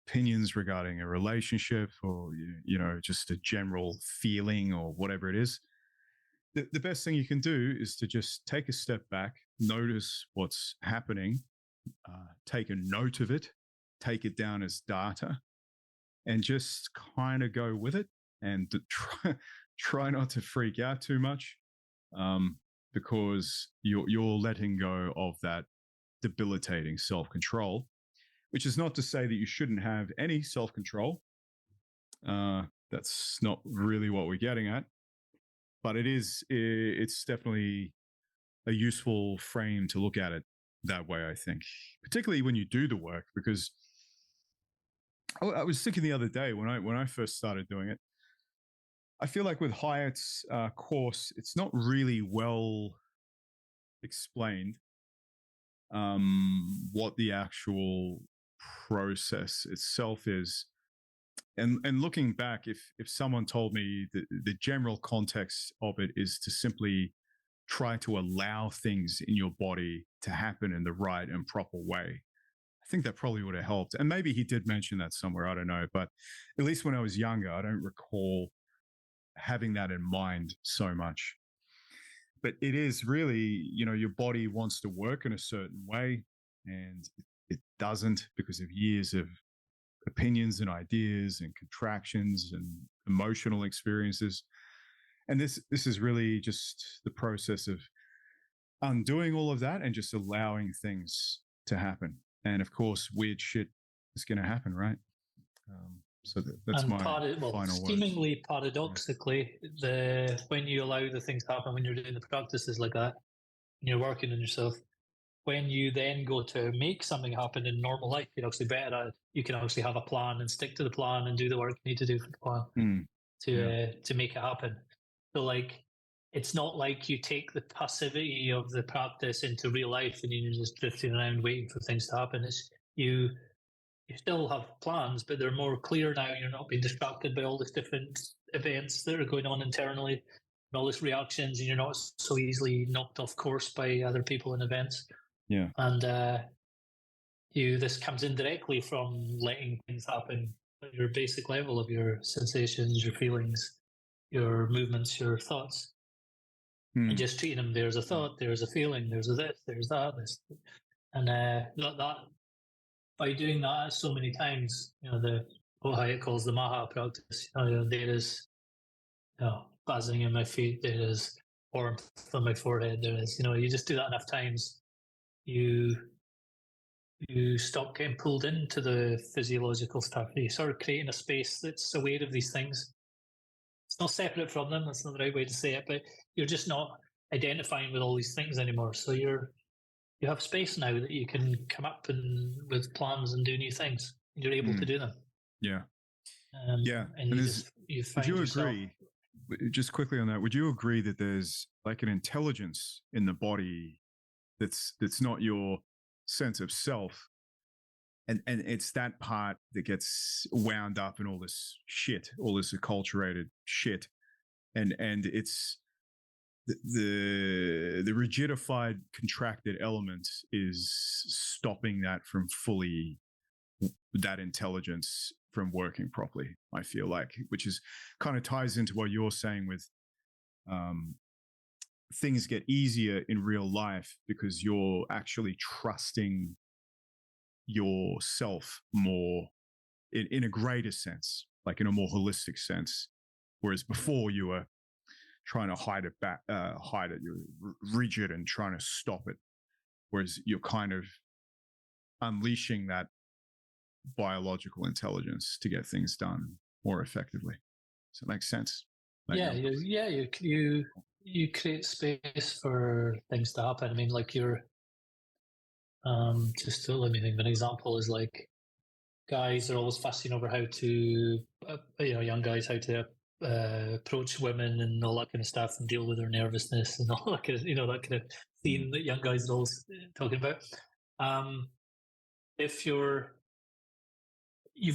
A: opinions regarding a relationship, or just a general feeling or whatever it is. The best thing you can do is to just take a step back, notice what's happening, take a note of it, take it down as data, and just kind of go with it, and try not to freak out too much, because you're letting go of that debilitating self-control, which is not to say that you shouldn't have any self-control. That's not really what we're getting at, but it's definitely a useful frame to look at it that way, I think, particularly when you do the work, because I was thinking the other day when I first started doing it, I feel like with Hyatt's course, it's not really well explained what the actual process itself is. And looking back, if someone told me that the general context of it is to simply try to allow things in your body to happen in the right and proper way, I think that probably would have helped. And maybe he did mention that somewhere, I don't know. But at least when I was younger, I don't recall having that in mind so much. But it is really, your body wants to work in a certain way, and it doesn't because of years of opinions and ideas and contractions and emotional experiences. And this is really just the process of undoing all of that and just allowing things to happen. And of course, weird shit is going to happen, right? So that's my final
D: seemingly words. Paradoxically, when you allow the things to happen, when you're doing the practices like that, and you're working on yourself, when you then go to make something happen in normal life, you're actually better at it. You can actually have a plan and stick to the plan and do the work you need to do for the plan to make it happen. So, like, it's not like you take the passivity of the practice into real life and you're just drifting around waiting for things to happen. It's you still have plans, but they're more clear now. You're not being distracted by all these different events that are going on internally and all these reactions, and you're not so easily knocked off course by other people and events.
A: Yeah.
D: And this comes indirectly from letting things happen at your basic level of your sensations, your feelings, your movements, your thoughts. And just treating them, there's a thought, there's a feeling, there's a this, there's that, this. And that by doing that so many times, what Hyatt calls the maha practice, there is buzzing in my feet, there is warmth on my forehead, there is, you just do that enough times, you stop getting pulled into the physiological stuff. You sort of creating a space that's aware of these things. It's not separate from them, that's not the right way to say it, but you're just not identifying with all these things anymore. So you have space now that you can come up and with plans and do new things. You're able to do them.
A: Yeah.
D: And you find
A: would you
D: yourself...
A: agree, just quickly on that, would you agree that there's like an intelligence in the body that's not your sense of self, and it's that part that gets wound up in all this shit, all this acculturated shit, and it's the rigidified, contracted element is stopping that from fully, that intelligence from working properly, I feel like, which is kind of ties into what you're saying with things get easier in real life because you're actually trusting yourself more in a greater sense, like in a more holistic sense. Whereas before you were trying to hide it, you're rigid and trying to stop it. Whereas you're kind of unleashing that biological intelligence to get things done more effectively. Does that make sense?
D: You create space for things to happen. I mean, like just to let me think of an example is like guys are always fussing over how to, young guys, how to approach women and all that kind of stuff and deal with their nervousness and all that kind of, that kind of theme that young guys are always talking about. If you've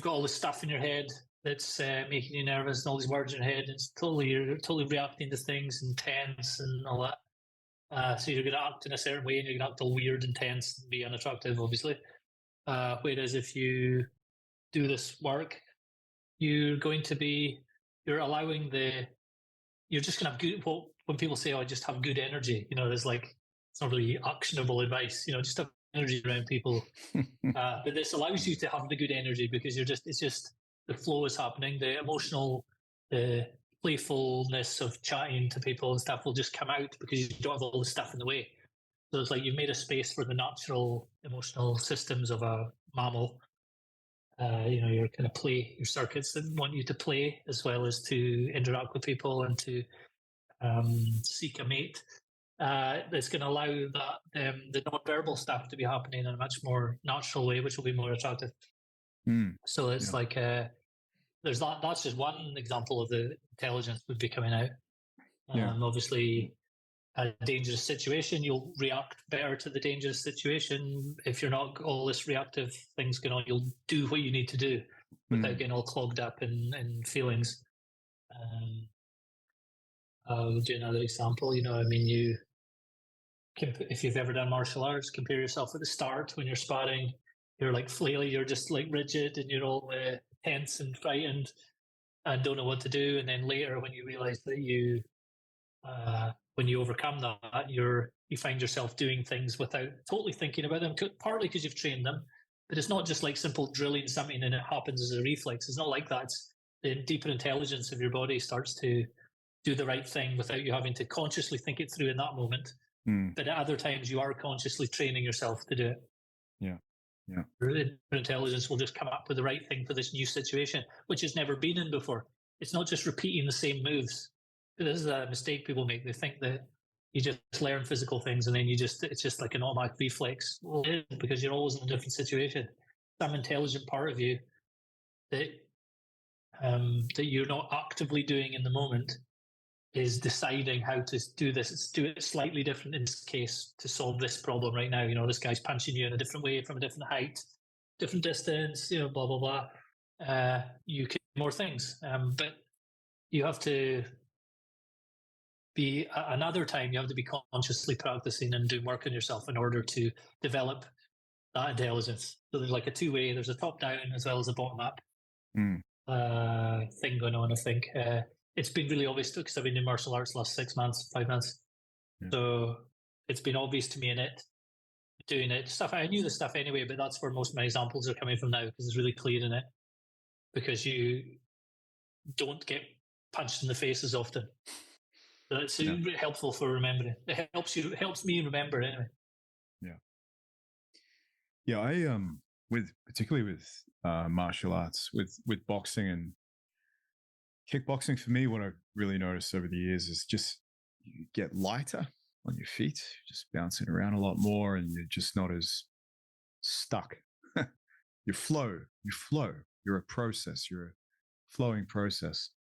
D: got all this stuff in your head that's making you nervous and all these words in your head, you're totally reacting to things and tense and all that. So you're going to act in a certain way and you're going to act all weird and tense and be unattractive, obviously. Whereas if you do this work, you're allowing you're just going to have good, when people say, I just have good energy, there's like, it's not really actionable advice, just have energy around people. But this allows you to have the good energy because it's just the flow is happening, the emotional, the playfulness of chatting to people and stuff will just come out because you don't have all the stuff in the way. So it's like you've made a space for the natural emotional systems of a mammal. Your kind of play, your circuits that want you to play as well as to interact with people and to seek a mate. That's going to allow that the non-verbal stuff to be happening in a much more natural way, which will be more attractive. So it's like there's that. That's just one example of the intelligence would be coming out. Obviously, a dangerous situation, you'll react better to the dangerous situation. If you're not all this reactive things going on, you'll do what you need to do without getting all clogged up in feelings. I'll do another example. If you've ever done martial arts, compare yourself at the start when you're sparring. You're like flailing, you're just like rigid and you're all tense and frightened and don't know what to do. And then later when you realize that when you overcome that, you find yourself doing things without totally thinking about them, partly because you've trained them. But it's not just like simple drilling something and it happens as a reflex. It's not like that. It's the deeper intelligence of your body starts to do the right thing without you having to consciously think it through in that moment. But at other times, you are consciously training yourself to do it.
A: Yeah.
D: Intelligence will just come up with the right thing for this new situation, which has never been in before. It's not just repeating the same moves. This is a mistake people make. They think that you just learn physical things and then it's just like an automatic reflex. Well, it is, because you're always in a different situation. Some intelligent part of you that you're not actively doing in the moment is deciding how to do this. It's do it slightly different in this case to solve this problem right now. This guy's punching you in a different way from a different height, different distance, blah, blah, blah. You can do more things. But you have to be, another time, you have to be consciously practicing and doing work on yourself in order to develop that intelligence. So there's like a two-way, there's a top-down as well as a bottom-up thing going on, I think. It's been really obvious because I've been in martial arts the last 6 months, 5 months. Yeah. So it's been obvious to me in it, doing it. Stuff I knew the stuff anyway, but that's where most of my examples are coming from now because it's really clear in it. Because you don't get punched in the face as often. So it's helpful for remembering. It helps me remember anyway.
A: Yeah, I particularly with martial arts, with boxing and kickboxing, for me, what I've really noticed over the years is just you get lighter on your feet, just bouncing around a lot more, and you're just not as stuck. You flow. You're a process. You're a flowing process.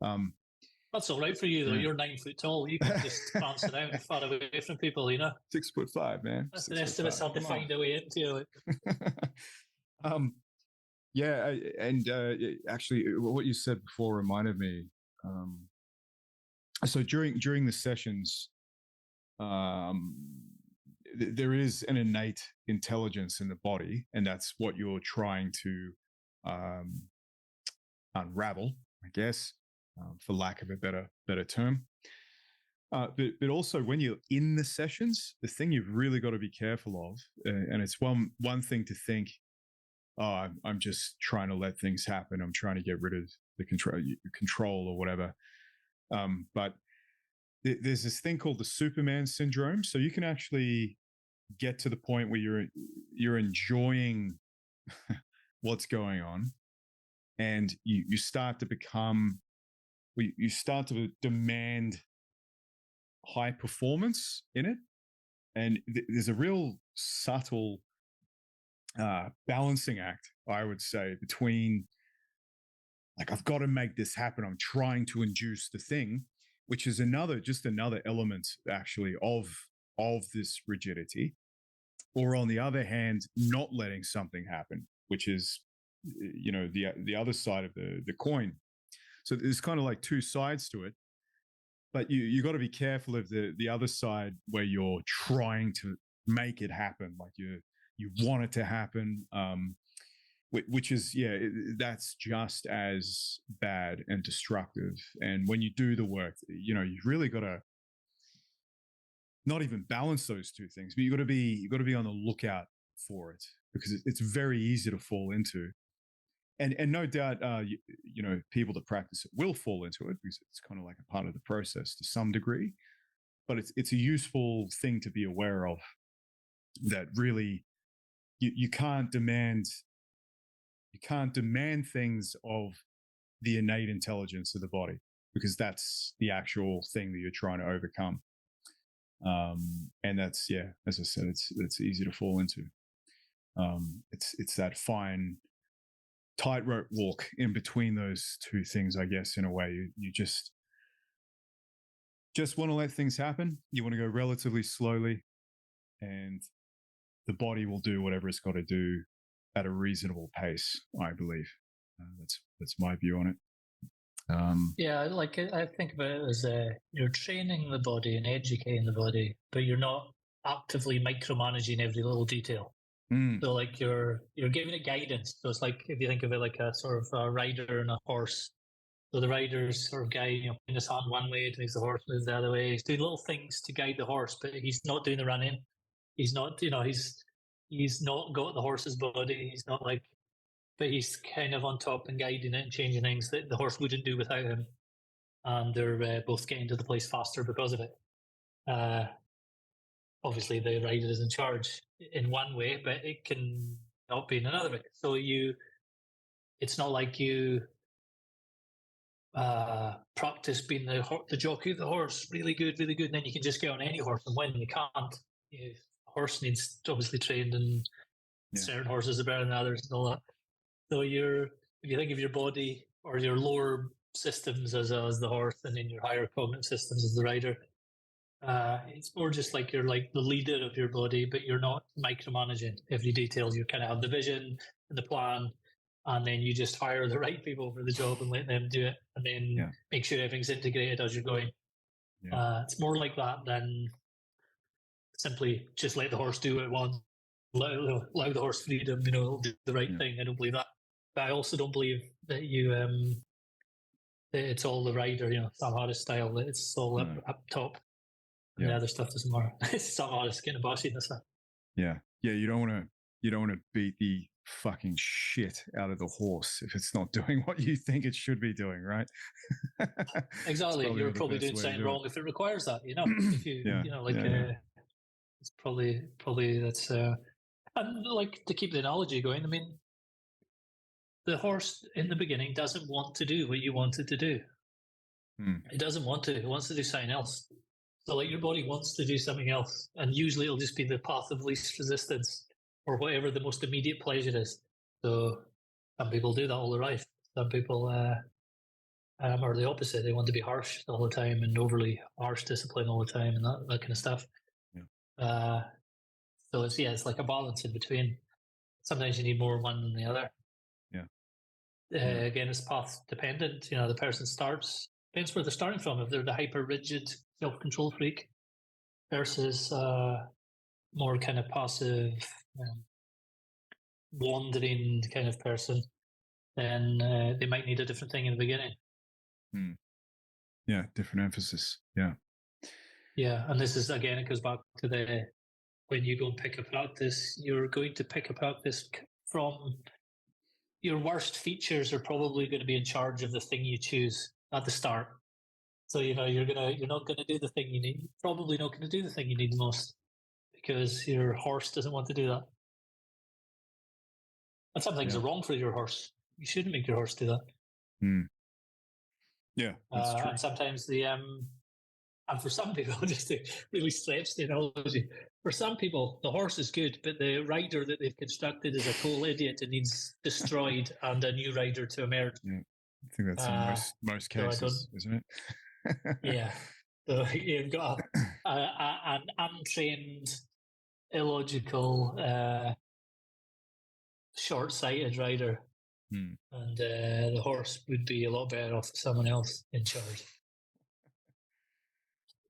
D: That's all right for you, though. Yeah. You're 9 foot tall. You can just bounce around far away from people,
A: 6'5", man.
D: That's the rest of us have to find a way into it.
A: Yeah, and actually, what you said before reminded me. So during the sessions, there is an innate intelligence in the body, and that's what you're trying to unravel, I guess, for lack of a better term. But also when you're in the sessions, the thing you've really got to be careful of, and it's one thing to think, oh, I'm just trying to let things happen. I'm trying to get rid of the control or whatever. But there's this thing called the Superman syndrome. So you can actually get to the point where you're enjoying what's going on, and you start to become, you start to demand high performance in it. And there's a real subtle balancing act, I would say, between like, I've got to make this happen. I'm trying to induce the thing, which is another element actually of this rigidity. Or on the other hand, not letting something happen, which is, the other side of the coin. So there's kind of like two sides to it, but you got to be careful of the other side where you're trying to make it happen, like you want it to happen, which is, that's just as bad and destructive. And when you do the work, you've really got to not even balance those two things, but you got to be on the lookout for it, because it's very easy to fall into. And no doubt, people that practice it will fall into it, because it's kind of like a part of the process to some degree. But it's a useful thing to be aware of, that really you can't demand things of the innate intelligence of the body, because that's the actual thing that you're trying to overcome. And that's, as I said, it's easy to fall into. It's that fine tightrope walk in between those two things, I guess, in a way. You just want to let things happen. You want to go relatively slowly, and the body will do whatever it's got to do at a reasonable pace, I believe. That's my view on it.
D: I think about it as you're training the body and educating the body, but you're not actively micromanaging every little detail. So like you're giving it guidance. So it's like, if you think of it like a sort of a rider and a horse. So the rider's sort of guiding, putting his hand one way to make the horse move the other way. He's doing little things to guide the horse, but he's not doing the running. He's not, he's not got the horse's body. He's not like, but he's kind of on top and guiding it and changing things that the horse wouldn't do without him. and they're both getting to the place faster because of it. Obviously, the rider is in charge in one way, but it can not be in another way. So it's not like you practice being the jockey of the horse really good, and then you can just get on any horse and win. You can't. A horse needs to obviously trained, and certain horses are better than others and all that. So if you think of your body or your lower systems as the horse, and then your higher cognitive systems as the rider, it's more just like you're like the leader of your body, but you're not micromanaging every detail. You kind of have the vision and the plan, and then you just hire the right people for the job and let them do it, and then make sure everything's integrated as you're going. It's more like that than simply just let the horse do what it wants, allow the horse freedom, it'll do the right thing. I don't believe that. But I also don't believe that that it's all the rider, Sam Harris style, that it's all up top. And the other stuff doesn't matter. It's Sam Harris getting a bossy in this stuff. Yeah.
A: Yeah, you don't want to beat the fucking shit out of the horse if it's not doing what you think it should be doing, right?
D: Exactly. You're probably doing something wrong if it requires that, if you it's probably that's and like, to keep the analogy going, I mean, the horse in the beginning doesn't want to do what you want it to do. It doesn't want to. It wants to do something else. So like, your body wants to do something else, and usually it'll just be the path of least resistance, or whatever the most immediate pleasure is. So some people do that all their life. Some people are the opposite. They want to be harsh all the time and overly harsh discipline all the time and that kind of stuff. So it's like a balance in between. Sometimes you need more one than the other. Again, it's path dependent. The person depends where they're starting from. If they're the hyper rigid self-control freak versus more kind of passive, wandering kind of person, then they might need a different thing in the beginning.
A: Yeah, different emphasis.
D: Yeah, and this is, again, it goes back to when you go and pick a practice, you're going to pick a practice from your worst features are probably going to be in charge of the thing you choose at the start. So you're not going to do the thing you need. Probably not going to do the thing you need the most, because your horse doesn't want to do that. And some things are wrong for your horse. You shouldn't make your horse do that.
A: Yeah, that's true.
D: And sometimes and for some people, just to really stretch the analogy, for some people the horse is good, but the rider that they've constructed is a total idiot and needs destroyed, and a new rider to emerge.
A: Yeah, I think that's in most cases, isn't it?
D: Yeah. So you've got an untrained, illogical, short-sighted rider, and the horse would be a lot better off with someone else in charge.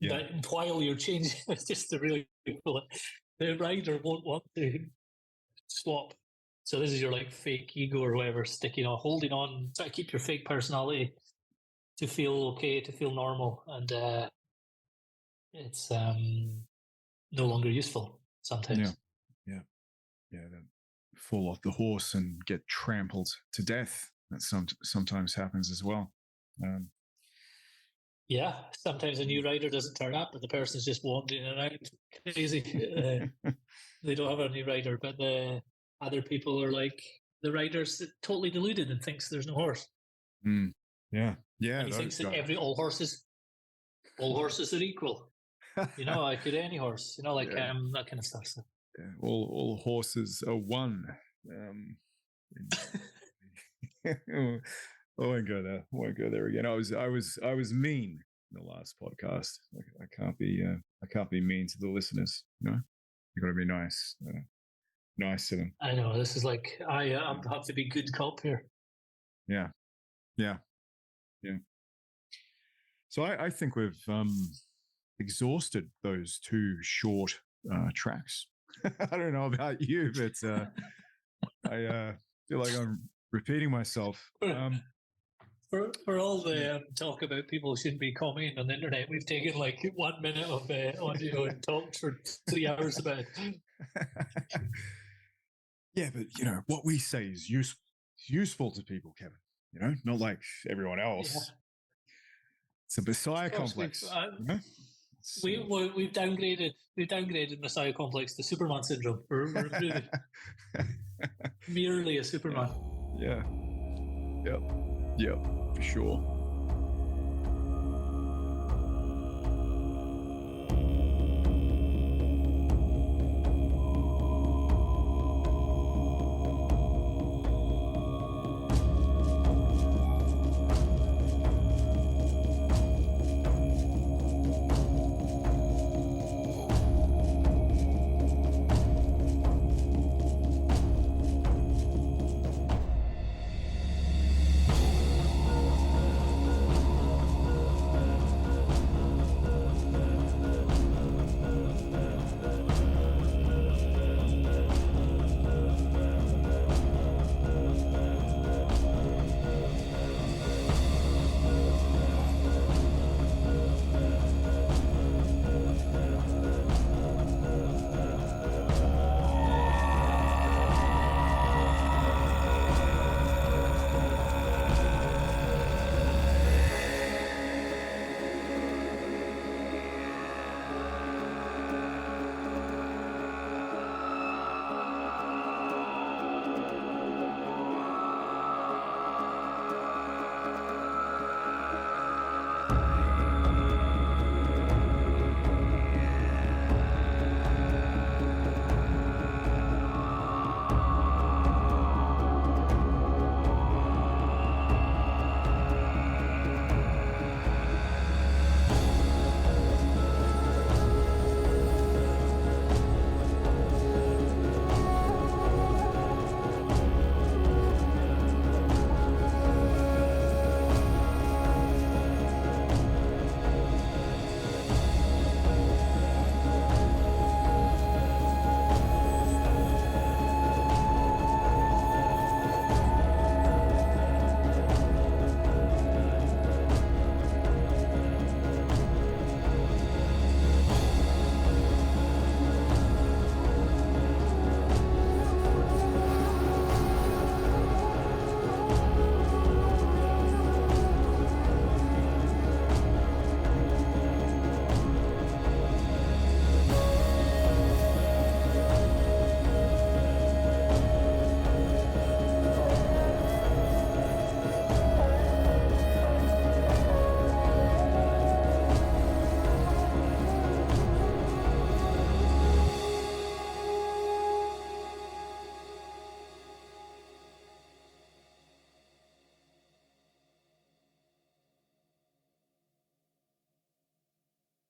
D: But while you're changing, just to really pull it, the rider won't want to swap. So this is your like fake ego or whatever, holding on, try to keep your fake personality to feel okay, to feel normal, and it's no longer useful sometimes.
A: Yeah. Fall off the horse and get trampled to death. That sometimes happens as well.
D: Sometimes a new rider doesn't turn up, and the person's just wandering around crazy. They don't have a new rider, but the other people are like, the rider's totally deluded and thinks there's no horse.
A: Yeah.
D: And he thinks that all horses are equal. I could any horse. That kind of stuff. So.
A: Yeah, all horses are one. I won't go there again. I was mean in the last podcast. I can't be mean to the listeners. You got to be nice to them.
D: I know, this is like I have to be good cop here.
A: Yeah. So I think we've exhausted those two short tracks. I don't know about you, but I feel like I'm repeating myself.
D: For all the talk about people who shouldn't be commenting on the internet, we've taken like 1 minute of audio and talked for 3 hours about it.
A: Yeah, but what we say is useful to people, Kevin. Not like everyone else. It's a Messiah complex.
D: We've downgraded Messiah complex to Superman syndrome. We're really merely a Superman.
A: Yeah. Yep. For sure.